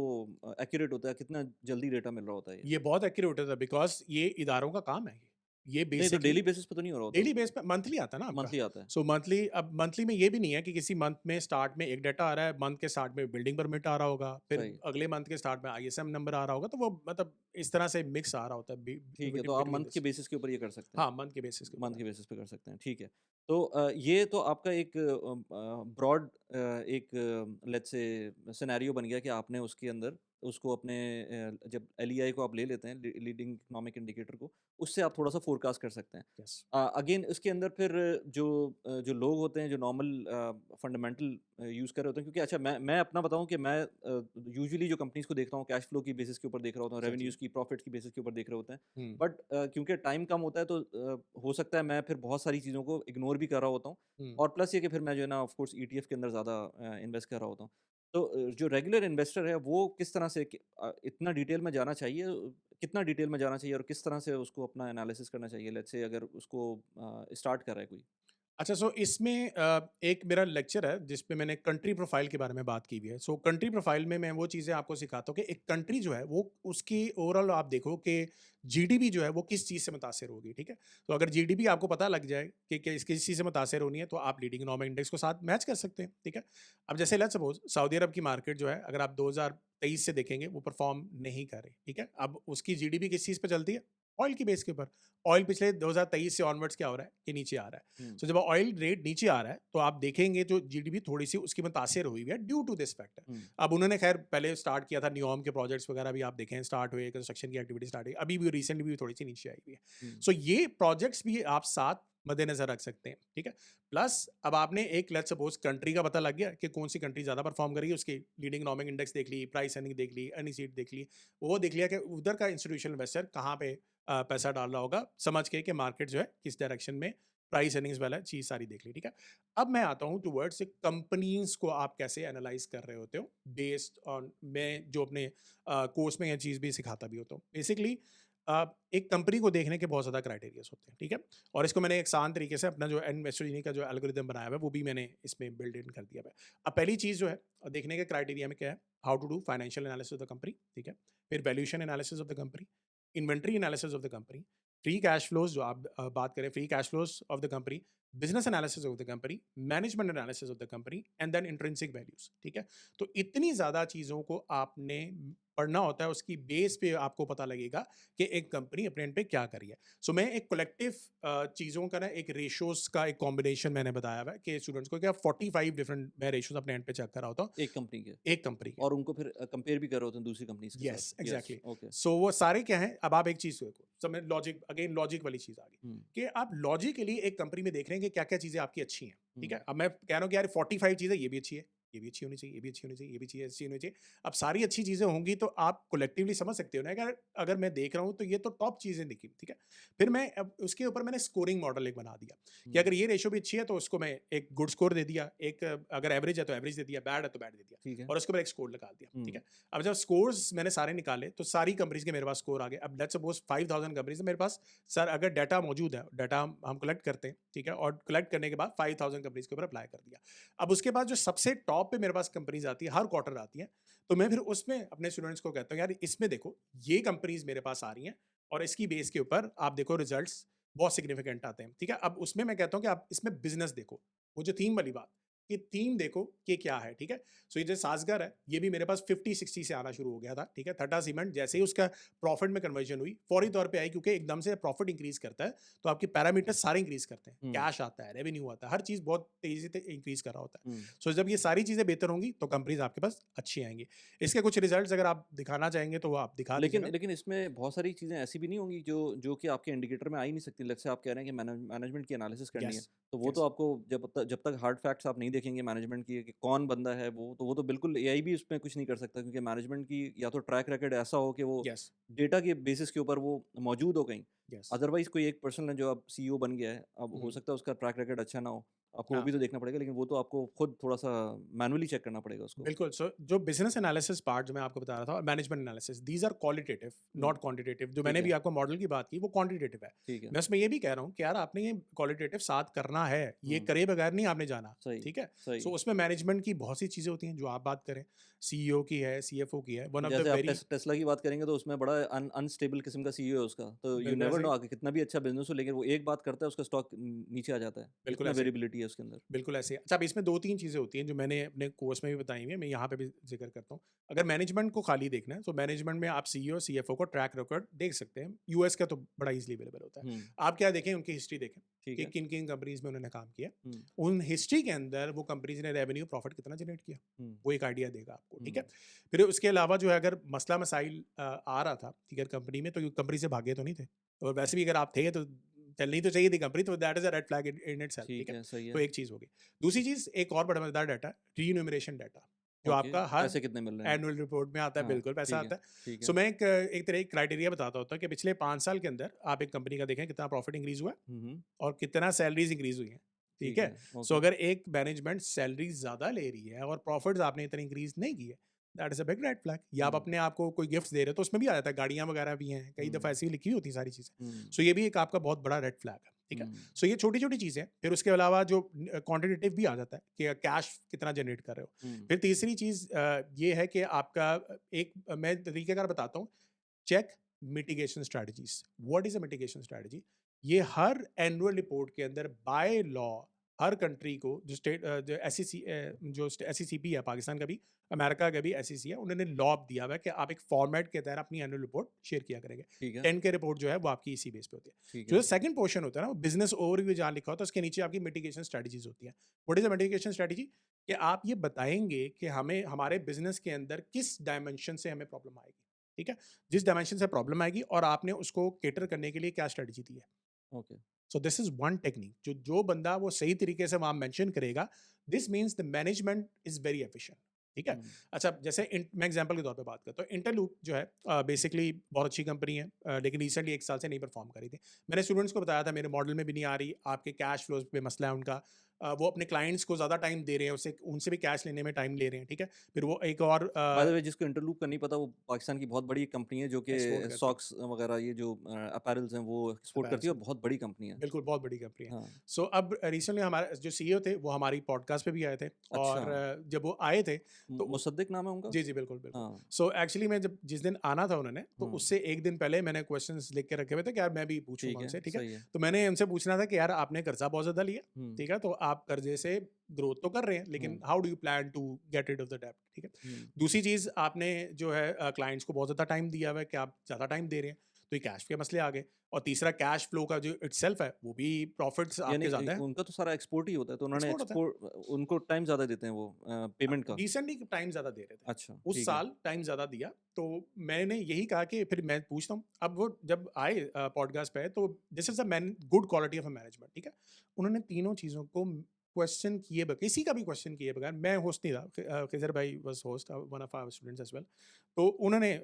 एक्यूरेट होता है? कितना जल्दी डेटा मिल रहा होता है ये? ये बहुत एक्यूरेट होता है बिकॉज़ ये इदारों का काम है ये। ये नहीं तो बेसिकली डेली बेसिस पे तो नहीं हो रहा होता? डेली बेस पे मंथली आता है ना आपका। मंथली आता है। सो मंथली अब मंथली में ये भी नहीं है कि किसी मंथ में स्टार्ट में एक डाटा आ रहा है, मंथ के स्टार्ट में बिल्डिंग परमिट आ रहा होगा, फिर सही। अगले मंथ के स्टार्ट में आईएसएम नंबर आ रहा होगा, तो वो मतलब इस तरह से मिक्स आ रहा होता है ठीक है, तो आप बिटवीन मंथ के दिस। बेसिस के ऊपर ये कर सकते हैं। हाँ, मंथ के बेसिस के मंथ ऊपर के आता बेसिस पे कर सकते हैं, ठीक है। तो ये तो आपका एक ब्रॉड एक लेट्स से सिनेरियो बन गया कि आपने उसके अंदर उसको अपने जब एलईआई को आप ले लेते हैं लीडिंग इकोनॉमिक इंडिकेटर को, उससे आप थोड़ा-सा फोरकास्ट कर सकते हैं। है। यस। अगेन इसके अंदर फिर जो जो लोग होते हैं जो नॉर्मल फंडामेंटल यूज़ कर रहे होते हैं क्योंकि अच्छा मैं अपना बताऊँ कि मैं यूजुअली जो कंपनीज़ को देखता हूँ कैश फ्लो की बेसिस के ऊपर देख रहा होता हूँ, एग्ज़ैक्टली। रेवेन्यूज़ की, प्रॉफिट्स की बेसिस के ऊपर देख रहे होते हैं। हुँ, बट क्योंकि टाइम कम होता है तो हो सकता है मैं फिर बहुत सारी चीज़ों को इग्नोर भी कर रहा होता हूँ हुँ। और प्लस ये कि फिर मैं जो है ना ऑफ कोर्स ईटीएफ के अंदर ज़्यादा इन्वेस्ट कर रहा होता हूँ। तो जो रेगुलर इन्वेस्टर है वो किस तरह से इतना डिटेल में जाना चाहिए कितना डिटेल में जाना चाहिए और किस तरह से उसको अपना एनालिसिस करना चाहिए लेट्स से अगर उसको स्टार्ट कर रहा है कोई? अच्छा, सो इसमें एक मेरा लेक्चर है जिसपे मैंने कंट्री प्रोफाइल के बारे में बात की हुई है। सो कंट्री प्रोफाइल में मैं वो चीज़ें आपको सिखाता हूँ कि एक कंट्री जो है वो उसकी ओवरऑल आप देखो कि जीडीपी जो है वो किस चीज़ से मुतासिर होगी, ठीक है? तो अगर जीडीपी आपको पता लग जाए कि किस चीज़ से मुतासिर होनी है, तो आप लीडिंग इकोनॉमिक इंडेक्स को साथ मैच कर सकते हैं, ठीक है? अब जैसे लेट्स सपोज़ सऊदी अरब की मार्केट जो है अगर आप 2023 से देखेंगे वो परफ़ॉर्म नहीं कर रही, ठीक है? अब उसकी जीडीपी किस चीज़ पे चलती है? ऑयल की बेस के ऊपर। ऑयल पिछले 2023 से ऑनवर्ड्स क्या हो रहा है कि नीचे आ रहा है। हुँ, सो जब ऑयल रेट नीचे आ रहा है, तो आप देखेंगे जो जीडीपी थोड़ी-सी उसकी मुतासिर हुई हुई है ड्यू टू दिस फैक्टर। हुँ, अब उन्होंने खैर पहले स्टार्ट किया था नियोम के प्रोजेक्ट्स वगैरह भी आप देखें स्टार्ट हुए, कंस्ट्रक्शन की एक्टिविटी स्टार्ट हुई। अभी भी रिसेंटली भी थोड़ी-सी नीचे आई हुई है। हुँ, सो ये प्रोजेक्ट्स भी आप साथ मद्देनज़र रख सकते हैं, ठीक है? प्लस अब आपने एक लेट्स सपोज़ कंट्री का पता लग गया कि कौन-सी कंट्री ज़्यादा परफ़ॉर्म कर रही है, उसकी लीडिंग इकोनॉमिक इंडेक्स देख ली, प्राइस अर्निंग देख ली, अर्निंग शीट देख ली। वो देख लिया कि उधर का इंस्टीट्यूशनल इन्वेस्टर कहाँ पे पैसा डाल रहा होगा, समझ के कि मार्केट जो है किस डायरेक्शन में प्राइस अर्निंग्स वाला चीज़ सारी देख ली, ठीक है? अब मैं आता हूँ टुवर्ड्स कंपनीज़ को आप कैसे एनालाइज़ कर रहे होते हो बेस्ड ऑन मैं जो अपने कोर्स में ये चीज़ भी सिखाता भी होता हूँ। बेसिकली एक कंपनी को देखने के बहुत ज़्यादा क्राइटेरियाज़ होते हैं, ठीक है? और इसको मैंने एक आसान तरीके से अपना जो इन्वेस्टरजीनी का जो एल्गोरिदम बनाया हुआ है, वो भी मैंने इसमें बिल्ड इन कर दिया हुआ है। अब पहली चीज़ जो है देखने के क्राइटेरिया में क्या है? How to do financial analysis of the company, ठीक है? फिर valuation analysis of the company, inventory analysis of the company, free cash flows जो आप बात करें free cash flows of the company, business analysis of the company, management analysis of the company and then intrinsic values, ठीक है? तो इतनी ज़्यादा चीज़ों को आपने पढ़ना होता है, उसकी बेस पे आपको पता लगेगा कि एक कंपनी अपने एंड पे क्या कर रही है। सो मैं एक कलेक्टिव चीज़ों का ना एक रेशियोज़ का एक कॉम्बिनेशन मैंने बताया हुआ है कि स्टूडेंट्स को क्या 45 डिफरेंट मैं रेशियोज़ अपने एंड पे चेक कर रहा होता हूँ, एक कंपनी के एक कंपनी के। और उनको फिर कंपेयर भी कर रहे होते हैं दूसरी कंपनीज़ के साथ। Yes, yes, exactly. ओके। सो वो सारे क्या हैं, अब आप एक चीज़ देखो, सब में लॉजिक अगेन लॉजिक वाली चीज़ आ गई, हुँ, कि आप लॉजिकली एक कंपनी में देख रहे हैं कि क्या-क्या चीज़ें आपकी अच्छी हैं, ठीक हुँ, है? अब मैं कह रहा हूँ कि यार 45 चीज़ें ये भी अच्छी है, ये भी अच्छी होनी चाहिए, ये भी अच्छी होनी चाहिए, ये भी चीज़ अच्छी होनी चाहिए। अब सारी अच्छी चीज़ें होंगी तो आप कलेक्टिवली समझ सकते हो ना, अगर अगर मैं देख रहा हूँ तो ये तो टॉप चीज़ें दिखी, ठीक है? फिर मैं अब उसके ऊपर मैंने स्कोरिंग मॉडल एक बना दिया कि हुँ, अगर ये रेशियो भी अच्छी है तो उसको मैं एक गुड स्कोर दे दिया, एक अगर एवरेज है तो एवरेज दे दिया, बैड है तो बैड दे दिया ठीक है। और उसके ऊपर एक स्कोर लगा दिया, ठीक हुँ, है? अब जब स्कोर्स मैंने सारे निकाले तो सारी कंपनीज़ के मेरे पास स्कोर आ गए। अब लेट्स सपोज़ 5000 कंपनीज़ है मेरे पास, सर अगर डाटा मौजूद है, डाटा हम कलेक्ट करते हैं, ठीक है? और कलेक्ट करने के बाद 5000 कंपनीज़ के ऊपर अप्लाई कर दिया। अब उसके बाद जो सबसे टॉप पे मेरे पास कंपनीज़ आती है, हर क्वार्टर आती हैं, तो मैं फिर उसमें अपने स्टूडेंट्स को कहता हूँ, यार इसमें देखो, ये कंपनीज़ मेरे पास आ रही हैं और इसकी बेस के ऊपर आप देखो रिजल्ट्स बहुत सिग्निफिकेंट आते हैं, ठीक है? अब उसमें मैं कहता हूँ कि आप इसमें बिज़नेस देखो, वो जो थीम वाली बात, कि थीम देखो कि क्या है, ठीक है? सो ये जो सासगर है, ये भी मेरे पास 50-60 से आना शुरू हो गया था, ठीक है? टाटा सीमेंट जैसे ही उसका प्रॉफिट में कन्वर्जन हुई, फौरी तौर पे आई क्योंकि एकदम से प्रॉफिट इंक्रीज़ करता है, तो आपके पैरामीटर्स सारे इंक्रीज़ करते हैं। हुँ, कैश आता है, रेवेन्यू आता है, हर चीज़ बहुत तेज़ी से इंक्रीज़ कर रहा होता है। हुँ। सो जब ये सारी चीज़ें बेहतर होंगी, तो कंपनीज़ आपके पास अच्छी आएँगी। इसके कुछ रिजल्ट्स अगर आप दिखाना चाहेंगे, तो वो आप दिखा लेकिन दीजिएगा। लेकिन इसमें बहुत सारी चीज़ें ऐसी भी नहीं होंगी जो कि आपके इंडिकेटर में आ ही नहीं सकती। लेट्स से आप कह रहे हैं कि मैनेजमेंट की एनालिसिस करनी यस, है, तो वो तो यस, आपको जब तक हार्ड फैक्ट्स आप नहीं देखेंगे मैनेजमेंट की कि कौन बंदा है वो तो बिल्कुल एआई भी उसमें कुछ नहीं कर सकता क्योंकि मैनेजमेंट की या तो ट्रैक रिकॉर्ड ऐसा हो कि वो यस, डेटा के बेसिस के ऊपर वो मौजूद हो कहीं। यस। अदरवाइज़ कोई एक पर्सन है जो अब सीईओ बन गया है, अब हो हुँ, सकता है उसका ट्रैक रिकॉर्ड अच्छा ना हो, आपको वो हाँ। भी तो देखना पड़ेगा लेकिन वो तो आपको खुद थोड़ा-सा मैनुअली चेक करना पड़ेगा उसको। बिल्कुल, सो जो बिज़नेस एनालिसिस पार्ट जो मैं आपको बता रहा था और management analysis these are qualitative hmm, not quantitative जो ठीक मैंने भी है, आपको मॉडल की बात की वो क्वांटिटेटिव है। ठीक है। मैं उसमें ये भी कह रहा हूँ कि यार आपने ये क्वालिटेटिव साथ करना है, ये हुँ, करे बगैर नहीं आपने जाना, सही, ठीक है? सो सही। उसमें मैनेजमेंट की बहुत सी चीज़ें होती हैं जो आप बात करें, सीईओ की है, सीएफओ की है, वन ऑफ द जैसे आप वेरी टेस्ला की बात करेंगे तो उसमें बड़ा अनस्टेबल किस्म का सीईओ है उसका। तो यू बिल्कुल नेवर ऐसे नो ही, आगे कितना भी अच्छा बिज़नेस हो लेकिन वो एक बात करता है उसका स्टॉक नीचे आ जाता है। बिल्कुल इतना ऐसे ही। वेरिएबिलिटी है उसके अंदर। बिल्कुल ऐसे ही। अच्छा अब इसमें 2-3 चीज़ें होती हैं जो मैंने अपने कोर्स में भी बताई हुई हैं, मैं यहाँ पे भी ज़िक्र करता हूँ। अगर मैनेजमेंट को खाली देखना है, तो मैनेजमेंट में आप सीईओ, सीएफओ को ट्रैक रिकॉर्ड देख सकते हैं। यूएस का तो बड़ा ईज़िली अवेलेबल होता है। हुँ, आप क्या देखें, उनकी हिस्ट्री देखें ठीक कि है। किन-किन कंपनीज़ में उन्होंने काम किया। हुँ, उन हिस्ट्री के अंदर वो कंपनीज़ ने रेवेन्यू, प्रॉफिट कितना जनरेट किया, हुँ, वो एक आइडिया देगा आपको, ठीक है? हुँ, फिर उसके अलावा जो है अगर मसला-मसाइल आ रहा था, ठीक है, कंपनी में, तो ये कंपनी से भागे तो नहीं थे। और वैसे भी अगर आप थे तो चलनी तो चाहिए थी कंपनी, तो that is a red flag in in itself, ठीक ठीक है? है, सही तो है। एक चीज़ हो गई। दूसरी चीज़ एक और बड़ा मज़ेदार डाटा है, रीन्यूमरेशन डाटा, जो ओके, आपका हर पैसे कितने मिल रहे हैं? एनुअल रिपोर्ट में आता है, हाँ, बिल्कुल पैसा ठीक है, आता है। ठीक सो है। मैं एक तरह की क्राइटेरिया बताता होता हूँ कि पिछले 5 साल के अंदर आप एक कंपनी का देखें कितना प्रॉफिट इंक्रीज़ हुआ है हुँ, हुँ, और कितना सैलरीज़ इंक्रीज़ हुई हैं, ठीक ठीक है? है, सो ओके। अगर एक मैनेजमेंट सैलरी ज़्यादा ले रही है और प्रॉफिट्स आपने इतने इंक्रीज़ नहीं किए, that is a big red flag. या आप हुँ, अपने आप को कोई गिफ्ट्स दे रहे हो तो उसमें भी आ जाता है, गाड़ियाँ वगैरह भी हैं, कई दफ़ा हुँ, ऐसी लिखी होती हैं सारी चीज़ें। हुँ, सो ये भी एक आपका बहुत बड़ा रेड फ्लैग है, ठीक है? हुँ, सो ये छोटी-छोटी चीज़ें हैं, फिर उसके अलावा जो क्वांटिटेटिव भी आ जाता है कि कैश कितना जनरेट कर रहे हो। हुँ, फिर तीसरी चीज़ ये है कि आपका मैं तरीक़ेकार बताता हूँ, check mitigation strategies. What is a mitigation strategy? ये हर एनुअल रिपोर्ट के अंदर बाय लॉ हर कंट्री को जो जो एसईसी जो एसईसीपी है पाकिस्तान का भी, अमेरिका का भी एसईसी है, उन्होंने लॉ दिया हुआ है कि आप एक फॉर्मेट के तहत अपनी एनुअल रिपोर्ट शेयर किया करेंगे। ठीक है, 10 के रिपोर्ट जो है वो आपकी इसी बेस पे होती है। ठीक जो है। सेकंड पोर्शन होता है ना, वो बिज़नेस ओवरव्यू जहाँ लिखा होता है उसके नीचे आपकी मिटिगेशन स्ट्रैटेजीज़ होती हैं। What is a mitigation strategy? कि आप ये बताएँगे कि हमें हमारे बिज़नेस के अंदर किस डायमेंशन से हमें प्रॉब्लम आएगी, ठीक है? जिस डायमेंशन से प्रॉब्लम आएगी और आपने उसको कैटर करने के लिए क्या स्ट्रैटेजी दी है। Okay. So this is one technique जो बंदा वो सही तरीके से वहाँ मेंशन करेगा, this means the management is very efficient, ठीक है? हुँ, अच्छा जैसे मैं एग्ज़ाम्पल के तौर पे बात करता हूँ, इंटरलूप जो है बेसिकली बहुत अच्छी कंपनी है, लेकिन रिसेंटली 1 साल से नहीं परफ़ॉर्म कर रही थी। मैंने स्टूडेंट्स को बताया था मेरे मॉडल में भी नहीं आ रही, आपके कैश फ्लोज़ पे मसला है उनका। वो अपने क्लाइंट्स को ज़्यादा टाइम दे रहे हैं, उससे उनसे भी कैश लेने में टाइम ले रहे हैं, ठीक है? फिर वो एक और बाय द वे जिसको इंटरलूप का नहीं पता वो पाकिस्तान की बहुत बड़ी कंपनी है जो कि एक्सपोर्ट करती है, सॉक्स वगैरह ये जो अपैरल्स हैं वो एक्सपोर्ट करती है अपैरेल्स और बहुत बड़ी कंपनी है। बिल्कुल, बहुत बड़ी कंपनी है। हाँ, सो अब रिसेंटली हमारे जो सीईओ थे, वो हमारी पॉडकास्ट पे भी आए थे अच्छा। और जब वो आए थे, तो मुसद्दिक नाम है उनका? जी, जी, बिल्कुल, बिल्कुल। हाँ, सो एक्चुअली मैं जब जिस दिन आना था उन्होंने, तो हुँ, उससे 1 दिन पहले मैंने क्वेश्चन्स लिख के रखे हुए थे कि यार मैं भी पूछूँगा ठीक है, उनसे, ठीक है? सही है। तो मैंने उनसे पूछना था कि यार आपने कर्ज़ा बहुत ज़्यादा लिया, हुँ, ठीक है? तो आप कर्ज़े से ग्रोथ तो कर रहे हैं, लेकिन hmm, how do you plan to get rid of the डेब्ट, ठीक है? हुँ, दूसरी चीज़ आपने जो है क्लाइंट्स को बहुत ज़्यादा टाइम दिया हुआ है कि आप ज़्यादा टाइम दे रहे हैं, तो ये कैश के मसले आ गए और तीसरा कैश फ्लो का जो इटसेल्फ है, वो भी प्रॉफिट्स यानी आपके ज़्यादा हैं, उनका तो सारा एक्सपोर्ट ही होता है तो उन्होंने एक्सपोर्ट होता है। उनको टाइम ज़्यादा देते हैं वो पेमेंट का। रिसेंटली टाइम ज़्यादा दे रहे थे। अच्छा, उस ठीक है। साल टाइम ज़्यादा दिया, तो मैंने यही कहा कि फिर मैं पूछता हूँ, अब वो जब आए पॉडकास्ट पे तो this is a man good quality of a management, ठीक है? उन्होंने तीनों चीज़ों को क्वेश्चन किए बगैर, किसी का भी क्वेश्चन किए बगैर, मैं होस्ट नहीं था, खिज़र भाई was host, one of our students as well. तो उन्होंने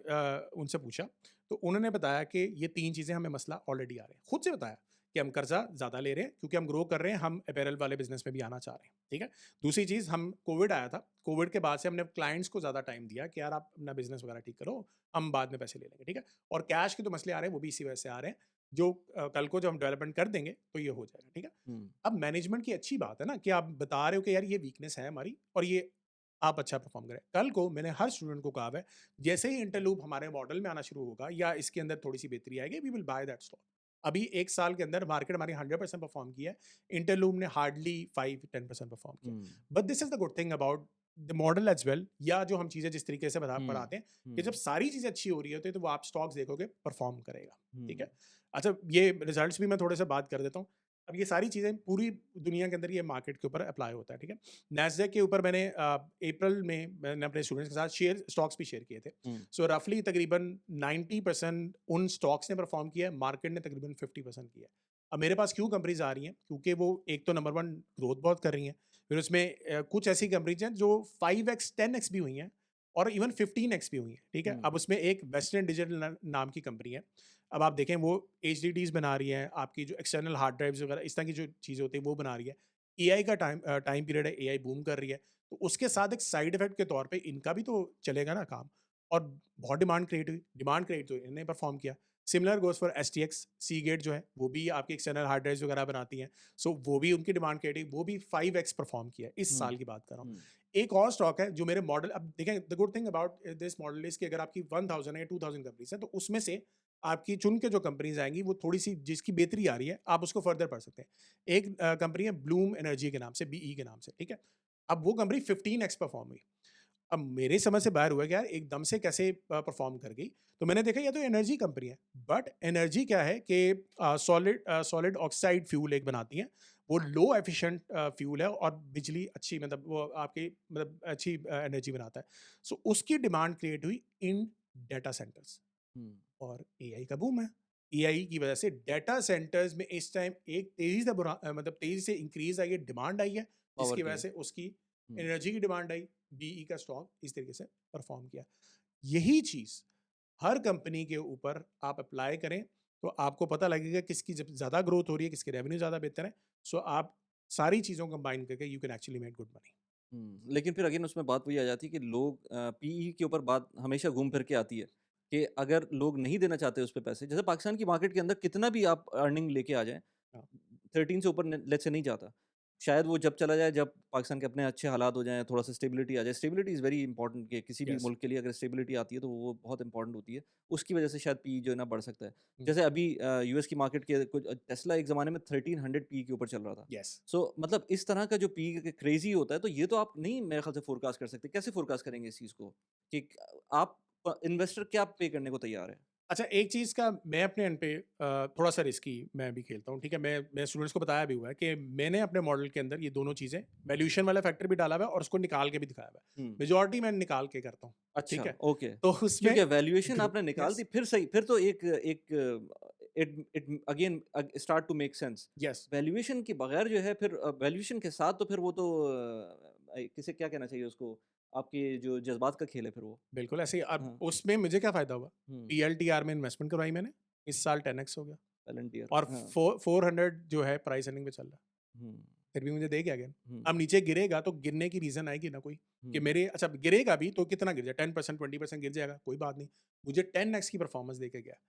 उनसे पूछा, तो उन्होंने बताया कि ये 3 चीज़ें हमें मसला ऑलरेडी आ रहे हैं। खुद से बताया कि हम कर्ज़ा ज़्यादा ले रहे हैं क्योंकि हम ग्रो कर रहे हैं, हम अपैरल वाले बिज़नेस में भी आना चाह रहे हैं, ठीक है? दूसरी चीज़, हम कोविड आया था, कोविड के बाद से हमने क्लाइंट्स को ज़्यादा टाइम दिया कि यार आप अपना बिज़नेस वगैरह ठीक करो, हम बाद में पैसे ले लेंगे, ठीक है? और कैश के जो मसले आ रहे हैं वो भी इसी वजह से आ रहे हैं, जो कल को जब हम डेवलपमेंट कर देंगे तो ये हो जाएगा, ठीक है? हुँ, अब मैनेजमेंट की अच्छी बात है ना कि आप बता रहे हो कि यार ये वीकनेस है हमारी और ये आप अच्छा परफॉर्म करें। कल को मैंने हर स्टूडेंट को कहा हुआ है, जैसे ही इंटरलूप हमारे मॉडल में आना शुरू होगा या इसके अंदर थोड़ी सी बेहतरी आएगी, we will buy that stock. अभी 1 साल के अंदर मार्केट हमारी 100% परफॉर्म किया है, इंटरलूप ने हार्डली 5-10% परफॉर्म किया। Hmm, but this is the good thing about the model as well, या जो हम चीज़ें जिस तरीके से हुँ, पढ़ाते हैं कि जब हुँ, सारी चीज़ें अच्छी हो रही होती है तो वो आप स्टॉक्स देखोगे परफॉर्म करेगा, ठीक हुँ, है? अच्छा, ये रिजल्ट्स भी मैं थोड़े से बात कर देता हूँ। अब ये सारी चीज़ें पूरी दुनिया के अंदर ये मार्केट के ऊपर अप्लाई होता है, ठीक है? नैस्डैक के ऊपर मैंने अप्रैल में मैंने अपने स्टूडेंट्स के साथ शेयर स्टॉक्स भी शेयर किए थे। हुँ, सो रफली तकरीबन 90% उन स्टॉक्स ने परफॉर्म किया है, मार्केट ने तकरीबन 50% किया है। अब मेरे पास क्यों कंपनीज़ आ रही हैं? क्योंकि वो एक तो नंबर 1 ग्रोथ बहुत कर रही हैं। फिर उसमें कुछ ऐसी कंपनीज़ हैं जो 5x 10x भी हुई हैं और इवन 15x भी हुई हैं, ठीक है? हुँ, अब उसमें एक वेस्टर्न डिजिटल नाम की कंपनी है। अब आप देखें वो एचडीडीज़ बना रही है, आपकी जो एक्सटर्नल हार्ड ड्राइव्स वगैरह इस तरह की जो चीज़ें होती हैं वो बना रही है। एआई का टाइम पीरियड है, एआई बूम कर रही है, तो उसके साथ एक साइड इफेक्ट के तौर पे इनका भी तो चलेगा ना काम, और बहुत डिमांड क्रिएट हुई, डिमांड क्रिएट तो इन्होंने परफॉर्म किया। सिमिलर गोज़ फॉर एसटीएक्स, सीगेट जो है वो भी आपकी एक्सटर्नल हार्ड ड्राइव्स वगैरह बनाती हैं, सो वो भी उनकी डिमांड क्रिएट हुई, वो भी 5x परफॉर्म किया, इस हुँ, साल की बात कर रहा हूँ। हुँ, एक और स्टॉक है जो मेरे मॉडल, अब देखें the good thing about this model is कि अगर आपकी 1000 या 2000 कंपनीज़ हैं, तो उसमें से आपकी चुन के जो कंपनीज़ आएँगी वो थोड़ी-सी जिसकी बेहतरी आ रही है, आप उसको फर्दर पढ़ सकते हैं। एक कंपनी है ब्लूम एनर्जी के नाम से, बीई के नाम से, ठीक है? अब वो कंपनी 15x परफ़ॉर्म हुई। अब मेरे समझ से बाहर हुआ कि यार एकदम से कैसे परफ़ॉर्म कर गई? तो मैंने देखा ये तो एनर्जी कंपनी है, बट एनर्जी क्या है कि सॉलिड ऑक्साइड फ्यूल एक बनाती हैं। वो लो एफिशिएंट फ्यूल है और बिजली अच्छी, मतलब वो आपकी मतलब अच्छी एनर्जी बनाता है। सो उसकी डिमांड क्रिएट हुई इन डाटा सेंटर्स। हुँ, और एआई का बूम है। एआई की वजह से डाटा सेंटर्स में इस टाइम एक तेज़ी से मतलब तेज़ी से इंक्रीज़ आई है, डिमांड आई है, पावर जिसकी वजह गेन। से उसकी हुँ, एनर्जी की डिमांड आई, बीई का स्टॉक इस तरीके से परफ़ॉर्म किया। यही चीज़ हर कंपनी के ऊपर आप अप्लाई करें, तो आपको पता लगेगा किसकी जब ज़्यादा ग्रोथ हो रही है, किसकी रेवेन्यू ज़्यादा बेहतर है। सो आप सारी चीज़ों को कंबाइन करके you can actually make good money. Hmm, लेकिन फिर अगेन उसमें बात वही आ जाती है कि लोग पीई के ऊपर बात हमेशा घूम फिर के आती है, कि अगर लोग नहीं देना चाहते उस पे पैसे, जैसे पाकिस्तान की मार्केट के अंदर कितना भी आप अर्निंग लेके आ जाएँ, हाँ, 13 से ऊपर लेट्स से नहीं जाता। शायद वो जब चला जाए जब पाकिस्तान के अपने अच्छे हालात हो जाएँ, थोड़ा-सा स्टेबिलिटी आ जाए। स्टेबिलिटी इज़ वेरी इंपॉर्टेंट कि किसी भी यस। मुल्क के लिए अगर स्टेबिलिटी आती है तो वो बहुत इंपॉर्टेंट होती है। उसकी वजह से शायद पीई जो है ना बढ़ सकता है। हुँ, जैसे अभी यूएस की मार्केट के कुछ टेस्ला एक ज़माने में 1300 पीई के ऊपर चल रहा था। यस। मतलब इस तरह का जो पीक क्रेज़ी होता है, तो ये तो आप नहीं मेरे ख़्याल से फ़ोरकास्ट कर सकते। कैसे फ़ोरकास्ट करेंगे इस चीज़ को? कि आप इन्वेस्टर क्या पे करने को तैयार है? अच्छा, एक चीज़ का मैं अपने एंड पे थोड़ा-सा रिस्की मैं भी खेलता हूँ, ठीक है? मैं स्टूडेंट्स को बताया भी हुआ है कि मैंने अपने मॉडल के अंदर ये दोनों चीज़ें, वैल्यूएशन वाला फैक्टर भी डाला हुआ है और उसको निकाल के भी दिखाया हुआ है। हुँ। मेजॉरिटी मैं निकाल के करता हूँ, अच्छा, ठीक है? ओके। तो उसमें ठीक है, वैल्यूएशन ग्रो आपने निकाल दी, यस, फिर सही, फिर तो एक एक it it again start to make sense. Yes, valuation के बगैर जो है फिर वैल्यूएशन के साथ तो फिर वो तो किसे क्या कहना चाहिए उसको? आपके जो जज़्बात का खेल है फिर वो। बिल्कुल ऐसे ही। अब हाँ, उसमें मुझे क्या फ़ायदा हुआ? हुँ, पीएलटीआर में इन्वेस्टमेंट करवाई मैंने, इस साल 10x हो गया पेलंटियर और हाँ, 400 जो है प्राइस अर्निंग पे चल रहा है। हुँ, फिर भी मुझे दे गया गेन। हुँ, अब नीचे गिरेगा तो गिरने की रीज़न आएगी ना कोई, कि हुँ, मेरे अच्छा गिरेगा भी तो कितना गिर जाए, 10% 20% गिर जाएगा, कोई बात नहीं। मुझे 10x की परफ़ॉर्मेंस देके गया,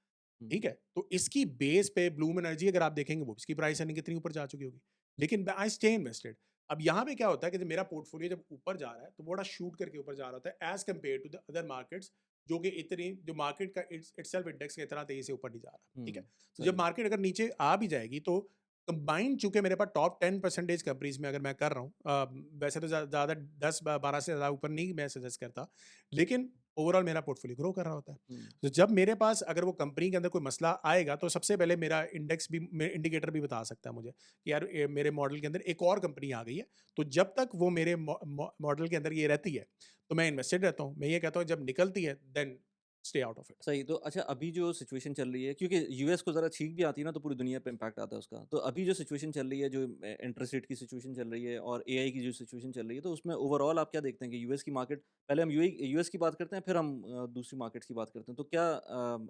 हुँ, ठीक है? तो इसकी बेस पे ब्लूम एनर्जी अगर आप देखेंगे वो इसकी प्राइस अर्निंग कितनी ऊपर जा चुकी होगी। लेकिन आई स्टे इन्वेस्टेड। अब यहाँ पे क्या होता है कि जब मेरा पोर्टफोलियो जब ऊपर जा रहा है, तो बड़ा शूट करके ऊपर जा रहा होता है as compare to the other markets, जो कि इतनी जो मार्केट का इटसेल्फ इंडेक्स का इतना तेज़ी से ऊपर नहीं जा रहा, ठीक है? हुँ, तो जब सही। मार्केट अगर नीचे आ भी जाएगी तो कंबाइंड चूँकि मेरे पास टॉप 10% कंपनीज़ में अगर मैं कर रहा हूँ, वैसे तो ज़्यादा 10-12 से ज़्यादा ऊपर नहीं मैं सजेस्ट करता, लेकिन ओवरऑल मेरा पोर्टफोलियो ग्रो कर रहा होता है। हुँ, तो जब मेरे पास अगर वो कंपनी के अंदर कोई मसला आएगा तो सबसे पहले मेरा इंडिकेटर भी बता सकता है मुझे कि यार मेरे मॉडल के अंदर एक और कंपनी आ गई है। तो जब तक वो मेरे मॉडल के अंदर ये रहती है तो मैं इन्वेस्टेड रहता हूँ। मैं ये कहता हूँ जब निकलती है then stay out of it. सही, तो अच्छा अभी जो सिचुएशन चल रही है क्योंकि यूएस को ज़रा छींक भी आती है ना तो पूरी दुनिया पे इम्पैक्ट आता है उसका। तो अभी जो सिचुएशन चल रही है जो इंटरेस्ट रेट की सिचुएशन चल रही है और एआई की जो सिचुएशन चल रही है तो उसमें ओवरऑल आप क्या देखते हैं कि यूएस की मार्केट पहले हम यूएस की बात करते हैं फिर हम दूसरी मार्केट्स की बात करते हैं। तो क्या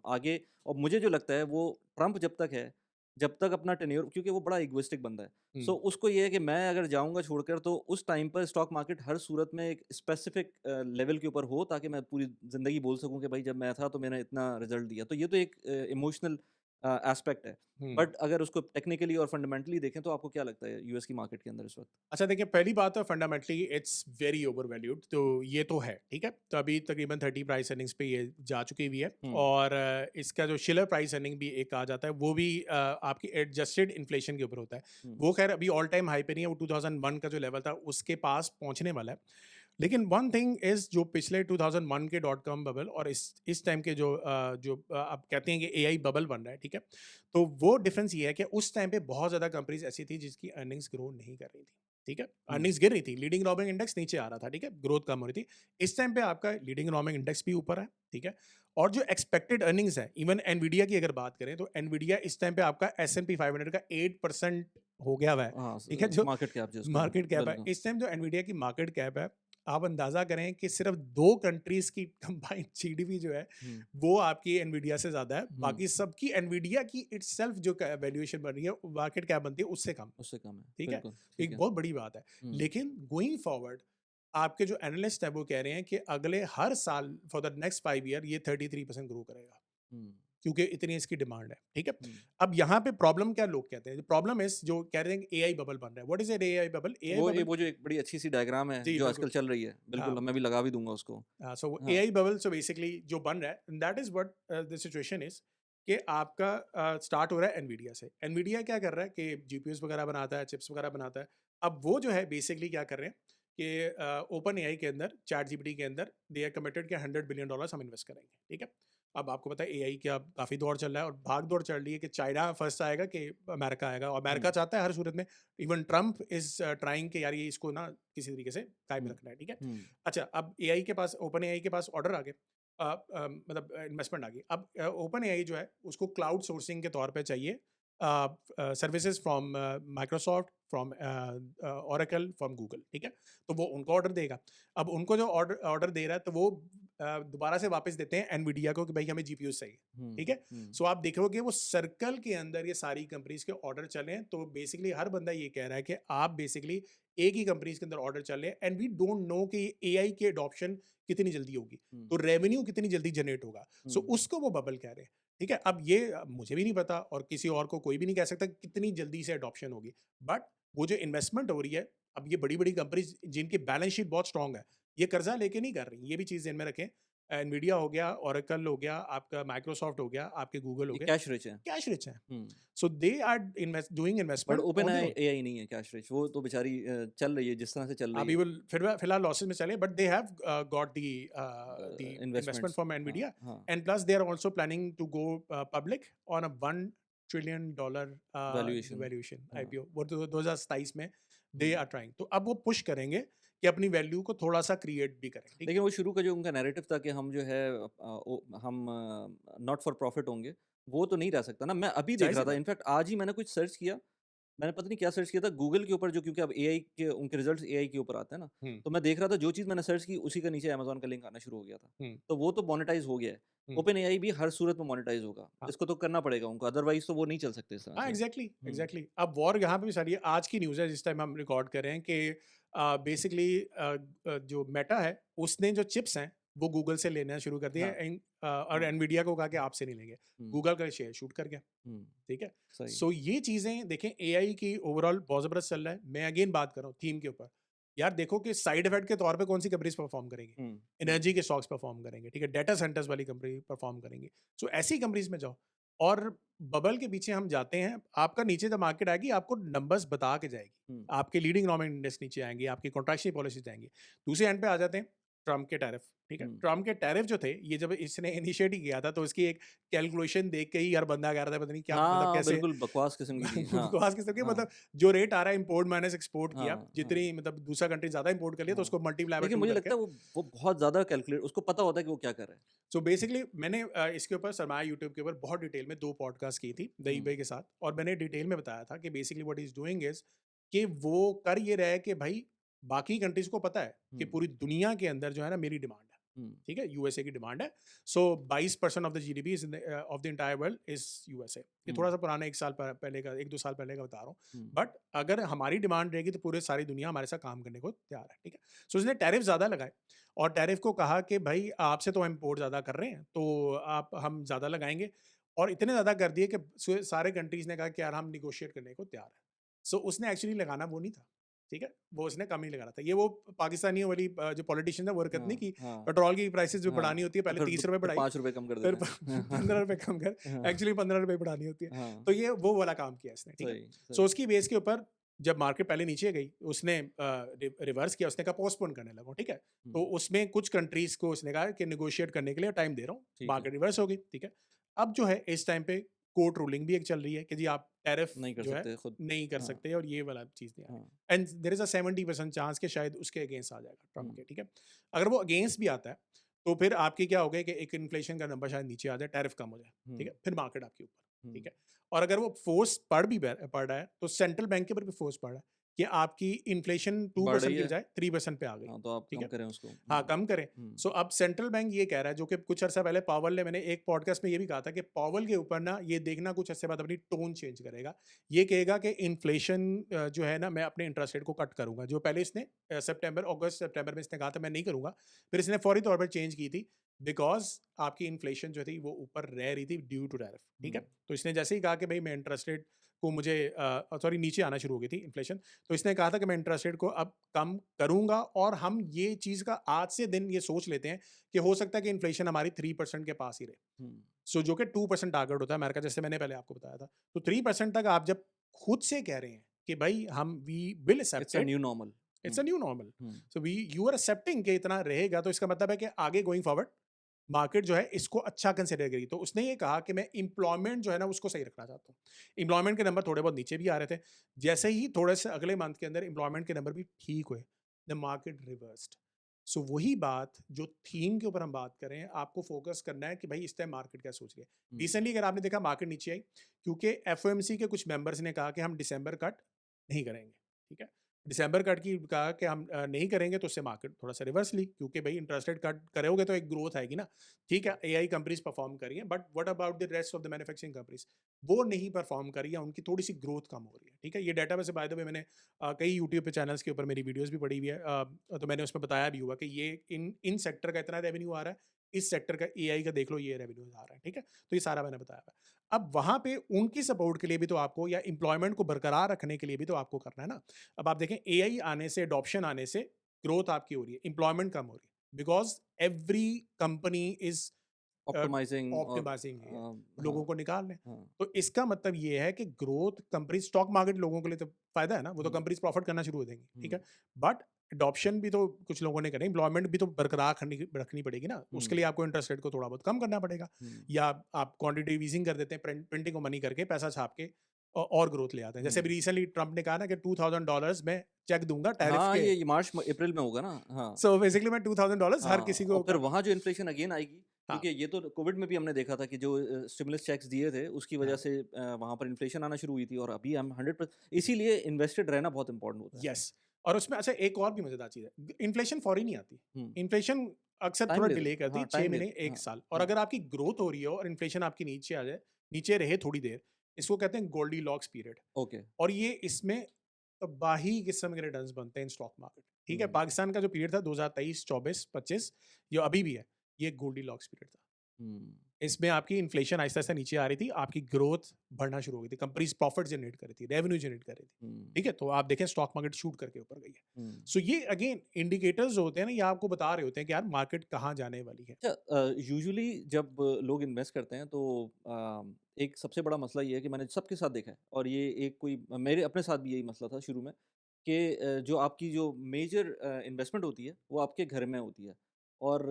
आगे और मुझे जो लगता है वो ट्रम्प जब तक है, जब तक अपना टेन्योर क्योंकि वो बड़ा इगोइस्टिक बंदा है। सो हुँ। उसको ये है कि मैं अगर जाऊँगा छोड़कर तो उस टाइम पर स्टॉक मार्केट हर सूरत में एक स्पेसिफिक लेवल के ऊपर हो ताकि मैं पूरी ज़िंदगी बोल सकूँ कि भाई जब मैं था तो मैंने इतना रिज़ल्ट दिया। तो ये तो एक इमोशनल एस्पेक्ट है। हुँ। बट अगर उसको टेक्निकली और फंडामेंटली देखें तो आपको क्या लगता है यूएस की मार्केट के अंदर इस वक़्त? अच्छा देखिए, पहली बात तो फंडामेंटली इट्स वेरी ओवरवैल्यूड, तो ये तो है, ठीक है? तो अभी तकरीबन 30 प्राइस अर्निंग्स पे ये जा चुकी हुई है हुँ, और इसका जो शिलर प्राइस अर्निंग भी एक कहा जाता है, वो भी आपकी एडजस्टेड इन्फ्लेशन के ऊपर होता है। हुँ, वो ख़ैर अभी ऑल टाइम हाई पे नहीं है, वो 2001 का जो लेवल था, उसके पास पहुँचने वाला है। लेकिन वन थिंग इज़ जो पिछले 2001 के डॉट कॉम बबल और इस टाइम के आप कहते हैं कि एआई बबल बन रहा है, ठीक है? तो वो डिफरेंस ये है कि उस टाइम पे बहुत ज़्यादा कंपनीज़ ऐसी थी जिसकी अर्निंग्स ग्रो नहीं कर रही थी, ठीक है? हुँ, अर्निंग्स गिर रही थी, लीडिंग इकोनॉमिक इंडेक्स नीचे आ रहा था, ठीक है? ग्रोथ कम हो रही थी। इस टाइम पे आपका लीडिंग इकोनॉमिक इंडेक्स भी ऊपर है, ठीक है? और जो एक्सपेक्टेड अर्निंग्स है, इवन एनवीडिया की अगर बात करें, तो एनवीडिया इस टाइम पे आपका एस-एंड-पी 500 का 8% हो गया हुआ है, हाँ, ठीक है? जो मार्केट कैप जिसको हम मार्केट कैप है, बिल्कुल। इस टाइम जो एनवीडिया की मार्केट कैप है, आप अंदाज़ा करें कि सिर्फ़ 2 कंट्रीज़ की कंबाइंड जीडीपी जो है, हुँ, वो आपकी एनवीडिया से ज़्यादा है। हुँ, बाकी सबकी एनवीडिया की इटसेल्फ जो क वैल्यूएशन बन रही है, मार्केट कैप बनती है उससे कम, उससे कम है। ठीक है? बिल्कुल, ठीक एक है। बहुत बड़ी बात है। हुँ, लेकिन गोइंग फॉरवर्ड आपके जो एनालिस्ट हैं, वो कह रहे हैं कि अगले हर साल फॉर द नेक्स्ट 5 ईयर ये 33% ग्रो करेगा। हुँ, क्योंकि इतनी इसकी डिमांड है, ठीक है? हुँ। अब यहाँ पे प्रॉब्लम क्या लोग कहते हैं? प्रॉब्लम इज़ जो कह रहे हैं कि एआई बबल बन रहा है। What is it AI bubble? AI bubble वो जो एक बड़ी अच्छी-सी डायग्राम है जी, जो बिल्कुल। आजकल चल रही है। हाँ, बिल्कुल, मैं भी लगा भी दूँगा उसको। सो हाँ। एआई बबल सो बेसिकली जो बन रहा है that is what the situation is कि आपका स्टार्ट हो रहा है एनवीडिया से। एनवीडिया क्या कर रहा है कि जीपीयूज़ वगैरह बनाता है, चिप्स वगैरह बनाता है। अब वो जो है बेसिकली क्या कर रहे हैं कि ओपन एआई के अंदर, चैट जीपीटी के अंदर दे आर कमिटेड कि $100 बिलियन हम इन्वेस्ट करेंगे, ठीक है? अब आपको पता है एआई का काफ़ी दौर चल रहा है और भाग-दौड़ चल रही है कि चाइना फर्स्ट आएगा कि अमेरिका आएगा और हुँ, अमेरिका चाहता है हर सूरत में। इवन ट्रम्प इज़ ट्राइंग कि यार ये इसको ना किसी तरीके से कायम हुँ, रखना है, ठीक है? हुँ, अच्छा, अब एआई के पास ओपन एआई के पास ऑर्डर आ गए मतलब इन्वेस्टमेंट आ गई। अब ओपन एआई जो है उसको क्लाउड सोर्सिंग के तौर पे चाहिए services from Microsoft, from Oracle, from Google, ठीक है? तो वो उनको ऑर्डर देगा। अब उनको जो ऑर्डर ऑर्डर दे रहा है तो वो दोबारा से वापस देते हैं एनवीडिया को कि भाई हमें जीपीयू चाहिए, हुँ, ठीक है? हुँ, सो आप देखोगे वो सर्कल के अंदर ये सारी कंपनीज के ऑर्डर चले हैं, तो बेसिकली हर बंदा ये कह रहा है कि आप बेसिकली एक ही कंपनीज के अंदर ऑर्डर चल रहे हैं एंड वी डोंट नो कि एआई की अडॉप्शन कितनी जल्दी होगी, हुँ, तो रेवेन्यू कितनी जल्दी जनरेट होगा। सो हुँ। उसको वो बबल कह रहे हैं, ठीक है? अब ये मुझे भी नहीं पता और किसी और को कोई भी नहीं कह सकता कि कितनी जल्दी से अडॉप्शन होगी, बट वो जो इन्वेस्टमेंट हो रही है, अब ये बड़ी-बड़ी कंपनीज जिनकी बैलेंस शीट बहुत स्ट्रांग है, ये कर्जा लेके नहीं कर रही, ये भी चीज़ ध्यान में रखें। एनवीडिया हो गया, ओरेकल हो गया, आपका माइक्रोसॉफ्ट हो गया, आपके गूगल हो ये गए, कैश रिच है। कैश रिच हैं। Hmm, so they are doing but investment open on their AI own. AI नहीं है कैश रिच, वो तो बेचारी चल रही है जिस तरह से चल रही अभी है। वो फिलहाल लॉसेस में चले, but they have got the investment investments from हाँ, एनवीडिया हाँ, and plus they are also planning to go public on a $1 trillion valuation valuation हाँ, आईपीओ वो 2027 में दे हुँ। Are trying. तो अब वो पुश करेंगे कि अपनी वैल्यू को थोड़ा-सा क्रिएट भी करें, ठीक है? लेकिन वो शुरू का जो उनका नैरेटिव था कि हम जो है हम नॉट फॉर प्रॉफिट होंगे, वो तो नहीं रह सकता ना। मैं अभी देख रहा ज़ाहिर-सी था बात इनफैक्ट आज ही मैंने कुछ सर्च किया, मैंने पता नहीं क्या सर्च किया था गूगल के ऊपर जो क्योंकि अब एआई के उनके रिजल्ट्स एआई के ऊपर आते हैं ना, है। हुँ, तो मैं देख रहा था जो चीज़ मैंने सर्च की उसी का नीचे अमेज़न का लिंक आना शुरू हो गया था। हुँ, तो वो तो मोनेटाइज़ हो गया है। हुँ, ओपन एआई भी हर सूरत में मोनेटाइज़ होगा। हाँ। इसको तो करना पड़ेगा उनको अदरवाइज़ तो वो नहीं चल सकते इस तरह हाँ, से। एग्ज़ैक्टली, हुँ, एग्ज़ैक्टली। अब वॉर यहाँ पे भी सारी है। आज की न्यूज़ है जिस टाइम हम रिकॉर्ड कर रहे हैं कि बेसिकली जो मेटा है, उसने जो चिप्स हैं, वो गूगल से लेना शुरू कर दिए हैं हाँ, और हाँ, एनवीडिया को कहा कि आपसे नहीं लेंगे। हुँ, गूगल का शेयर शूट कर गया, हुँ, ठीक है? सही। सो ये चीज़ें देखें एआई की ओवरऑल बहुत ज़बरदस्त चल रहा है। मैं अगेन बात कर रहा हूँ थीम के ऊपर। यार देखो कि साइड इफेक्ट के तौर पे कौन-सी कंपनीज़ परफ़ॉर्म करेंगी? हुँ, हुँ, एनर्जी के स्टॉक्स परफ़ॉर्म करेंगे, ठीक है? डाटा सेंटर्स वाली कंपनी परफ़ॉर्म करेंगी। सो ऐसी कंपनीज़ में जाओ और बबल के पीछे हम जाते हैं, आपका नीचे जब मार्केट आएगी, आपको नंबर्स बता के जाएगी। हुँ, आपके लीडिंग इकोनॉमिक इंडेक्स नीचे आएँगे, आपकी कॉन्ट्रैक्शनल पॉलिसीज़ आएँगी। दूसरे एंड पे आ जाते हैं, ट्रम्प के टैरिफ, ठीक है? हुँ। ट्रम्प के टैरिफ जो थे, ये जब इसने इनिशिएट ही किया था, तो उसकी एक कैलकुलेशन देख के ही हर बंदा कह रहा था पता नहीं क्या मतलब हाँ, कैसे बिल्कुल बकवास किस्म की थी। हाँ, बकवास किस्म के हाँ, मतलब जो रेट आ रहा है इम्पोर्ट माइनस एक्सपोर्ट किया, हाँ, हाँ, जितनी मतलब दूसरा कंट्री ज़्यादा इम्पोर्ट कर लिया तो हाँ। उसको मल्टीप्लाई बाय लेकिन 2 मुझे करके। लगता है वो बहुत ज़्यादा कैलकुलेट उसको पता होता है कि वो क्या कर रहा है। सो बेसिकली मैंने इसके ऊपर सरमाया यूट्यूब के ऊपर बहुत डिटेल में 2 पॉडकास्ट की थी, दईब हुँ, भाई के साथ, और मैंने डिटेल में बताया था कि basically what he is doing is कि वो कर ये रहा है कि भाई बाकी कंट्रीज़ को पता है कि हुँ, पूरी दुनिया के अंदर जो है ना मेरी डिमांड है। हुँ, ठीक है? यूएसए की डिमांड है। सो 22% of the GDP is in of the entire world is USA. ये हुँ, थोड़ा-सा पुराना 1 साल प पहले का 1-2 साल पहले का बता रहा हूँ। हुँ, बट अगर हमारी डिमांड रहेगी तो पूरे सारी दुनिया हमारे साथ काम करने को तैयार है। ठीक है? सो उसने टैरिफ ज़्यादा लगाए और टैरिफ को कहा कि भाई आपसे तो हम इम्पोर्ट ज़्यादा कर रहे हैं, तो आप हम ज़्यादा लगाएँगे, और इतने ज़्यादा कर दिए कि सारे कंट्रीज़ ने कहा कि यार हम नेगोशिएट करने को तैयार हैं। सो उसने एक्चुअली लगाना वो नहीं था। ठीक है? वो उसने कम ही लगाना था। ये वो पाकिस्तानियों वाली जो पॉलिटिशियन है वो हरकत नहीं हाँ, की। हाँ, पेट्रोल की प्राइसेस जो बढ़ानी हाँ। होती है, और पहले ₹30 फिर बढ़ाई, ₹5 कम कर फिर देते प हैं। ₹15 कम कर, हाँ, एक्चुअली ₹15 बढ़ानी होती है। हाँ, तो ये वो वाला काम किया इसने, ठीक है? सही, सो सही। उसकी बेस के ऊपर जब मार्केट पहले नीचे गई, उसने रिवर्स किया, उसने कहा पोस्टपोन करने लगो, ठीक है? हुँ, तो उसमें कुछ कंट्रीज़ को उसने कहा कि नेगोशिएट करने के लिए टाइम दे रहा हूँ, ठीक है। मार्केट रिवर्स हो गई, ठीक है? अब जो है इस टाइम पे कोर्ट रूलिंग भी एक चल रही है कि जी आप टैरिफ नहीं कर जो है सकते खुद। नहीं कर हाँ, सकते और ये वाला चीज़ नहीं हाँ, आएगा, and there is a 70% chance कि शायद उसके अगेंस्ट आ जाएगा ट्रम्प हुँ, के, ठीक है? अगर वो अगेंस्ट भी आता है, तो फिर आपकी क्या हो गया कि एक इन्फ्लेशन का नंबर शायद नीचे आ जाए, टैरिफ कम हो जाए, हुँ, ठीक है? फिर मार्केट आपके ऊपर, ठीक हुँ। है? और अगर वो फ़ोर्स पड़ रहा है, तो सेंट्रल बैंक के ऊपर भी फ़ोर्स पड़ रहा है कि आपकी इन्फ्लेशन बढ़ 2% रही की है। बजाय 3% पे आ गई, हाँ, तो आप ठीक कम है? करें उसको। हाँ, हुँ, कम करें। हुँ, सो अब सेंट्रल बैंक ये कह रहा है, जो कि कुछ अर्सा पहले पावेल ने, मैंने एक पॉडकास्ट में ये भी कहा था कि पावेल के ऊपर ना ये देखना कुछ अर्से बाद अपनी टोन चेंज करेगा। ये कहेगा कि इन्फ्लेशन जो है ना, मैं अपने इंटरेस्ट रेट को कट करूँगा। जो पहले इसने अगस्त-सितंबर में इसने कहा था मैं नहीं करूँगा। फिर इसने फौरी तौर पर चेंज की थी बिकॉज़ आपकी इन्फ्लेशन जो थी वो ऊपर रह रही थी ड्यू टू टैरिफ, ठीक है? हुँ, तो इसने जैसे ही कहा कि भई मैं इंटरेस्ट रेट को मुझे सॉरी नीचे आना शुरू हो गई थी इन्फ्लेशन, तो इसने कहा था कि मैं इंटरेस्ट रेट को अब कम करूँगा, और हम ये चीज़ का आज से दिन ये सोच लेते हैं कि हो सकता है कि इन्फ्लेशन हमारी 3% के पास ही रहे। हुँ। सो जो कि 2% टारगेट होता है अमेरिका, जैसे मैंने पहले आपको बताया था। तो 3% तक आप जब खुद से कह रहे हैं कि भाई हम we will accept it's a it, new normal. It's hmm, a new normal. Hmm, so we you are accepting कि इतना रहेगा, तो इसका मतलब है कि आगे गोइंग फॉरवर्ड मार्केट जो है इसको अच्छा कंसिडर करेगी। तो उसने ये कहा कि मैं एम्प्लॉयमेंट जो है ना उसको सही रखना चाहता हूँ। एम्प्लॉयमेंट के नंबर थोड़े बहुत नीचे भी आ रहे थे। जैसे ही थोड़े से अगले मंथ के अंदर एम्प्लॉयमेंट के नंबर भी ठीक हुए, द मार्केट रिवर्स्ड। सो वही बात जो थीम के ऊपर हम बात कर रहे हैं, आपको फोकस करना है कि भाई इस टाइम मार्केट क्या सोच रही है। हुँ, रिसेंटली अगर आपने देखा मार्केट नीचे आई, क्योंकि एफओएमसी के कुछ मेंबर्स ने कहा कि हम दिसंबर कट नहीं करेंगे, ठीक है? दिसंबर कट की कहा कि हम नहीं करेंगे, तो उससे मार्केट थोड़ा-सा रिवर्स ली, क्योंकि भई इंटरेस्ट रेट कट करोगे तो एक ग्रोथ आएगी ना। ठीक है, एआई कंपनीज़ परफ़ॉर्म कर रही हैं, but what about the rest of the manufacturing companies? वो नहीं परफ़ॉर्म कर रही हैं, उनकी थोड़ी-सी ग्रोथ कम हो रही है, ठीक है? ये डाटा वैसे बाय द वे मैंने कई यूट्यूब पे चैनल्स के ऊपर मेरी वीडियोज़ भी पड़ी हुई है, तो मैंने उसमें बताया भी हुआ कि ये इन इन सेक्टर का इतना रेवेन्यू आ रहा है, इस सेक्टर का एआई का देख लो ये रेवेन्यू आ रहा है, ठीक है? तो ये सारा मैंने बताया हुआ है। अब वहाँ पे उनकी सपोर्ट के लिए भी तो आपको, या एम्प्लॉयमेंट को बरकरार रखने के लिए भी तो आपको करना है ना। अब आप देखें एआई आने से, एडॉप्शन आने से ग्रोथ आपकी हो रही है, एम्प्लॉयमेंट कम हो रही है, because every company is a, optimizing और ऑप्टिमाइज़िंग एआई, लोगों हाँ, को निकाल रहे हैं। हाँ, तो इसका मतलब ये है कि ग्रोथ कंपनी, स्टॉक मार्केट लोगों के लिए तो फ़ायदा है ना, वो तो हुँ, कंपनीज़ प्रॉफ़िट करना शुरू हो देंगी, ठीक हुँ, है? बट एडॉप्शन भी तो कुछ लोगों ने करें, एम्प्लॉयमेंट भी तो बरकरार रखनी पड़ेगी ना, उसके हुँ, लिए आपको इंटरेस्ट रेट को थोड़ा बहुत कम करना पड़ेगा, हुँ, या आप क्वांटिटेटिव ईजिंग कर देते हैं, प्रिंटिंग ऑफ मनी करके पैसा छाप के और ग्रोथ ले आते हैं। जैसे हुँ। अभी रिसेंटली ट्रम्प ने कहा ना कि $2000 मैं चेक दूँगा टैरिफ हाँ, के, ये मार्च म अप्रैल में होगा ना? हाँ, सो बेसिकली मैं $2000 हर हाँ किसी और को फिर वहाँ जो इन्फ्लेशन अगेन आएगी, हाँ, क्योंकि ये तो कोविड में भी हमने देखा था कि जो स्टिमुलस चेक्स दिए थे, उसकी वजह हाँ। से वहाँ पर इन्फ्लेशन आना शुरू हुई थी और अभी हम 100% इसीलिए इन्वेस्टेड रहना बहुत इम्पोर्टेंट होता है। यस, और उसमें अच्छा एक और भी मज़ेदार चीज़ है, इन्फ्लेशन फौरी नहीं आती। हुँ, इन्फ्लेशन अक्सर टाइम थोड़ा ले डिले करती है, हाँ, 6 टाइम महीने, लेती 1 हाँ, साल, और हाँ, अगर आपकी ग्रोथ हो रही हो और इन्फ्लेशन आपकी नीचे आ जाए, नीचे रहे थोड़ी देर, इसको कहते हैं गोल्डीलॉक्स पीरियड, ओके। और ये इसमें तबाही किस्म के रिटर्न्स बनते हैं इन स्टॉक मार्केट, ठीक है? हुँ, पाकिस्तान का जो पीरियड था 2023, 24, 25, जो अभी भी है, ये गोल्डीलॉक्स पीरियड था। हुँ, इसमें आपकी इन्फ्लेशन आहिस्ता-आहिस्ता नीचे आ रही थी, आपकी ग्रोथ बढ़ना शुरू हो गई थी, कंपनीज़ प्रॉफिट जनरेट कर रही थी, रेवेन्यू जनरेट कर रही थी, हुँ, ठीक है? तो आप देखें स्टॉक मार्केट शूट करके ऊपर गई है। हुँ। सो ये अगेन इंडिकेटर्स जो होते हैं ना, ये आपको बता रहे होते हैं कि यार मार्केट कहाँ जाने वाली है। अच्छा यूजुअली जब लोग इन्वेस्ट करते हैं तो एक सबसे बड़ा मसला ये है कि मैंने सबके साथ देखा है और ये एक कोई मेरे अपने साथ भी यही मसला था शुरू में कि जो आपकी जो मेजर इन्वेस्टमेंट होती है वो आपके घर में होती है और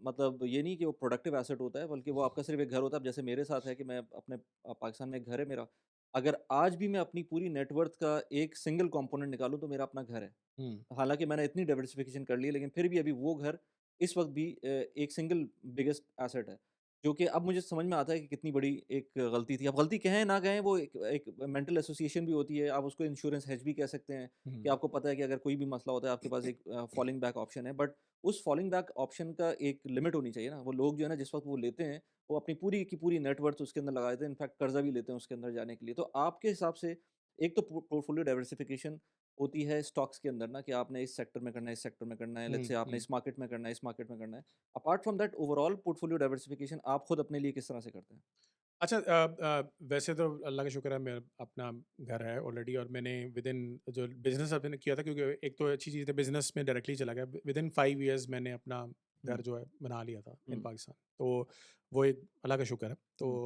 मतलब ये नहीं कि वो प्रोडक्टिव एसेट होता है, बल्कि वो आपका सिर्फ़ एक घर होता है। अब जैसे मेरे साथ है कि मैं अपने पाकिस्तान में एक घर है मेरा। अगर आज भी मैं अपनी पूरी नेटवर्थ का एक सिंगल कंपोनेंट निकालूँ तो मेरा अपना घर है। हुँ, हालाँकि मैंने इतनी डाइवर्सिफ़िकेशन कर ली है, लेकिन फिर भी अभी वो घर इस वक़्त भी एक सिंगल बिगेस्ट एसेट है, जो कि अब मुझे समझ में आता है कि कितनी बड़ी एक गलती थी। अब गलती कहें ना कहें, वो एक एक मेंटल एसोसिएशन भी होती है, आप उसको इंश्योरेंस हेज भी कह सकते हैं कि हुँ, आपको पता है कि अगर कोई भी मसला होता है, आपके पास एक फॉलिंग बैक ऑप्शन है। बट उस फॉलिंग बैक ऑप्शन का एक लिमिट होनी चाहिए ना। वो लोग जो है ना, जिस वक़्त वो लेते हैं, वो अपनी पूरी की पूरी नेट वर्थ उसके अंदर लगा देते हैं, इनफैक्ट कर्ज़ा भी लेते हैं उसके अंदर जाने के लिए। तो आपके हिसाब से एक तो पोर्टफोलियो डाइवर्सिफ़िकेशन होती है स्टॉक्स के अंदर ना, कि आपने इस सेक्टर में करना है, इस सेक्टर में करना है, लेट्स हुँ, से आपने हुँ। इस मार्केट में करना है, इस मार्केट में करना है। Apart from that overall portfolio diversification आप खुद अपने लिए किस तरह से करते हैं? अच्छा वैसे तो अल्लाह का शुक्र है मेरा अपना घर है ऑलरेडी और मैंने विदिन जो बिज़नेस मैंने किया था क्योंकि एक तो अच्छी चीज़ है बिज़नेस में डायरेक्टली चला गया। विदिन 5 इयर्स मैंने अपना हुँ, घर जो है बना लिया था इन हुँ, पाकिस्तान। तो वो एक अल्लाह का शुक्र है। तो हुँ,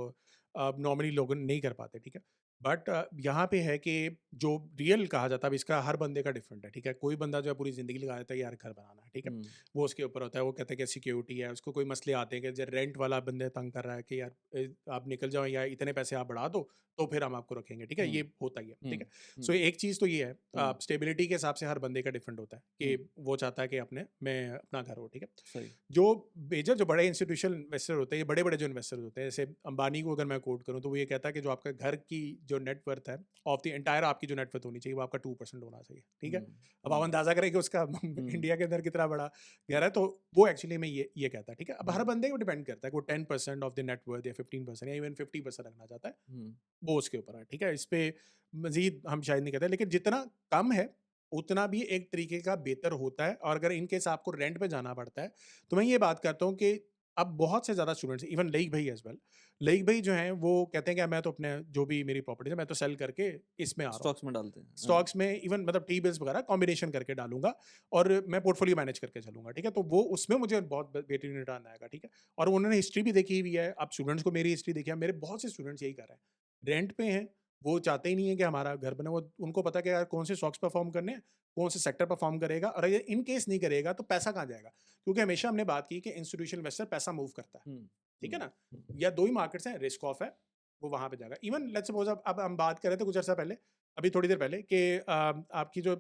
अब नॉर्मली लोग नहीं कर पाते, ठीक है? बट यहाँ पे है कि जो रियल कहा जाता है अब इसका हर बंदे का डिफरेंट है, ठीक है? कोई बंदा जो है पूरी ज़िंदगी लगा देता है यार घर बनाना है, ठीक है? हुँ, वो उसके ऊपर होता है, वो कहते हैं कि सिक्योरिटी है, उसको कोई मसले आते हैं कि जो रेंट वाला बंदे तंग कर रहा है कि यार आप निकल जाओ या इतने पैसे आप बढ़ा दो, तो फिर हम आपको रखेंगे, ठीक है? हुँ, ये होता ही है, ठीक हुँ, है? सो हुँ, एक चीज़ तो ये है हुँ, स्टेबिलिटी के हिसाब से हर बंदे का डिफरेंट होता है हुँ, कि वो चाहता है कि अपने मैं अपना घर हो, ठीक है? सही। जो मेजर जो बड़े इंस्टीट्यूशनल इन्वेस्टर होते हैं, ये बड़े-बड़े जो इन्वेस्टर्स होते हैं, जैसे अंबानी को अगर मैं कोट करूँ, तो वो ये कहता है कि जो आपका घर की जो नेट वर्थ है, ऑफ द एंटायर आपकी जो नेट वर्थ होनी चाहिए, वो आपका 2% होना चाहिए, ठीक है? हुँ, अब आप हुँ, अंदाज़ा करें कि उसका हुँ, इंडिया के अंदर कितना बड़ा घर है, तो वो एक्चुअली में ये कहता है, ठीक है? अब हर हुँ, बंदे को डिपेंड करता है कि वो 10% ऑफ द नेट वर्थ या 15% या इवन 50% रखना चाहता है, हुँ, वो उसके ऊपर है, ठीक है? इस पे मज़ीद हम शायद नहीं कहते, लेकिन जितना कम है, उतना भी एक तरीके का बेहतर होता है और अगर इन केस आपको रेंट पे जाना पड़ता है, तो मैं ये बात करता हूँ कि अब बहुत से ज़्यादा स्टूडेंट्स इवन लईक भाई एज़ वेल, लईक भाई जो हैं वो कहते हैं कि मैं तो अपने जो भी मेरी प्रॉपर्टीज़ है, मैं तो सेल करके इसमें आ रहा हूँ। स्टॉक्स में डालते हैं। हाँ, स्टॉक्स में इवन मतलब टी-बिल्स वगैरह कॉम्बिनेशन करके डालूँगा और मैं पोर्टफोलियो मैनेज करके चलूँगा, ठीक है? तो वो उसमें मुझे बहुत ब बेहतरीन रिटर्न आएगा, ठीक है? और उन्होंने हिस्ट्री भी देखी हुई है, अब स्टूडेंट्स को मेरी हिस्ट्री देखी है, मेरे बहुत से स्टूडेंट्स यही कर रहे हैं। रेंट पे हैं, वो चाहते ही नहीं है कि हमारा घर बने, वो उनको पता है कि यार कौन से स्टॉक्स परफ़ॉर्म करने हैं, कौन से सेक्टर परफ़ॉर्म करेगा और अगर इन केस नहीं करेगा तो पैसा कहाँ जाएगा? क्योंकि हमेशा हमने बात की कि इंस्टीट्यूशनल इन्वेस्टर पैसा मूव करता है, हुँ, ठीक है हुँ, ना? हुँ, या 2 ही मार्केट्स हैं, रिस्क ऑफ है, वो वहाँ पे जाएगा। इवन लेट्स सपोज़ अब हम बात कर रहे थे कुछ अर्सा पहले अभी थोड़ी देर पहले कि आपकी जो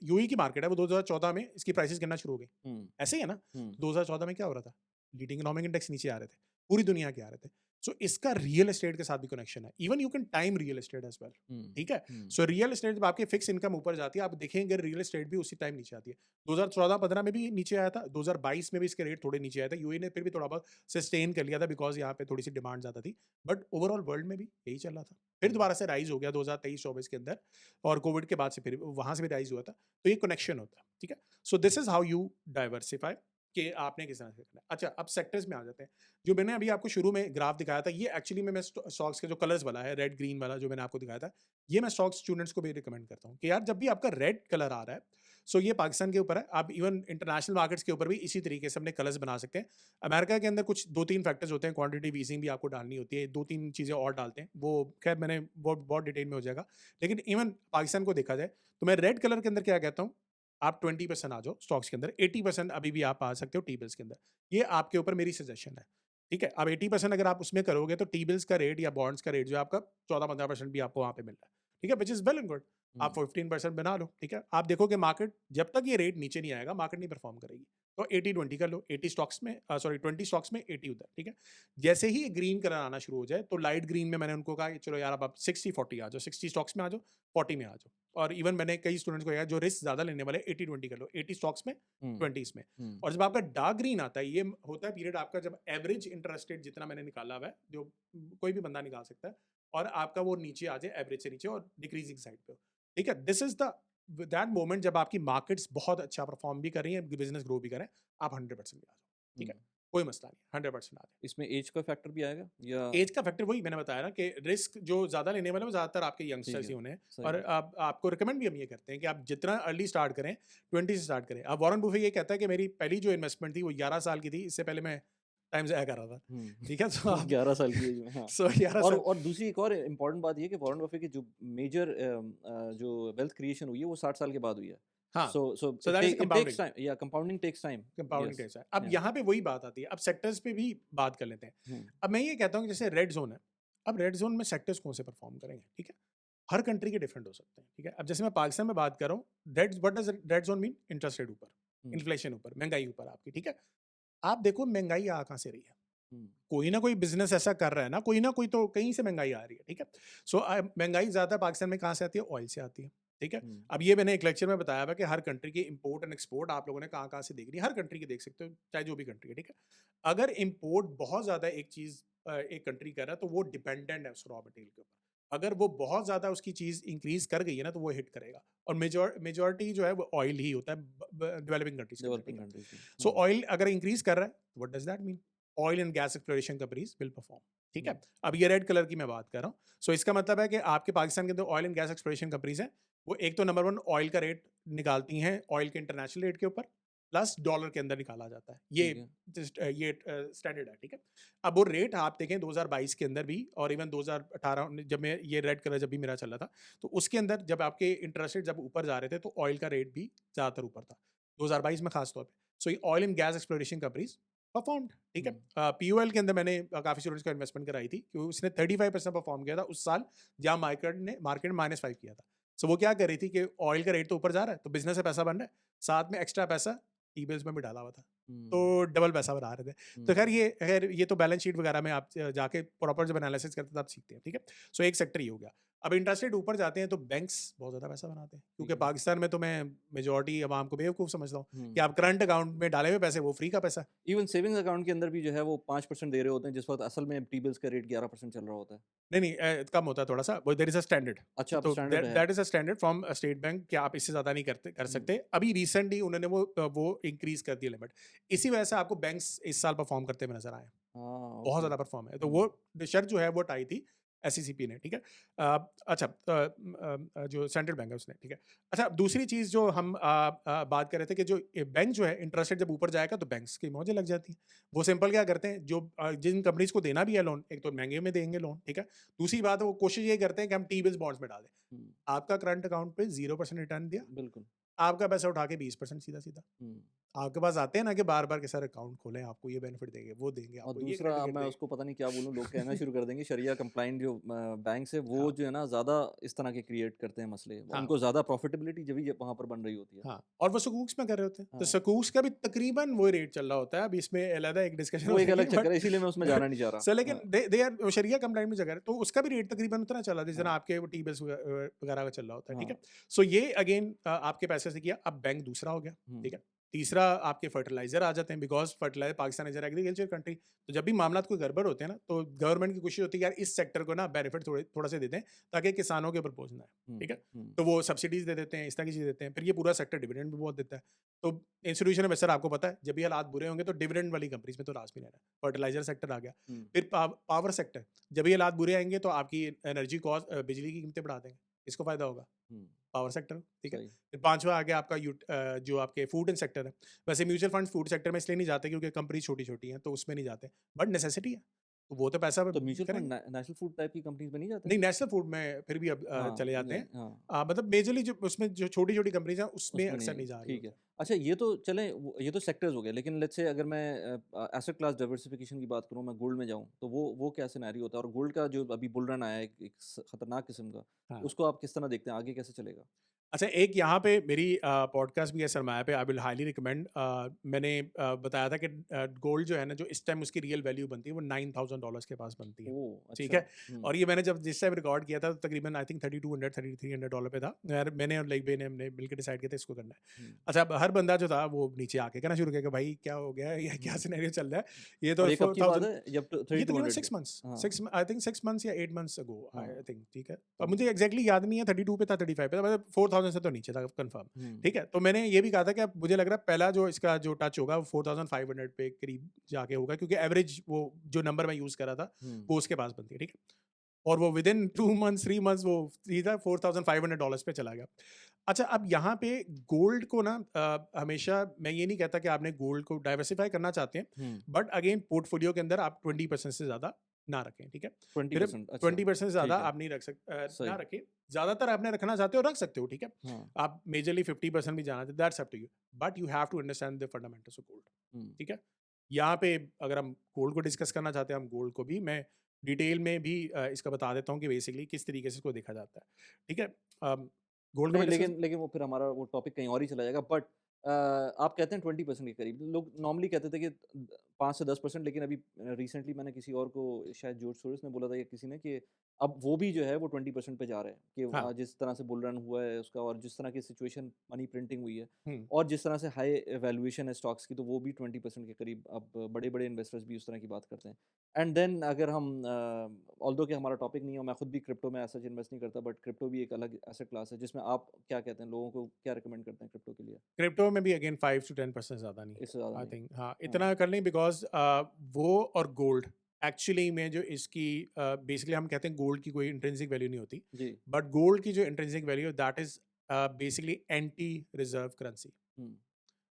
यूएई की मार्केट है वो 2014 में इसकी प्राइसेस गिरना शुरू हो गई। हुँ, ऐसे ही है ना? हुँ, 2014 में क्या हो रहा था? लीडिंग इकोनॉमिक इंडेक्स नीचे आ रहे थे। पूरी दुनिया के आ रहे थे। सो इसका रियल एस्टेट के साथ भी कनेक्शन है। Even you can time real estate as well. Hmm, ठीक है? हुँ, सो रियल एस्टेट जब आपकी फिक्स इनकम ऊपर जाती है, आप देखेंगे रियल एस्टेट भी उसी टाइम नीचे आती है। 2014-15 में भी नीचे आया था, 2022 में भी इसके रेट थोड़े नीचे आए थे। यूएई ने फिर भी थोड़ा बहुत सस्टेन कर लिया था बिकॉज़ यहाँ पे थोड़ी-सी डिमांड ज़्यादा थी। बट ओवरऑल वर्ल्ड में भी यही चल रहा था। फिर हुँ, दोबारा से राइज़ हो गया 2023-24 के अंदर और कोविड के बाद से फिर वहाँ से भी राइज़ हुआ था। तो ये कनेक्शन होता है, ठीक है? सो this is how you diversify कि आपने किस तरह से करना है। अच्छा, अब सेक्टर्स में आ जाते हैं। जो मैंने अभी आपको शुरू में ग्राफ दिखाया था, ये एक्चुअली में मैं स्टॉक्स के जो कलर्स वाला है, रेड, ग्रीन वाला जो मैंने आपको दिखाया था, ये मैं स्टॉक्स स्टूडेंट्स को भी रिकमेंड करता हूँ कि यार जब भी आपका रेड कलर आ रहा है, सो ये पाकिस्तान के ऊपर है। आप इवन इंटरनेशनल मार्केट्स के ऊपर भी इसी तरीके से अपने कलर्स बना सकते हैं। अमेरिका के अंदर कुछ 2-3 फैक्टर्स होते हैं, क्वांटिटी ईजिंग भी आपको डालनी होती है, 2-3 चीज़ें और डालते हैं। वो खैर मैंने बहुत बहुत डिटेल में हो जाएगा। लेकिन इवन पाकिस्तान को देखा जाए, तो मैं रेड कलर के अंदर क्या कहता हूँ, आप 20% आ जाओ स्टॉक्स के अंदर, 80% अभी भी आप आ सकते हो टी-बिल्स के अंदर। ये आपके ऊपर मेरी सजेशन है, ठीक है? अब 80% अगर आप उसमें करोगे तो टी-बिल्स का रेट या बॉन्ड्स का रेट जो है आपका 14-15% भी आपको वहाँ पे मिल रहा है, ठीक है? Which is well and good. आप हुँ, 15% बना लो, ठीक है? आप देखोगे मार्केट जब तक ये रेट नीचे नहीं आएगा, मार्केट नहीं परफ़ॉर्म करेगी। तो 80-20 कर लो, 80 स्टॉक्स में सॉरी 20 स्टॉक्स में 80 उधर, ठीक है? जैसे ही ये ग्रीन कलर आना शुरू हो जाए, तो लाइट ग्रीन में मैंने उनको कहा कि चलो यार अब आप 60-40 आ जाओ, 60 स्टॉक्स में आ जाओ, 40 में आ जाओ। और इवन मैंने कई स्टूडेंट्स को कहा जो रिस्क ज़्यादा लेने वाले 80-20 कर लो, 80 स्टॉक्स में, हुँ, 20 इसमें। हुँ, और जब आपका डार्क ग्रीन आता है, ये होता है पीरियड आपका जब एवरेज इंटरेस्ट रेट जितना मैंने निकाला हुआ है, जो कोई भी बंदा निकाल सकता है और आपका वो नीचे आ जाए एवरेज से नीचे और डिक्रीजिंग साइड पे हो। ठीक है? This is the that moment जब आपकी मार्केट्स बहुत अच्छा परफ़ॉर्म भी कर रही हैं, बिज़नेस ग्रो भी कर रहे हैं, आप 100% पे आ जाओ। ठीक हुँ। है? कोई मसला नहीं, 100% आ जाए। इसमें ऐज का फैक्टर भी आएगा या एज का फैक्टर वही मैंने बताया ना कि रिस्क जो ज़्यादा लेने वाले हैं, वो ज़्यादातर आपके ठीक यंगस्टर्स है, ही होने हैं सही और है। आप आपको रिकमेंड भी हम ये करते हैं कि आप जितना अर्ली स्टार्ट करें, 20 से स्टार्ट करें। अब वॉरेन बुफे ये कहता है कि मेरी पहली जो इन्वेस्टमेंट थी, वो 11 साल की थी, इससे पहले मैं टाइम ज़ाया कर रहा था। हुँ, ठीक है? तो आप 11 साल की एज में, हाँ। सो 11 साल और दूसरी एक और इम्पोर्टेंट बात ये है कि वॉरेन बफे की जो मेजर जो वेल्थ क्रिएशन हुई है, वो 60 साल के बाद हुई है। हाँ, So so that is it takes compounding. time. Yeah, compounding takes time. Compounding Yes. Test है। अब Yeah. यहाँ पे वही बात आती है, अब सेक्टर्स पे भी बात कर लेते हैं। Hmm. अब मैं ये कहता हूँ कि जैसे रेड ज़ोन है, अब रेड ज़ोन में सेक्टर्स कौन से परफ़ॉर्म करेंगे, ठीक है? हर कंट्री के डिफरेंट हो सकते हैं, ठीक है? अब जैसे मैं पाकिस्तान में बात कर रहा हूँ, red what does red zone mean? Interest rate ऊपर, Hmm. इन्फ्लेशन ऊपर, महँगाई ऊपर आपकी, ठीक है? आप देखो महँगाई आ कहाँ से रही है? Hmm. कोई ना कोई बिज़नेस ऐसा कर रहा है ना, कोई ना कोई तो कहीं से महँगाई आ रही है, ठीक है? सो महँगाई ज़्यादा पाकिस्तान में कहाँ से आती है? ऑयल से आती है, ठीक है? Hmm. अब ये मैंने एक लेक्चर में बताया था कि हर कंट्री की इम्पोर्ट एंड एक्सपोर्ट आप लोगों ने कहाँ-कहाँ से देखनी है, हर कंट्री की देख सकते हो, चाहे जो भी कंट्री है, ठीक है? अगर इम्पोर्ट बहुत ज़्यादा एक चीज़ एक कंट्री कर रहा है, तो वो डिपेंडेंट है उस रॉ मटेरियल के ऊपर। अगर वो बहुत ज़्यादा उसकी चीज़ इंक्रीज़ कर गई है ना, तो वो हिट करेगा और मेजॉरिटी जो है वो ऑयल ही होता है डेवलपिंग कंट्रीज़ के अंदर, ठीक Developing है? countries में। सो Hmm. ऑयल अगर इंक्रीज़ कर रहा है, what does that mean? Oil and gas exploration companies will perform, ठीक है? Hmm. अब ये रेड कलर की मैं बात कर रहा हूँ। सो इसका मतलब है कि आपके पाकिस्तान के अंदर oil and gas exploration companies हैं, वो एक तो नंबर वन ऑयल का रेट निकालती हैं ऑयल के इंटरनेशनल रेट के ऊपर, प्लस डॉलर के अंदर निकाला जाता है। ठीक है। ये स्टैंडर्ड है, ठीक है? अब वो रेट आप देखें 2022 के अंदर भी और इवन 2018 जब मैं ये रेड कलर जब भी मेरा चल रहा था, तो उसके अंदर जब आपके इंटरेस्ट रेट जब ऊपर जा रहे थे, तो ऑयल का रेट भी ज़्यादातर ऊपर था, 2022 में खास तौर पे। सो ये oil and gas exploration companies performed, ठीक है? Hmm. पीओएल के अंदर मैंने काफ़ी स्टूडेंट्स को इन्वेस्टमेंट कराई थी, क्योंकि उसने 35% परफॉर्म किया था उस साल, जहाँ मार्केट ने -5 किया था। सो वो क्या कर रही थी कि ऑयल का रेट तो ऊपर जा रहा है, तो बिज़नेस से पैसा बन रहा है, साथ में एक्स्ट्रा पैसा टी-बिल्स में भी डाला हुआ था। तो Hmm. डबल पैसा बना रहे थे। तो Hmm. खैर ये तो बैलेंस शीट वगैरह में आप जाके प्रॉपर जब एनालिसिस करते हैं, तब सीखते हैं, ठीक है? सो एक सेक्टर ये हो गया। अब इंटरेस्ट रेट ऊपर जाते हैं, तो बैंक्स बहुत ज़्यादा पैसा बनाते हैं, ठीक क्योंकि है। पाकिस्तान में तो मैं मेजॉरिटी अवाम को बेवकूफ़ समझता हूँ कि Hmm. आप करंट अकाउंट में डाले हुए पैसे, वो फ्री का पैसा है। इवन सेविंग्स अकाउंट के अंदर भी जो है वो 5% दे रहे होते हैं, जिस वक़्त असल में टी-बिल्स का रेट 11% चल रहा होता है। नहीं, नहीं कम होता है थोड़ा-सा, वो देयर इज़ अ स्टैंडर्ड। अच्छा, अब तो स्टैंडर्ड दैट है। That is a standard from state bank कि आप इससे ज़्यादा नहीं कर हुँ। सकते। अभी रिसेंटली उन्होंने वो इंक्रीज़ कर दी लिमिट। इसी वजह से आपको बैंक्स इस साल परफॉर्म करते हुए नज़र आए हैं। हाँ, बहुत ओके। ज़्यादा परफ़ॉर्म है। तो वो हुँ। शर्त जो है वो हटाई थी एसईसीपी ने, ठीक है? अच्छा जो सेंट्रल बैंक है उसने, ठीक है? अच्छा दूसरी चीज़ जो हम बात कर रहे थे कि जो बैंक जो है इंटरेस्ट रेट जब ऊपर जाएगा तो बैंक्स की मौजें लग जाती हैं। वो सिंपल क्या करते हैं जो जिन कंपनीज़ को देना भी है लोन, एक तो महँगे में देंगे लोन, ठीक है? दूसरी बात वो कोशिश ये करते हैं कि हम टी-बिल्स बॉन्ड्स में डाल दें। हुँ, आपका करंट अकाउंट पे 0% रिटर्न दिया, बिल्कुल। आपका पैसा उठा के 20% सीधा-सीधा। हुँ। आपके पास आते हैं ना कि बार-बार के सर अकाउंट खोलें, आपको ये बेनिफिट देंगे, वो देंगे, और आपको ये दूसरा क्रेडिट अब कार्ड मैं देंगे। उसको पता नहीं क्या बोलूँ, लोग कहना शुरू कर देंगे शरिया कंप्लायंट जो बैंक्स है वो हाँ, जो है ना ज़्यादा इस तरह के क्रिएट करते हैं मसले। हाँ। उनको ज़्यादा प्रॉफिटेबिलिटी जब भी वहाँ पर बन रही होती है। हाँ, और वो सकूक्स में कर रहे होते हैं। तो हाँ, सकूक्स का भी तकरीबन वही रेट चल रहा होता है। अब इसमें अलग एक डिस्कशन वो हो एक जाएगी अलग चक्कर बट है इसीलिए मैं उसमें जाना नहीं चाह रहा। लेकिन हाँ, दे आर शरिया कंप्लाइंट में जगह है, तो उसका भी रेट तकरीबन उतना चल रहा है जितना हाँ, आपके वो टी-बिल्स वगैरह का चल रहा होता है, ठीक हाँ। है? सो ये अगेन आपके पैसे से किया, अब बैंक दूसरा हो गया, हुँ, ठीक है? तीसरा आपके फर्टिलाइज़र आ जाते हैं because fertiliser Pakistan is an agriculture country. तो जब भी मामलात कोई गड़बड़ होते हैं ना, तो गवर्नमेंट की कोशिश होती है कि यार इस सेक्टर को ना बेनिफिट थोड़ा-सा दे दें ताकि किसानों के ऊपर बोझ ना आए, हुँ, ठीक है? हुँ, तो वो सब्सिडीज़ दे देते हैं, इस तरह की चीज़ें देते हैं। फिर ये पूरा सेक्टर डिविडेंड भी बहुत देता है। तो इंस्टीट्यूशन में सर आपको पता है, जब भी हालात बुरे होंगे तो डिविडेंड वाली कंपनीज़ में तो रास भी रहना है। फर्टिलाइज़र सेक्टर आ गया। हुँ, फिर पावर सेक्टर, जब भी हालात बुरे आएँगे तो आपकी एनर्जी कॉस्ट बिजली की कीमतें बढ़ा देंगे। किसको फ़ायदा होगा? हुँ, पावर सेक्टर, ठीक है? सही। फिर 5वां आ गया आपका जो आपके फूड एंड सेक्टर है। वैसे म्यूचुअल फंड्स फूड सेक्टर में इसलिए नहीं जाते क्योंकि कंपनी छोटी-छोटी हैं, तो उसमें नहीं जाते। बट नेसेसिटी है, तो वो तो पैसा तो म्यूचुअल फंड करेंगे। नेशनल फूड टाइप की कंपनीज़ में नहीं जाते? नहीं, नेशनल फूड में फिर भी अब हाँ, चले जाते नहीं, हैं। हाँ। मतलब मेजरली जो उसमें जो छोटी-छोटी कंपनीज़ हैं, उसमें उसमें अक्सर नहीं, नहीं जा रही ठीक है। होती हैं। अच्छा ये तो चलें ये तो सेक्टर्स हो गए, लेकिन लेट्स से अगर मैं एसेट क्लास डाइवर्सिफिकेशन की बात करूँ, मैं गोल्ड में जाऊँ, तो वो क्या सिनेरियो होता है? और गोल्ड का जो अभी बुल रन आया है एक एक खतरनाक किस्म का, हाँ। उसको आप किस तरह देखते हैं? आगे कैसे चलेगा? अच्छा एक यहाँ पे मेरी पॉडकास्ट भी है सरमाया पे, आई विल हाईली रिकमेंड। मैंने बताया था कि गोल्ड जो है ना, जो इस टाइम उसकी रियल वैल्यू बनती है वो $9,000 के पास बनती है, ओह! ठीक अच्छा। है? हुँ, और ये मैंने जब जिस टाइम रिकॉर्ड किया था तो तकरीबन आई थिंक $3,200 $3,300 पे था। यार मैंने और लाइक ने हमने मिलकर डिसाइड किया था इसको करना है। हुँ, अच्छा अब हर बंदा जो था वो नीचे आके कहना शुरू किया कि भाई क्या हो गया, ये क्या हुँ। सिनेरियो चल रहा है, ये तो और ये कब की बात 4000। है? जब ये तकरीबन 3200 6 थे? मंथ्स हाँ, 6 आई थिंक 6 मंथ्स या 8 मंथ्स अगो हाँ, आई थिंक, ठीक है? अब हुँ, मुझे एग्ज़ैक्टली याद नहीं है 32 पे था 35 पे था, मतलब 4000 से तो नीचे था कन्फर्म, हुँ, ठीक है? तो मैंने ये भी कहा था कि अब मुझे लग रहा है पहला जो इसका जो टच होगा वो 4500 पे करीब जाके होगा, क्योंकि एवरेज वो जो नंबर मैं यूज़ कर रहा था, हुँ, वो उसके पास बनती है, ठीक है? और वो विदिन 2 मंथ्स 3 मंथ्स वो सीधा $4500 पे चला गया। अच्छा अब यहाँ पे गोल्ड को ना हमेशा मैं ये नहीं कहता कि आपने गोल्ड को डाइवर्सिफ़ाई करना चाहते हैं, हुँ, बट अगेन पोर्टफोलियो के अंदर आप 20% से ज़्यादा ना रखें, ठीक है? फिर 20% अच्छा, 20% से ज़्यादा ठीक है, आप नहीं ना सही। रखें। ज़्यादातर आपने रखना चाहते हो, रख सकते हो, ठीक है? हाँ, आप मेजरली 50% भी जाना चाहते, that's up to you. But you have to understand the fundamentals of gold, hmm. ठीक है? यहाँ पे अगर हम गोल्ड को डिस्कस करना चाहते हैं, हम गोल्ड को भी मैं डिटेल में भी इसका बता देता हूँ कि बेसिकली किस तरीके से इसको देखा जाता है, ठीक है? गोल्ड को नहीं, मैं डिस्कस लेकिन लेकिन वो फिर हमारा वो टॉपिक कहीं और ही चला जाएगा बट आप कहते हैं 20% के करीब। लोग नॉर्मली कहते थे कि 5 से 10% लेकिन अभी रिसेंटली मैंने किसी और को शायद जॉर्ज सोरोस ने बोला था या किसी ने कि अब वो भी जो है वो 20% पे जा रहा है कि हाँ, जिस तरह से बुल रन हुआ है उसका और जिस तरह की सिचुएशन मनी प्रिंटिंग हुई है हुँ। और जिस तरह से हाई वैल्यूएशन है स्टॉक्स की तो वो भी 20% के करीब अब बड़े-बड़े इन्वेस्टर्स भी उस तरह की बात करते हैं। एंड देन अगर हम ऑल्दो कि हमारा टॉपिक नहीं है और मैं खुद भी क्रिप्टो में ऐसा इन्वेस्ट नहीं करता बट क्रिप्टो भी एक अलग एसेट क्लास है जिसमें आप क्या कहते हैं लोगों को क्या रिकमेंड करते हैं क्रिप्टो के लिए? क्रिप्टो में भी अगेन 5 टू 10% ज़्यादा नहीं, इससे ज़्यादा आई नहीं। थिंक हाँ, हाँ, इतना कर लें बिकॉज़ वो और गोल्ड एक्चुअली में जो इसकी बेसिकली हम कहते हैं गोल्ड की कोई इंट्रिंसिक वैल्यू नहीं होती, जी। बट गोल्ड की जो इंट्रिंसिक वैल्यू है that is basically anti reserve currency. Hmm,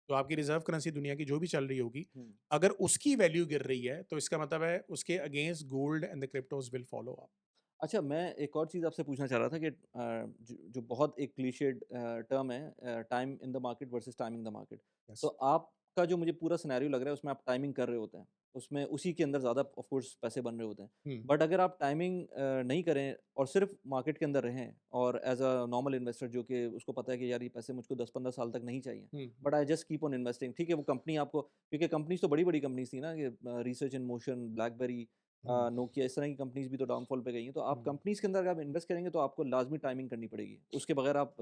तो आपकी रिज़र्व करेंसी दुनिया की जो भी चल रही होगी, हुँ। अगर उसकी वैल्यू गिर रही है, तो इसका मतलब है उसके against gold and the cryptos will follow up. अच्छा मैं एक और चीज़ आपसे पूछना चाह रहा था कि जो जो बहुत एक क्लीशेड टर्म है time in the market versus time in the market. तो यस। आपका जो मुझे पूरा सिनेरियो लग रहा है उसमें आप टाइमिंग कर रहे होते हैं। उसमें उसी के अंदर ज़्यादा ऑफ कोर्स पैसे बन रहे होते हैं। हुँ, बट अगर आप टाइमिंग नहीं करें और सिर्फ़ मार्केट के अंदर रहें और एज़ अ नॉर्मल इन्वेस्टर जो कि उसको पता है कि यार ये पैसे मुझको 10-15 साल तक नहीं चाहिए। Hmm, but I just keep on investing ठीक है वो कंपनी आपको क्योंकि कंपनीज़ तो बड़ी-बड़ी कंपनीज़ थी ना कि research in motion, blackberry hmm, Nokia इस तरह की कंपनीज़ भी तो डाउनफॉल पे गई हैं। तो आप हुँ। कंपनीज़ के अंदर अगर आप इन्वेस्ट करेंगे तो आपको लाज़मी टाइमिंग करनी पड़ेगी। उसके बगैर आप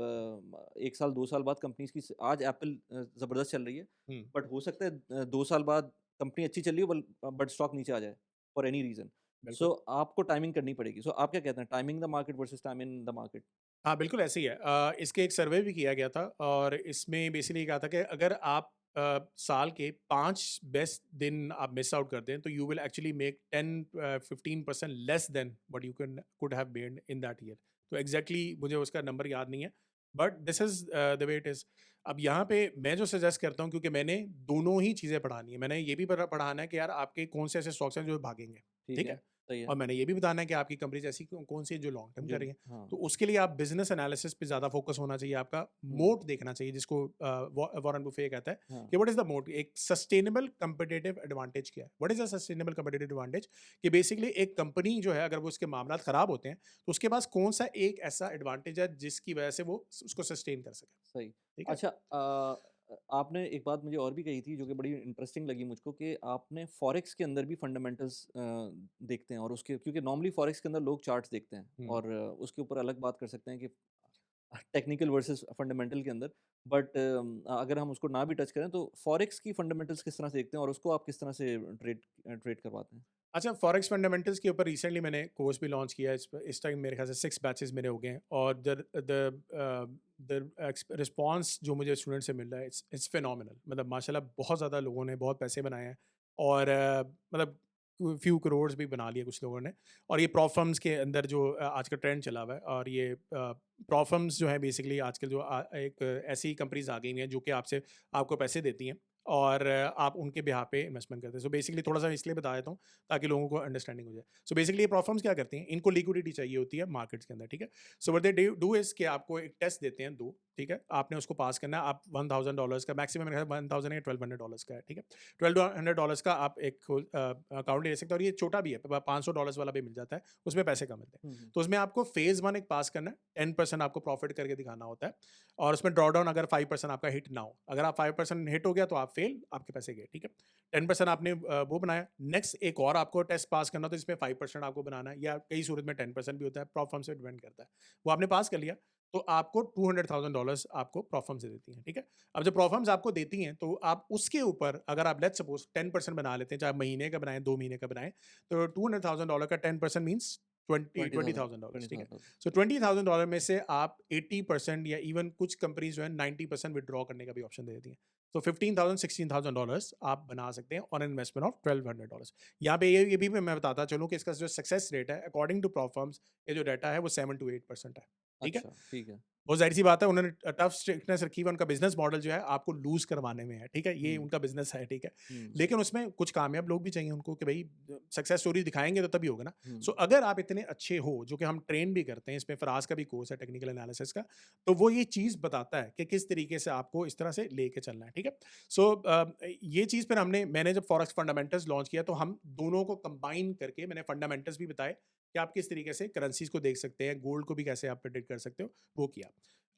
1 साल 2 साल बाद कंपनीज़ की आज एप्पल ज़बरदस्त चल रही है, हुँ, बट हो सकता है 2 साल बाद कंपनी अच्छी चल रही हो बट स्टॉक नीचे आ जाए फॉर एनी रीज़न। बिल्कुल। सो आपको टाइमिंग करनी पड़ेगी। सो आप क्या कहते हैं timing the market versus time in the market? हाँ, बिल्कुल ऐसे ही है। इसके एक सर्वे भी किया गया था और इसमें बेसिकली कहा था कि अगर आप साल के 5 बेस्ट दिन आप मिस आउट करते हैं, तो you will actually make 15% less than what you can could have made in that year. तो एग्ज़ैक्टली मुझे उसका नंबर याद नहीं है, but this is the way it is. अब यहाँ पे मैं जो सजेस्ट करता हूँ क्योंकि मैंने दोनों ही चीज़ें पढ़ानी है। मैंने ये भी पढ़ाना है कि यार आपके कौन से ऐसे स्टॉक्स हैं जो भागेंगे, ठीक ठीक है, है? सही है। और मैंने ये भी बताना है कि आपकी कंपनीज़ ऐसी कौन-सी है जो लॉन्ग टर्म कर जो रही हैं। हाँ, तो उसके लिए आप बिज़नेस एनालिसिस पे ज़्यादा फ़ोकस होना चाहिए आपका, हुँ, मोट देखना चाहिए जिसको वॉरेन बुफे कहता है हाँ, कि व्हाट इज़ द मोट? एक सस्टेनेबल कॉम्पिटिटिव एडवांटेज क्या है? What is a sustainable competitive advantage? कि बेसिकली एक कंपनी जो है अगर वो उसके मामलात ख़राब होते हैं, तो उसके पास कौन-सा एक ऐसा एडवांटेज है जिसकी वजह से वो उसको सस्टेन कर सके, सही। ठीक है? अच्छा आपने एक बात मुझे और भी कही थी जो कि बड़ी इंटरेस्टिंग लगी मुझको कि आपने फॉरेक्स के अंदर भी फंडामेंटल्स देखते हैं और उसके क्योंकि नॉर्मली फॉरेक्स के अंदर लोग चार्ट्स देखते हैं हुँ। और उसके ऊपर अलग बात कर सकते हैं कि टेक्निकल वर्सेस फंडामेंटल के अंदर बट अगर हम उसको ना भी टच करें तो फॉरेक्स की फंडामेंटल्स किस तरह से देखते हैं और उसको आप किस तरह से ट्रेड ट्रेड करवाते हैं? अच्छा, फॉरेक्स फंडामेंटल्स के ऊपर रिसेंटली मैंने कोर्स भी लॉन्च किया है। इस टाइम मेरे ख्याल से 6 बैचेज़ मेरे हो गए हैं और द रिस्पॉन्स जो मुझे स्टूडेंट से मिल रहा है इट्स फिनोमिनल। मतलब माशाल्लाह बहुत ज़्यादा लोगों ने बहुत पैसे बनाए हैं और मतलब फ्यू करोड़ भी बना लिए कुछ लोगों ने। और ये प्रॉप फर्म्स के अंदर जो आज का ट्रेंड चला हुआ है और ये प्रॉप फर्म्स जो है बेसिकली आजकल जो एक ऐसी कंपनीज़ आ गई हैं जो कि आपसे आपको पैसे देती हैं और आप उनके बिहाफ़ पे इन्वेस्टमेंट करते हैं। सो बेसिकली थोड़ा-सा इसलिए बता देता हूँ ताकि लोगों को अंडरस्टैंडिंग हो जाए। सो बेसिकली ये प्रॉप फर्म्स क्या करती हैं, इनको लिक्विडिटी चाहिए होती है मार्केट्स के अंदर, ठीक है? So what they do is कि आपको एक टेस्ट देते हैं 2, ठीक है? आपने उसको पास करना है, आप $1000 का मैक्सिमम मेरे ख्याल से 1000 या $1200 का है, ठीक है? $1200 का आप एक अकाउंट ले सकते हो और ये छोटा भी है, $500 वाला भी मिल जाता है, उसमें पैसे कम मिलते हैं। हुँ, हुँ। तो उसमें आपको फेज़ 1 एक पास करना है, 10% आपको प्रॉफिट करके दिखाना होता है और उसमें ड्रॉडाउन अगर 5% आपका हिट ना हो। अगर आप 5% हिट हो गया तो आप फेल, आपके पैसे गए, ठीक है? 10% आपने वो बनाया, नेक्स्ट एक और आपको टेस्ट पास करना, तो इसमें 5% आपको बनाना है या कई सूरत में 10% भी होता है, प्रॉप फर्म से डिपेंड करता है। वो आपने पास कर लिया, तो आपको $200,000 आपको प्रॉप फर्म से देती हैं, ठीक है? अब जब प्रॉप फर्म्स आपको देती हैं, तो आप उसके ऊपर अगर आप लेट्स सपोज़ 10% बना लेते हैं, चाहे महीने का बनाएँ, 2 महीने का बनाएँ, तो $200,000 का 10% मीन्स ट्वेंटी 20,000 $20,000, ठीक है? 20,000 सो $20,000 में से आप 80% या इवन कुछ कंपनीज़ जो है 90% विथड्रॉ करने का भी ऑप्शन दे देती हैं। तो $15,000 $16,000 आप बना सकते हैं ऑन इन्वेस्टमेंट ऑफ $1,200। यहाँ पे ये भी मैं बताता चलूँ कि इसका जो सक्सेस रेट है अकॉर्डिंग टू प्रॉप फर्म्स, ये जो डाटा है वो 7 to 8% है। ठीक है? अच्छा, ठीक है। बहुत ज़ाहिर-सी बात है उन्होंने टफ स्ट्रिक्टनेस रखी हुई है, उनका बिज़नेस मॉडल जो है आपको लूज़ करवाने में है, ठीक है? ये हुँ, उनका बिज़नेस है, ठीक है? हुँ, लेकिन उसमें कुछ कामयाब लोग भी चाहिए उनको कि भई सक्सेस स्टोरी दिखाएँगे तो तभी होगा ना। हुँ, सो अगर आप इतने अच्छे हो, जो कि हम ट्रेन भी करते हैं, इसमें फ़राज़ का भी कोर्स है टेक्निकल एनालिसिस का, तो वो ये चीज़ बताता है कि किस तरीके से आपको इस तरह से लेके चलना है, ठीक है? सो ये चीज़ फिर मैंने जब फॉरेक्स फंडामेंटल्स लॉन्च किया तो हम दोनों को कंबाइन करके मैंने फंडामेंटल्स भी बताए कि आप किस तरीके से करेंसीज़ को देख सकते हैं, गोल्ड को भी कैसे आप प्रेडिक्ट कर सकते हो, वो किया।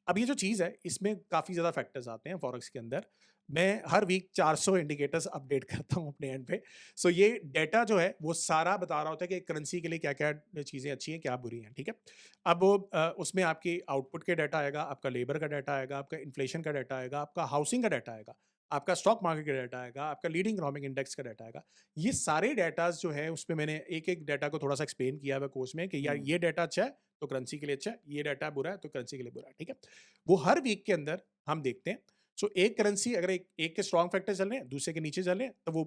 अब ये जो चीज़ है, इसमें काफ़ी ज़्यादा फैक्टर्स आते हैं फॉरेक्स के अंदर। मैं हर वीक 400 इंडिकेटर्स अपडेट करता हूँ अपने एंड पे। सो ये डेटा जो है, वो सारा बता रहा होता है कि करेंसी के लिए क्या-क्या चीज़ें अच्छी हैं, क्या बुरी हैं, ठीक है? अब वो उसमें आपकी आउटपुट के डाटा आएगा, आपका लेबर का डाटा आएगा, आपका इन्फ्लेशन का डाटा आएगा, आपका हाउसिंग का डाटा आएगा, आपका स्टॉक मार्केट का डाटा आएगा, आपका लीडिंग इकोनॉमिक इंडेक्स का डाटा आएगा। ये सारे डाटाज़ जो है, उसमें मैंने एक-एक डाटा को थोड़ा-सा एक्सप्लेन किया हुआ है कोर्स में कि यार हुँ, ये डाटा अच्छा है, तो करेंसी के लिए अच्छा है, ये डाटा बुरा है, तो करेंसी के लिए बुरा है, ठीक है? वो हर वीक के अंदर हम देखते हैं। सो एक करेंसी अगर एक एक के स्ट्रॉन्ग फैक्टर चल रहे हैं, दूसरे के नीचे चल रहे हैं, तो वो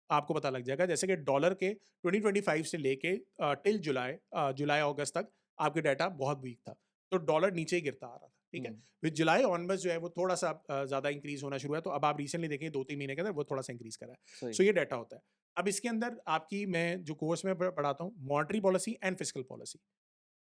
आपको पता लग जाएगा। जैसे कि डॉलर के 2025 से लेके टिल जुलाई अगस्त तक आपके डाटा बहुत वीक था। तो डॉलर नीचे ही गिरता आ रहा था, ठीक है? हुँ, फिर जुलाई ऑनवर्ड्स जो है वो थोड़ा-सा ज़्यादा इंक्रीज़ होना शुरू हुआ, तो अब आप रिसेंटली देखें 2-3 महीने के अंदर वो थोड़ा-सा इंक्रीज़ करा है। सही। सो ये डाटा होता है। अब इसके अंदर आपकी मैं जो कोर्स में पढ़ाता हूँ, monetary policy and fiscal policy.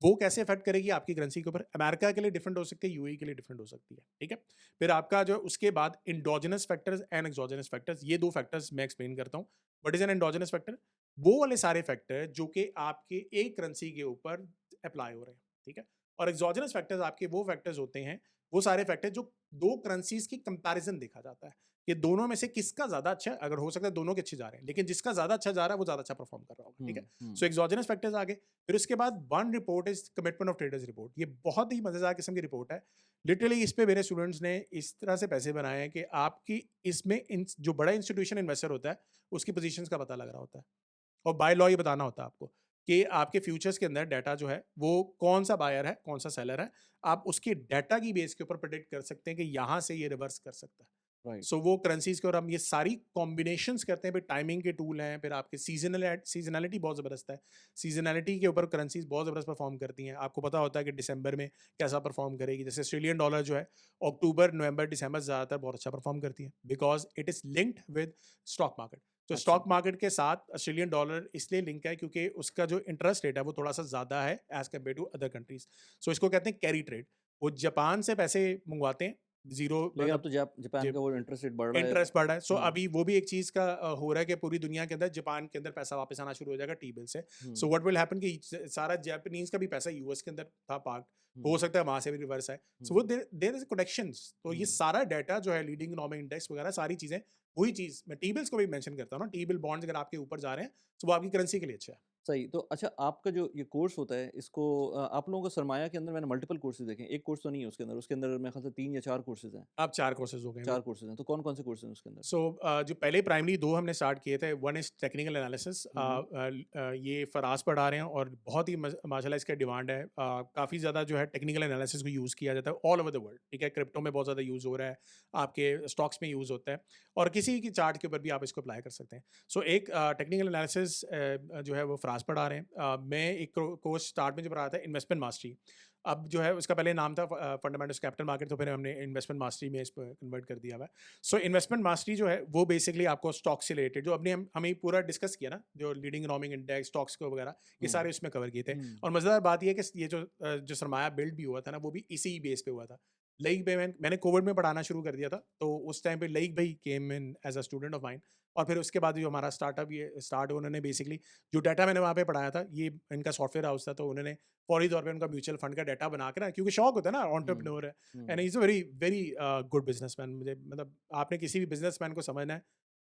वो कैसे इफ़ेक्ट करेगी आपकी करेंसी के ऊपर? अमेरिका के लिए डिफरेंट हो सकती है, यूएई के लिए डिफरेंट हो सकती है, ठीक है? फिर आपका जो उसके बाद endogenous factors and exogenous factors, ये 2 फैक्टर्स मैं एक्सप्लेन करता हूँ। What is an endogenous factor? वो वाले सारे फैक्टर जो कि आपके एक करेंसी के ऊपर एप्लाई हो रहे हैं, ठीक है? और एक्सोजेनस फैक्टर्स आपके वो फैक्टर्स होते हैं, वो सारे फैक्टर जो 2 करेंसीज़ की कंपैरिज़न देखा जाता है। ये दोनों में से किसका ज़्यादा अच्छा है? अगर हो सकता है दोनों के अच्छे जा रहे हैं, लेकिन जिसका ज़्यादा अच्छा जा रहा है, वो ज़्यादा अच्छा परफ़ॉर्म कर रहा होगा, ठीक है? हुँ, हुँ, सो एक्सोजेनस फैक्टर्स आ गए। फिर उसके बाद one report is commitment of traders report. ये बहुत ही मज़ेदार किस्म की रिपोर्ट है। लिटरली इस पे मेरे स्टूडेंट्स ने इस तरह से पैसे बनाए हैं कि आपकी इसमें जो बड़ा इंस्टीट्यूशन इन्वेस्टर होता है, उसकी पोज़ीशंस का पता लग रहा होता है। और बाय लॉ ये बताना होता है आपको कि आपके फ्यूचर्स के अंदर डाटा जो है, वो कौन-सा बायर है, कौन-सा सेलर है। आप उसके डाटा की बेस के ऊपर प्रेडिक्ट कर सकते हैं कि यहाँ से ये रिवर्स कर सकता है। राइट। सो वो करेंसीज़ के और हम ये सारी कॉम्बिनेशंस करते हैं, फिर टाइमिंग के टूल हैं, फिर आपके सीज़नैलिटी बहुत ज़बरदस्त है। सीज़नैलिटी के ऊपर करेंसीज़ बहुत ज़बरदस्त परफ़ॉर्म करती हैं। आपको पता होता है कि दिसंबर में कैसा परफ़ॉर्म करेगी। जैसे ऑस्ट्रेलियन डॉलर जो है, अक्टूबर, नवंबर, दिसंबर ज़्यादातर बहुत अच्छा परफ़ॉर्म करती है, because it is linked with stock market. तो अच्छा, स्टॉक मार्केट के साथ ऑस्ट्रेलियन डॉलर इसलिए लिंक है क्योंकि उसका जो इंटरेस्ट रेट है, वो थोड़ा-सा ज़्यादा है as compare to other countries. So इसको कहते हैं कैरी ट्रेड। वो जापान से पैसे मँगवाते हैं, ज़ीरो लेकिन अब मतलब तो जापान जे का वो इंटरेस्ट रेट बढ़ रहा है। इंटरेस्ट बढ़ा है। सो हुँ, अभी वो भी एक चीज़ का हो रहा है कि पूरी दुनिया के अंदर जापान के अंदर पैसा वापस आना शुरू हो जाएगा टी-बिल से। सो हुँ, व्हाट विल हैपन कि सारा जापानीज़ का भी पैसा यूएस के अंदर था पार्क्ड, हो हुँ, सकता है वहाँ से भी रिवर्स आए। सो वो हुँ, देयर इज़ कनेक्शंस। तो ये हुँ। सारा डाटा जो है लीडिंग इकोनॉमिक इंडेक्स वगैरह सारी चीज़ें, वही चीज़ मैं टी-बिल्स को भी मेंशन करता हूँ ना, टी-बिल बॉन्ड्स अगर आपके ऊपर जा रहे हैं, तो वो आपकी करेंसी के लिए अच्छा है। सही, तो अच्छा आपका जो ये कोर्स होता है इसको आप लोगों को सरमाया के अंदर मैंने मल्टीपल कोर्सेज़ देखे हैं, एक कोर्स तो नहीं है उसके अंदर मेरे ख्याल से 3 या 4 कोर्सेज़ हैं, अब 4 कोर्सेज़ हो गए वो। 4 कोर्सेज़ हैं, तो कौन-कौन से कोर्सेज़ हैं उसके अंदर? सो जो पहले प्राइमरी 2 हमने स्टार्ट किए थे, वन इज़ टेक्निकल एनालिसिस हुँ, हुँ, ये फ़राज़ पढ़ा रहे हैं और बहुत ही माशाल्लाह इसका डिमांड है। काफ़ी ज़्यादा जो है टेक्निकल एनालिसिस को यूज़ किया जाता है ऑल ओवर द वर्ल्ड, ठीक है? क्रिप्टो में बहुत ज़्यादा यूज़ हो रहा है, आपके स्टॉक्स में यूज़ होता है और किसी की चार्ट के ऊपर भी आप इसको अप्लाई कर सकते हैं। सो एक टेक्निकल एनालिसिस जो है वो फ़राज़ पढ़ा रहे हैं। मैं एक कोर्स स्टार्ट में जो पढ़ाया था इन्वेस्टमेंट मास्टरी। अब जो है उसका पहले नाम था फंडामेंटल्स कैपिटल मार्केट, तो फिर हमने इन्वेस्टमेंट मास्टरी में इसको कन्वर्ट कर दिया हुआ है। सो इन्वेस्टमेंट मास्टरी जो है वो बेसिकली आपको स्टॉक से रिलेटेड जो अपने हमें पूरा डिस्कस किया ना, जो लीडिंग इकोनॉमिक इंडेक्स स्टॉक्स को वगैरह, ये हुँ, सारे उसमें कवर किए थे। हुँ, और मज़ेदार बात ये है कि ये जो सरमाया बिल्ड भी हुआ था ना, वो भी इसी बेस पे हुआ था। लईक भाई मैंने कोविड में पढ़ाना शुरू कर दिया था, तो उस टाइम पे लईक भाई came in as a student of mine. और फिर उसके बाद जो हमारा स्टार्टअप ये स्टार्ट उन्होंने बेसिकली जो डाटा मैंने वहाँ पे पढ़ाया था, ये इनका सॉफ्टवेयर हाउस था, तो उन्होंने फौरी तौर पे उनका म्यूचुअल फंड का डाटा बना के ना, क्योंकि शौक होता है ना, हुँ, एंटरप्रेन्योर है and hmm, he is a very very good businessman. मुझे मतलब आपने किसी भी बिज़नेसमैन को समझना है,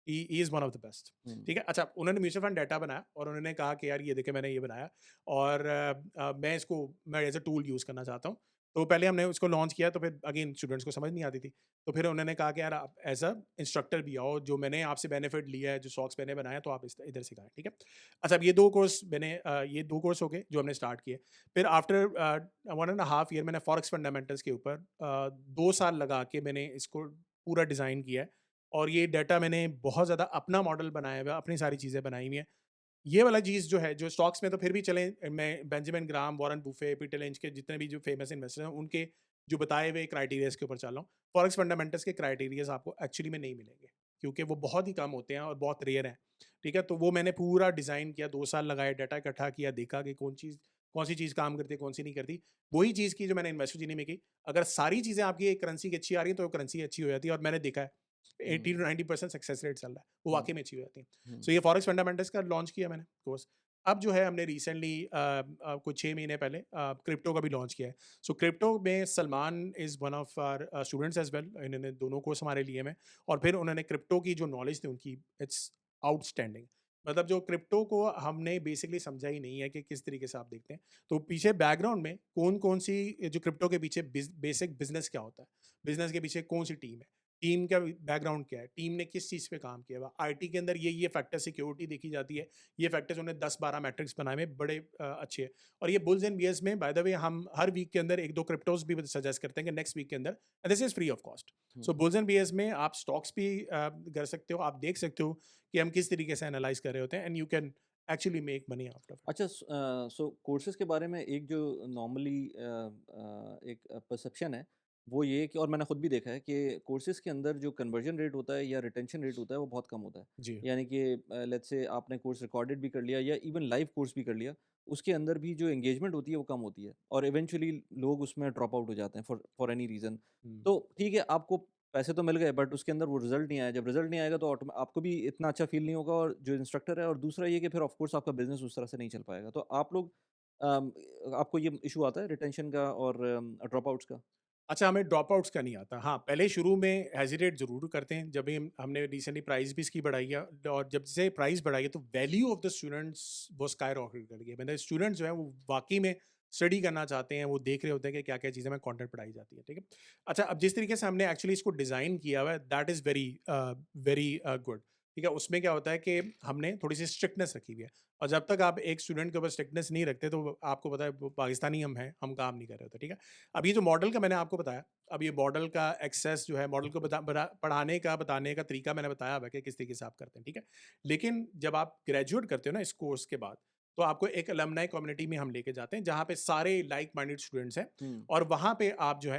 he is one of the best. Hmm, ठीक है? अच्छा, उन्होंने म्यूचुअल फंड डाटा बनाया और उन्होंने कहा कि यार ये देखिए मैंने ये बनाया और मैं एज़ अ टूल यूज़ करना चाहता हूँ। तो पहले हमने उसको लॉन्च किया, तो फिर अगेन स्टूडेंट्स को समझ नहीं आती थी। तो फिर उन्होंने कहा कि यार आप एज़ अ इंस्ट्रक्टर भी आओ, जो मैंने आपसे बेनिफिट लिया है, जो सॉक्स मैंने बनाया, तो आप इस इधर सिखाएँ, ठीक है? अच्छा, अब ये 2 कोर्स हो गए जो हमने स्टार्ट किए। फिर after 1 and a half year मैंने फॉरेक्स फंडामेंटल्स के ऊपर 2 साल लगा के मैंने इसको पूरा डिज़ाइन किया है और ये डाटा मैंने बहुत ज़्यादा अपना मॉडल बनाया हुआ है, अपनी सारी चीज़ें बनाई हुई हैं। ये वाला चीज़ जो है, जो स्टॉक्स में तो फिर भी चलें, मैं Benjamin Graham, Warren Buffett, Peter lynch के जितने भी जो फेमस इन्वेस्टर हैं, उनके जो बताए हुए क्राइटेरियाज़ के ऊपर चल रहा हूँ। फॉरेक्स फंडामेंटल्स के क्राइटेरियाज़ आपको एक्चुअली में नहीं मिलेंगे, क्योंकि वो बहुत ही कम होते हैं और बहुत रेयर हैं, ठीक है? तो वो मैंने पूरा डिज़ाइन किया, 2 साल लगाए, डाटा इकट्ठा किया, देखा कि कौन-सी चीज़ काम करती है, कौन-सी नहीं करती। वही चीज़ की जो मैंने इन्वेस्टर जर्नी में की। अगर सारी चीज़ें आपकी एक करेंसी की अच्छी आ रही हैं, तो वो करेंसी अच्छी हो जाती है, और मैंने देखा है 80 हुँ, टू 90% सक्सेस रेट चल रहा है, वो हुँ, वाक़ई में अच्छी हो जाती हैं। हुँ, सो ये फॉरेक्स फंडामेंटल्स का लॉन्च किया मैंने कोर्स। अब जो है हमने रिसेंटली कुछ 6 महीने पहले क्रिप्टो का भी लॉन्च किया है। सो क्रिप्टो में Salman is one of our students as well. इन्होंने दोनों कोर्स हमारे लिए में, और फिर उन्होंने क्रिप्टो की जो नॉलेज थी उनकी, इट्स आउटस्टैंडिंग। मतलब जो क्रिप्टो को हमने बेसिकली समझा ही नहीं है कि किस तरीके से आप देखते हैं। तो पीछे बैकग्राउंड में कौन-कौन सी जो क्रिप्टो के पीछे बेसिक बिज़नेस क्या होता है? बिज़नेस के पीछे कौन-सी टीम है? टीम का बैकग्राउंड क्या है? टीम ने किस चीज़ पे काम किया हुआ? आईटी के अंदर ये फैक्टर सिक्योरिटी देखी जाती है। ये फैक्टर्स उन्होंने 10-12 मैट्रिक्स बनाए हुए हैं, बड़े अच्छे हैं। और ये बुल्स एंड बियर्स में बाय द वे हम हर वीक के अंदर 1-2 क्रिप्टोस भी सजेस्ट करते हैं कि नेक्स्ट वीक के अंदर, and this is free of cost. Hmm. So bulls and bears में आप स्टॉक्स भी कर सकते हो, आप देख सकते हो कि हम किस तरीके से एनालाइज़ कर रहे होते हैं, and you can actually make money out of it. अच्छा सो कोर्सेज़ के बारे में एक जो नॉर्मली एक परसेप्शन है, वो ये है कि और मैंने खुद भी देखा है कि कोर्सेज़ के अंदर जो कन्वर्जन रेट होता है या रिटेंशन रेट होता है, वो बहुत कम होता है। जी। यानी कि लेट्स से आपने कोर्स रिकॉर्डेड भी कर लिया या इवन लाइव कोर्स भी कर लिया, उसके अंदर भी जो एंगेजमेंट होती है, वो कम होती है और इवेंचुअली लोग उसमें ड्रॉप आउट हो जाते हैं फॉर फॉर एनी रीज़न। हुँ। तो ठीक है, आपको पैसे तो मिल गए बट उसके अंदर वो रिज़ल्ट नहीं आया। जब रिज़ल्ट नहीं आएगा तो आपको भी इतना अच्छा फ़ील नहीं होगा और जो इंस्ट्रक्टर है और दूसरा ये कि फिर ऑफ कोर्स आपका बिज़नेस उस तरह से नहीं चल पाएगा। तो आप लोग अम, आपको ये इश्यू आता है रिटेंशन का और ड्रॉप आउट्स का? अच्छा, हमें ड्रॉपआउट्स का नहीं आता। हाँ, पहले शुरू में हेजिटेट ज़रूर करते हैं, जब भी हमने रिसेंटली प्राइस भी इसकी बढ़ाई है, और जब से प्राइस बढ़ाई है तो वैल्यू ऑफ द स्टूडेंट्स वो स्काई रॉकेट कर गई है। मतलब स्टूडेंट्स जो हैं वो वाक़ई में स्टडी करना चाहते हैं, वो देख रहे होते हैं कि क्या-क्या चीज़ें हमें कंटेंट पढ़ाई जाती है, ठीक है? अच्छा, अब जिस तरीके से हमने एक्चुअली इसको डिज़ाइन किया हुआ है, दैट इज़ वेरी गुड, ठीक है? उसमें क्या होता है कि हमने थोड़ी-सी स्ट्रिक्टनेस रखी हुई है, और जब तक आप एक स्टूडेंट के ऊपर स्ट्रिक्टनेस नहीं रखते, तो आपको पता है वो पाकिस्तानी हम हैं, हम काम नहीं कर रहे होते, ठीक है? अब ये जो मॉडल का मैंने आपको बताया, अब ये मॉडल का एक्सेस जो है, मॉडल को पढ़ाने का, बताने का तरीका मैंने बताया हुआ है कि किस तरीके से आप करते हैं, ठीक है? लेकिन जब आप ग्रेजुएट करते हो ना इस कोर्स के बाद, तो आपको एक अलुमनाई कम्युनिटी में हम लेके जाते हैं, जहाँ पे सारे लाइक माइंडेड स्टूडेंट्स हैं, हुँ। और वहाँ पे आप जो है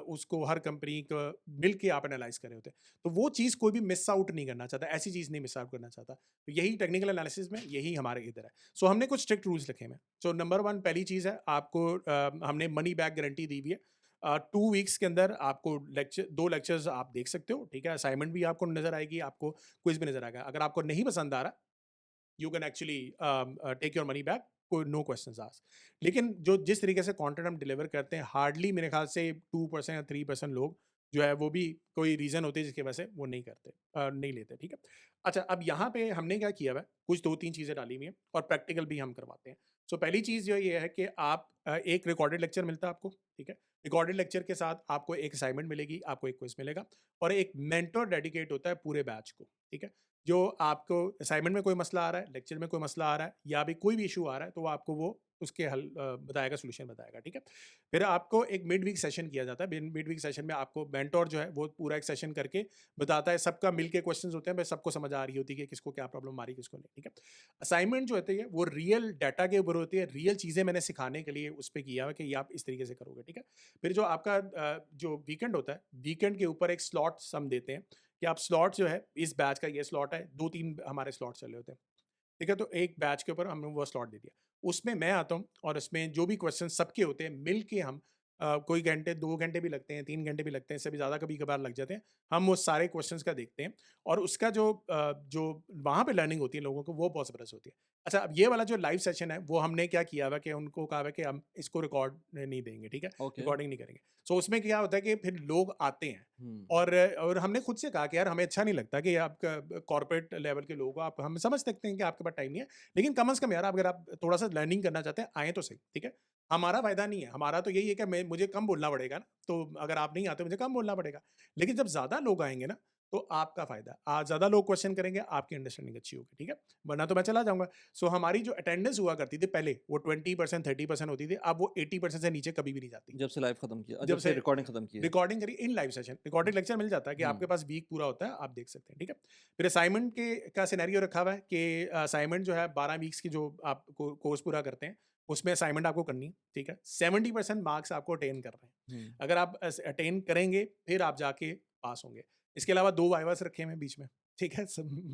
उसको हर कंपनी को मिल के आप एनालाइज़ कर रहे होते हैं। तो वो चीज़ कोई भी मिस आउट नहीं करना चाहता, ऐसी चीज़ नहीं मिस आउट करना चाहता। तो यही टेक्निकल एनालिसिस में यही हमारे इधर है। सो हमने कुछ स्ट्रिक्ट रूल्स रखे हुए हैं। सो नंबर 1 पहली चीज़ है, आपको हमने मनी बैक गारंटी दी हुई है। 2 वीक्स के अंदर आपको 2 लेक्चर्स आप देख सकते हो, ठीक है? असाइनमेंट भी आपको नज़र आएगी, आपको क्विज़ भी नज़र आएगा। अगर आपको नहीं पसंद आ रहा, you can actually take your money back, कोई नो क्वेश्चंस आस्क्ड। लेकिन जो जिस तरीके से कंटेंट हम डिलीवर करते हैं, हार्डली मेरे ख्याल से 2% या 3% लोग जो है वो भी कोई रीज़न होती है जिसकी वजह से वो नहीं करते, नहीं लेते, ठीक है? अच्छा, अब यहाँ पे हमने क्या किया हुआ है, कुछ 2-3 चीज़ें डाली हुई हैं, और प्रैक्टिकल भी हम करवाते हैं। सो पहली चीज़ जो ये है कि आप एक रिकॉर्डेड लेक्चर मिलता है आपको, ठीक है? रिकॉर्डेड लेक्चर के साथ आपको एक असाइनमेंट मिलेगी, आपको एक क्विज़ मिलेगा, और एक मेंटर डेडिकेट होता है पूरे बैच को, ठीक है? जो आपको असाइनमेंट में कोई मसला आ रहा है, लेक्चर में कोई मसला आ रहा है, या भी कोई भी इश्यू आ रहा है, तो वो आपको वो उसके हल बताएगा, सॉल्यूशन बताएगा, ठीक है? फिर आपको एक मिड वीक सेशन किया जाता है। मिड वीक सेशन में आपको मेंटर जो है वो पूरा एक सेशन करके बताता है, सबका मिलके क्वेश्चंस होते हैं, बस सबको समझ आ रही होती है कि किसको क्या प्रॉब्लम आ रही है, किसको नहीं, ठीक है? असाइनमेंट जो होती है वो रियल डाटा के ऊपर होती है, रियल चीज़ें मैंने सिखाने के लिए उस पे किया है कि ये आप इस तरीके से करोगे, ठीक है? फिर जो आपका जो वीकेंड होता है, वीकेंड के ऊपर एक स्लॉट्स हम देते हैं कि आप स्लॉट जो है, इस बैच का ये स्लॉट है, 2-3 हमारे स्लॉट चल रहे होते हैं। ठीक है? तो एक बैच के ऊपर हमने वो स्लॉट दे दिया। उसमें मैं आता हूँ, और उसमें जो भी क्वेश्चन सबके होते हैं, मिल के हम कोई घंटे, 2 घंटे भी लगते हैं, 3 घंटे भी लगते हैं, इससे भी ज़्यादा कभी-कभार लग जाते हैं। हम वो सारे क्वेश्चंस का देखते हैं, और उसका जो वहाँ पे लर्निंग होती है लोगों को, वो बहुत ज़बरदस्त होती है। अच्छा, अब ये वाला जो लाइव सेशन है, वो हमने क्या किया हुआ है कि उनको कहा हुआ है कि हम इसको रिकॉर्ड नहीं देंगे, ठीक है? ओके। रिकॉर्डिंग नहीं करेंगे। सो उसमें क्या होता है कि फिर लोग आते हैं, हुँ। और हमने खुद से कहा कि यार हमें अच्छा नहीं लगता कि आप कॉर्पोरेट लेवल के लोग हो, आप हम समझ सकते हैं कि आपके पास टाइम नहीं है, लेकिन कम से कम यार अगर आप थोड़ा-सा लर्निंग करना चाहते हैं, आएँ तो सही, ठीक है? हमारा फ़ायदा नहीं है, हमारा तो यही है कि मुझे कम बोलना पड़ेगा ना, तो अगर आप नहीं आते मुझे कम बोलना पड़ेगा। लेकिन जब ज़्यादा लोग आएँगे ना, तो आपका फ़ायदा। आज ज़्यादा लोग क्वेश्चन करेंगे, आपकी अंडरस्टैंडिंग अच्छी होगी, ठीक है? वरना तो मैं चला जाऊँगा। सो हमारी जो अटेंडेंस हुआ करती थी पहले, वो 20% 30% होती थी, अब वो 80% से नीचे कभी भी नहीं जाती। जब से लाइव खत्म किया, जब जब से से रिकॉर्डिंग खत्म की है। रिकॉर्डिंग करी in live session, recorded lecture मिल जाता है कि हुँ, आपके पास वीक पूरा होता है, आप देख सकते हैं, ठीक है? फिर असाइनमेंट के का सिनेरियो रखा हुआ है कि असाइनमेंट जो है 12 वीक्स की जो आप कोर्स पूरा करते हैं, उसमें असाइनमेंट आपको करनी है, ठीक है? 70% मार्क्स आपको अटेन करने हैं। हुँ, अगर आप अटेन करेंगे, फिर आप जाके पास होंगे। इसके अलावा 2 वाइवास रखे हुए हैं बीच में, ठीक है?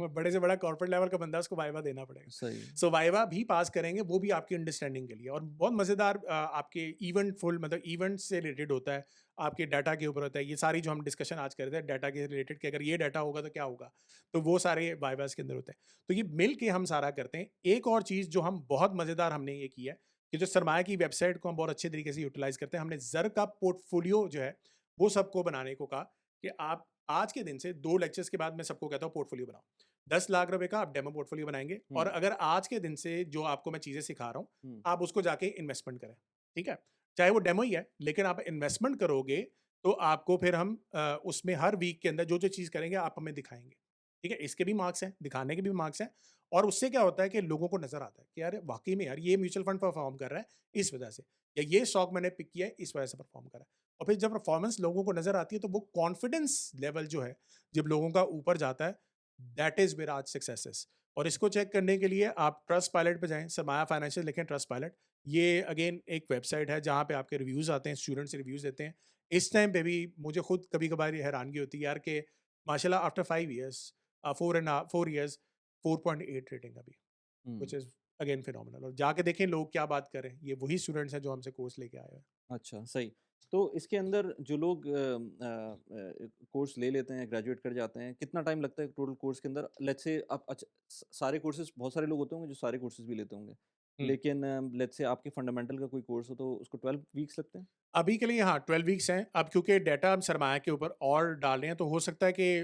बड़े से बड़ा कॉर्पोरेट लेवल का बंदा है, उसको वाइवा देना पड़ेगा। सही। सो वाइवा भी पास करेंगे, वो भी आपकी अंडरस्टैंडिंग के लिए और बहुत मज़ेदार आपके इवेंट फुल मतलब इवेंट से रिलेटेड होता है, आपके डाटा के ऊपर होता है। ये सारी जो हम डिस्कशन आज कर रहे थे डाटा के रिलेटेड कि अगर ये डाटा होगा तो क्या होगा? तो वो सारे वाइवास के अंदर होते हैं। तो ये मिल के हम सारा करते हैं। एक और चीज़ जो हम बहुत मज़ेदार हमने ये की है कि जो सरमाया की वेबसाइट को हम बहुत अच्छे तरीके से यूटिलाइज़ करते हैं। हमने ज़र का पोर्टफोलियो जो है, वो सबको बनाने को कहा कि आप आज के दिन से 2 लेक्चर्स के बाद मैं सबको कहता हूँ पोर्टफोलियो बनाओ। 10 लाख रुपए का आप डेमो पोर्टफोलियो बनाएँगे और हुँ, अगर आज के दिन से जो आपको मैं चीज़ें सिखा रहा हूँ, हुँ, आप उसको जाके इन्वेस्टमेंट करें, ठीक है? चाहे वो डेमो ही है, लेकिन आप इन्वेस्टमेंट करोगे, तो आपको फिर हम उसमें हर वीक के अंदर जो-जो चीज़ करेंगे, आप हमें दिखाएँगे, ठीक है? इसके भी मार्क्स हैं, दिखाने के भी मार्क्स हैं और उससे क्या होता है कि लोगों को नज़र आता है कि यार वाक़ई में यार ये म्यूचुअल फंड परफ़ॉर्म कर रहा है, इस वजह से या ये स्टॉक मैंने पिक किया है, इस वजह से परफ़ॉर्म कर रहा है। और फिर जब परफ़ॉर्मेंस लोगों को नज़र आती है, तो वो कॉन्फिडेंस लेवल जो है, जब लोगों का ऊपर जाता है, दैट इज़ वेयर आज सक्सेस इज़। और इसको चेक करने के लिए आप ट्रस्ट पायलट पे जाएँ, सरमाया फाइनेंशियल लिखें ट्रस्ट पायलट। ये अगेन एक वेबसाइट है जहाँ पे आपके रिव्यूज़ आते हैं, स्टूडेंट्स रिव्यूज़ देते हैं। इस टाइम पे भी मुझे खुद कभी-कभार ये हैरानगी होती है यार कि माशाल्लाह आफ्टर 5 इयर्स 4 इयर्स 4.8 रेटिंग अभी, हुँ। व्हिच इज़ अगेन फिनोमिनल और जाके देखें लोग क्या बात कर रहे हैं। ये वही स्टूडेंट्स हैं जो हमसे कोर्स लेके आए हुए हैं। अच्छा, सही। तो इसके अंदर जो लोग कोर्स ले लेते हैं, ग्रेजुएट कर जाते हैं, कितना टाइम लगता है टोटल कोर्स के अंदर? लेट्स से आप सारे कोर्सेज़ बहुत सारे लोग होते होंगे जो सारे कोर्सेज़ भी लेते होंगे। हुँ। लेकिन लेट्स से आपके फंडामेंटल का कोई कोर्स हो तो उसको 12 वीक्स लगते हैं? अभी के लिए हाँ, 12 वीक्स हैं। अब क्योंकि डेटा हम सरमाया के ऊपर और डाल रहे हैं, तो हो सकता है कि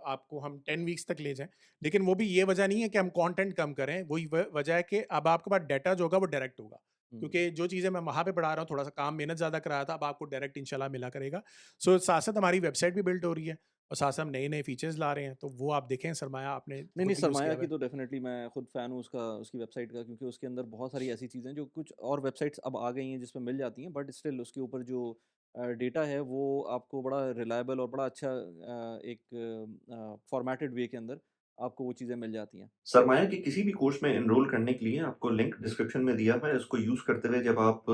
आपको हम 10 वीक्स तक ले जाएँ। लेकिन वो भी ये वजह नहीं है कि हम कंटेंट कम करें, वही वजह है कि अब आपके पास डेटा जो होगा वो डायरेक्ट होगा। हुँ, क्योंकि जो चीज़ें मैं वहाँ पे पढ़ा रहा हूँ, थोड़ा-सा काम मेहनत ज़्यादा कराया था, अब आपको डायरेक्ट इंशाल्लाह मिला करेगा। सो साथ-साथ हमारी वेबसाइट भी बिल्ड हो रही है और साथ-साथ हम नए-नए फीचर्स ला रहे हैं, तो वो आप देखें सरमाया आपने नहीं, नहीं, खुद भी यूज़ सरमाया किया हुआ की है। तो डेफ़िनेटली मैं खुद फ़ैन हूँ उसका उसकी वेबसाइट का क्योंकि उसके अंदर बहुत सारी ऐसी चीज़ें हैं जो कुछ और वेबसाइट्स अब आ गई हैं जिसमें मिल जाती हैं बट स्टिल उसके ऊपर जो डेटा है वो आपको बड़ा रिलायबल और बड़ा अच्छा एक फ़ॉर्मेटेड वे के अंदर आपको वो चीज़ें मिल जाती हैं। सरमाया के किसी भी कोर्स में एनरोल करने के लिए आपको लिंक डिस्क्रिप्शन में दिया हुआ है। उसको यूज़ करते हुए जब आप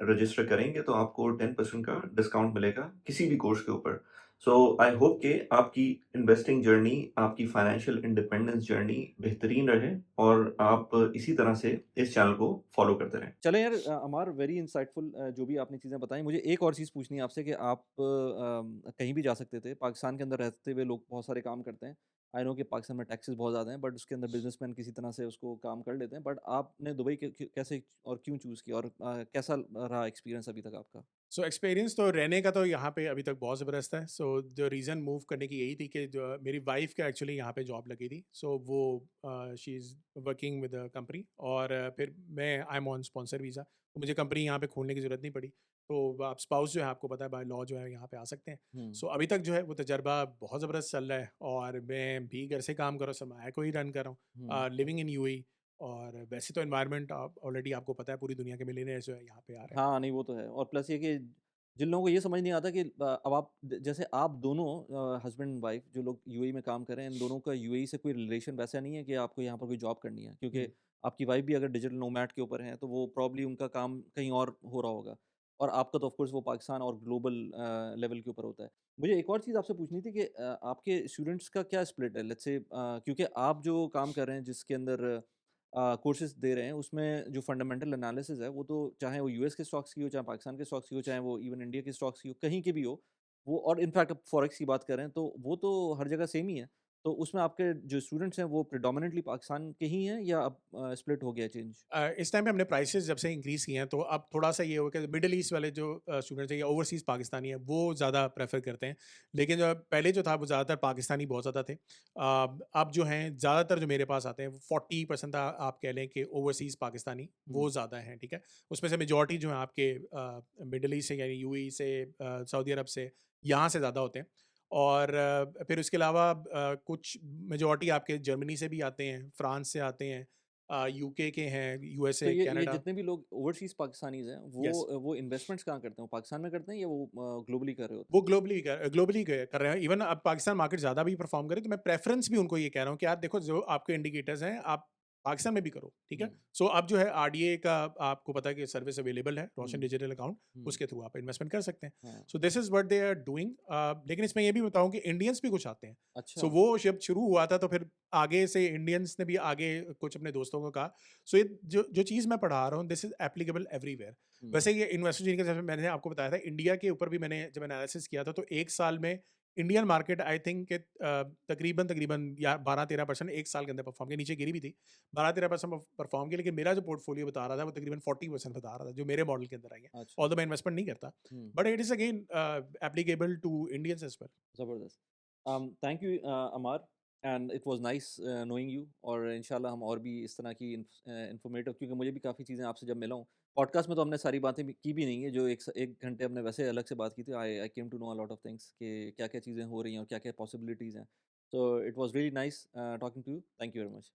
रजिस्टर करेंगे तो आपको 10% का डिस्काउंट मिलेगा किसी भी कोर्स के ऊपर। सो आई होप कि आपकी इन्वेस्टिंग जर्नी, आपकी फाइनेंशियल इंडिपेंडेंस जर्नी बेहतरीन रहे और आप इसी तरह से इस चैनल को फ़ॉलो करते रहें। चलें यार अमार वेरी इंसाइटफुल जो भी आपने चीज़ें बताई। मुझे एक और चीज़ पूछनी है आपसे कि आप कहीं भी जा सकते थे। पाकिस्तान के अंदर रहते हुए लोग बहुत सारे काम करते हैं। आई नो कि पाकिस्तान में टैक्सेस बहुत ज़्यादा हैं बट उसके अंदर बिज़नेसमैन किसी तरह से उसको काम कर लेते हैं। बट आपने दुबई कैसे और क्यों चूज़ किया और कैसा रहा एक्सपीरियंस अभी तक आपका? सो एक्सपीरियंस तो रहने का तो यहाँ पे अभी तक बहुत ज़बरदस्त है। सो जो रीज़न मूव करने की यही थी कि जो मेरी वाइफ़ का एक्चुअली यहाँ पे जॉब लगी थी। सो वो she is working with a company और फिर मैं I M on sponsor visa. तो मुझे कंपनी यहाँ पे खोलने की ज़रूरत नहीं पड़ी। तो आप स्पाउस जो है आपको पता है बाय लॉ जो है यहाँ पे आ सकते हैं। हुँ, सो अभी तक जो है वो तजर्बा बहुत ज़बरदस्त चल रहा है और मैं भी घर से काम कर रहा हूँ, सरमाया को ही रन कर रहा हुँ। हूँ। लिविंग इन यूएई और वैसे तो एनवायरनमेंट आप ऑलरेडी आपको पता है पूरी दुनिया के मिलियनेयर्स जो है यहाँ पे आ रहे हैं। हाँ, नहीं वो तो है और प्लस ये कि जिन लोगों को ये समझ नहीं आता कि अब आप ज जैसे आप दोनों हस्बैंड एंड वाइफ जो लोग यूएई में काम कर रहे हैं, इन दोनों का यूएई से कोई रिलेशन वैसा नहीं है कि आपको यहाँ पर कोई जॉब करनी है। क्योंकि हुँ। आपकी वाइफ भी अगर डिजिटल नोमैड के ऊपर हैं, तो वो प्रोबब्ली उनका काम कहीं और हो रहा होगा और आपका तो ऑफ कोर्स वो पाकिस्तान और ग्लोबल लेवल के ऊपर होता है। मुझे एक और चीज़ आपसे पूछनी थी कि आपके स्टूडेंट्स का क्या स्प्लिट है? लेट्स से क्योंकि आप जो काम कर रहे हैं जिसके अंदर कोर्सेज़ दे रहे हैं, उसमें जो फंडामेंटल एनालिसिस है, वो तो चाहे वो यूएस के स्टॉक्स की हो, चाहे पाकिस्तान के स्टॉक्स की हो, चाहे वो इवन इंडिया के स्टॉक्स की हो, कहीं की भी हो, वो और इनफैक्ट अब फॉरेक्स की बात करें, तो वो तो हर जगह सेम ही है। तो उसमें आपके जो स्टूडेंट्स हैं, वो प्रेडोमिनेंटली पाकिस्तान के ही हैं या अब स्प्लिट हो गया चेंज? इस टाइम पे हमने प्राइसेस जब से इंक्रीज़ किए हैं, तो अब थोड़ा-सा ये हो गया कि मिडल ईस्ट वाले जो स्टूडेंट्स हैं या ओवरसीज़ पाकिस्तानी हैं, वो ज़्यादा प्रेफ़र करते हैं। लेकिन जो पहले जो था, वो ज़्यादातर पाकिस्तानी बहुत ज़्यादा थे। अब जो हैं, ज़्यादातर जो मेरे पास आते हैं, वो 40% आप कह लें कि ओवरसीज़ पाकिस्तानी, हुँ, वो ज़्यादा हैं, ठीक है? उसमें से मेजॉरिटी जो हैं आपके मिडल ईस्ट से यानी यूएई से सऊदी अरब से, यहाँ से ज़्यादा होते हैं। और फिर उसके अलावा कुछ मेजॉरिटी आपके जर्मनी से भी आते हैं, फ्रांस से आते हैं, यूके के हैं, तो यूएसए, ये कनाडा। जितने भी लोग ओवरसीज़ पाकिस्तानीज़ हैं, यस। वो इन्वेस्टमेंट्स कहाँ करते हैं? वो पाकिस्तान में करते हैं या वो ग्लोबली कर रहे होते वो हैं? ग्लोबली कर रहे हैं। इवन अब पाकिस्तान मार्केट ज़्यादा भी परफ़ॉर्म करे, तो मैं प्रेफ़रेंस भी उनको ये कह रहा हूँ कि यार देखो, जो आपके इंडिकेटर्स हैं, आप पाकिस्तान में भी करो, ठीक है? हुँ, सो अब जो है आरडीए का आपको पता है कि सर्विस अवेलेबल है, रोशन हुँ, डिजिटल अकाउंट, हुँ, उसके थ्रू आप इन्वेस्टमेंट कर सकते हैं। हाँ। So this is what they are doing. लेकिन इसमें ये भी बताऊँ कि इंडियंस भी कुछ आते हैं। अच्छा। सो वो जब शुरू हुआ था, तो फिर आगे से इंडियंस ने भी आगे कुछ अपने दोस्तों को कहा। सो ये जो जो चीज़ मैं पढ़ा रहा हूँ, दिस इज़ एप्लीकेबल एवरीवेयर। हुँ, वैसे ये इन्वेस्टर जिनके, जैसे मैंने आपको बताया था, इंडिया के ऊपर भी मैंने जब एनालिसिस किया था, तो 1 साल में इंडियन मार्केट आई थिंक तकरीबन या 12-13% 1 साल के अंदर परफ़ॉर्म की, नीचे गिरी भी थी। 12-13% परफ़ॉर्म की, लेकिन मेरा जो पोर्टफ़ोलियो बता रहा था, वो तकरीबन 40% बता रहा था, जो मेरे मॉडल के अंदर आई है। अच्छा। ऑल्दो मैं इन्वेस्टमेंट नहीं करता, hmm, but it is again applicable to Indians as well. ज़बरदस्त। Thank you Amar and it was nice knowing you और इंशाल्लाह हम और भी इस तरह की इन्फॉर्मेटिव क्योंकि मुझे भी काफ़ी चीज़ें आपसे जब मिला हूँ, पॉडकास्ट में तो हमने सारी बातें भी की भी नहीं है, जो 1 घंटे हमने वैसे अलग से बात की थी। I came to know a lot of things कि क्या-क्या चीज़ें हो रही हैं और क्या-क्या पॉसिबिलिटीज़ हैं। So it was really nice talking to you. Thank you very much.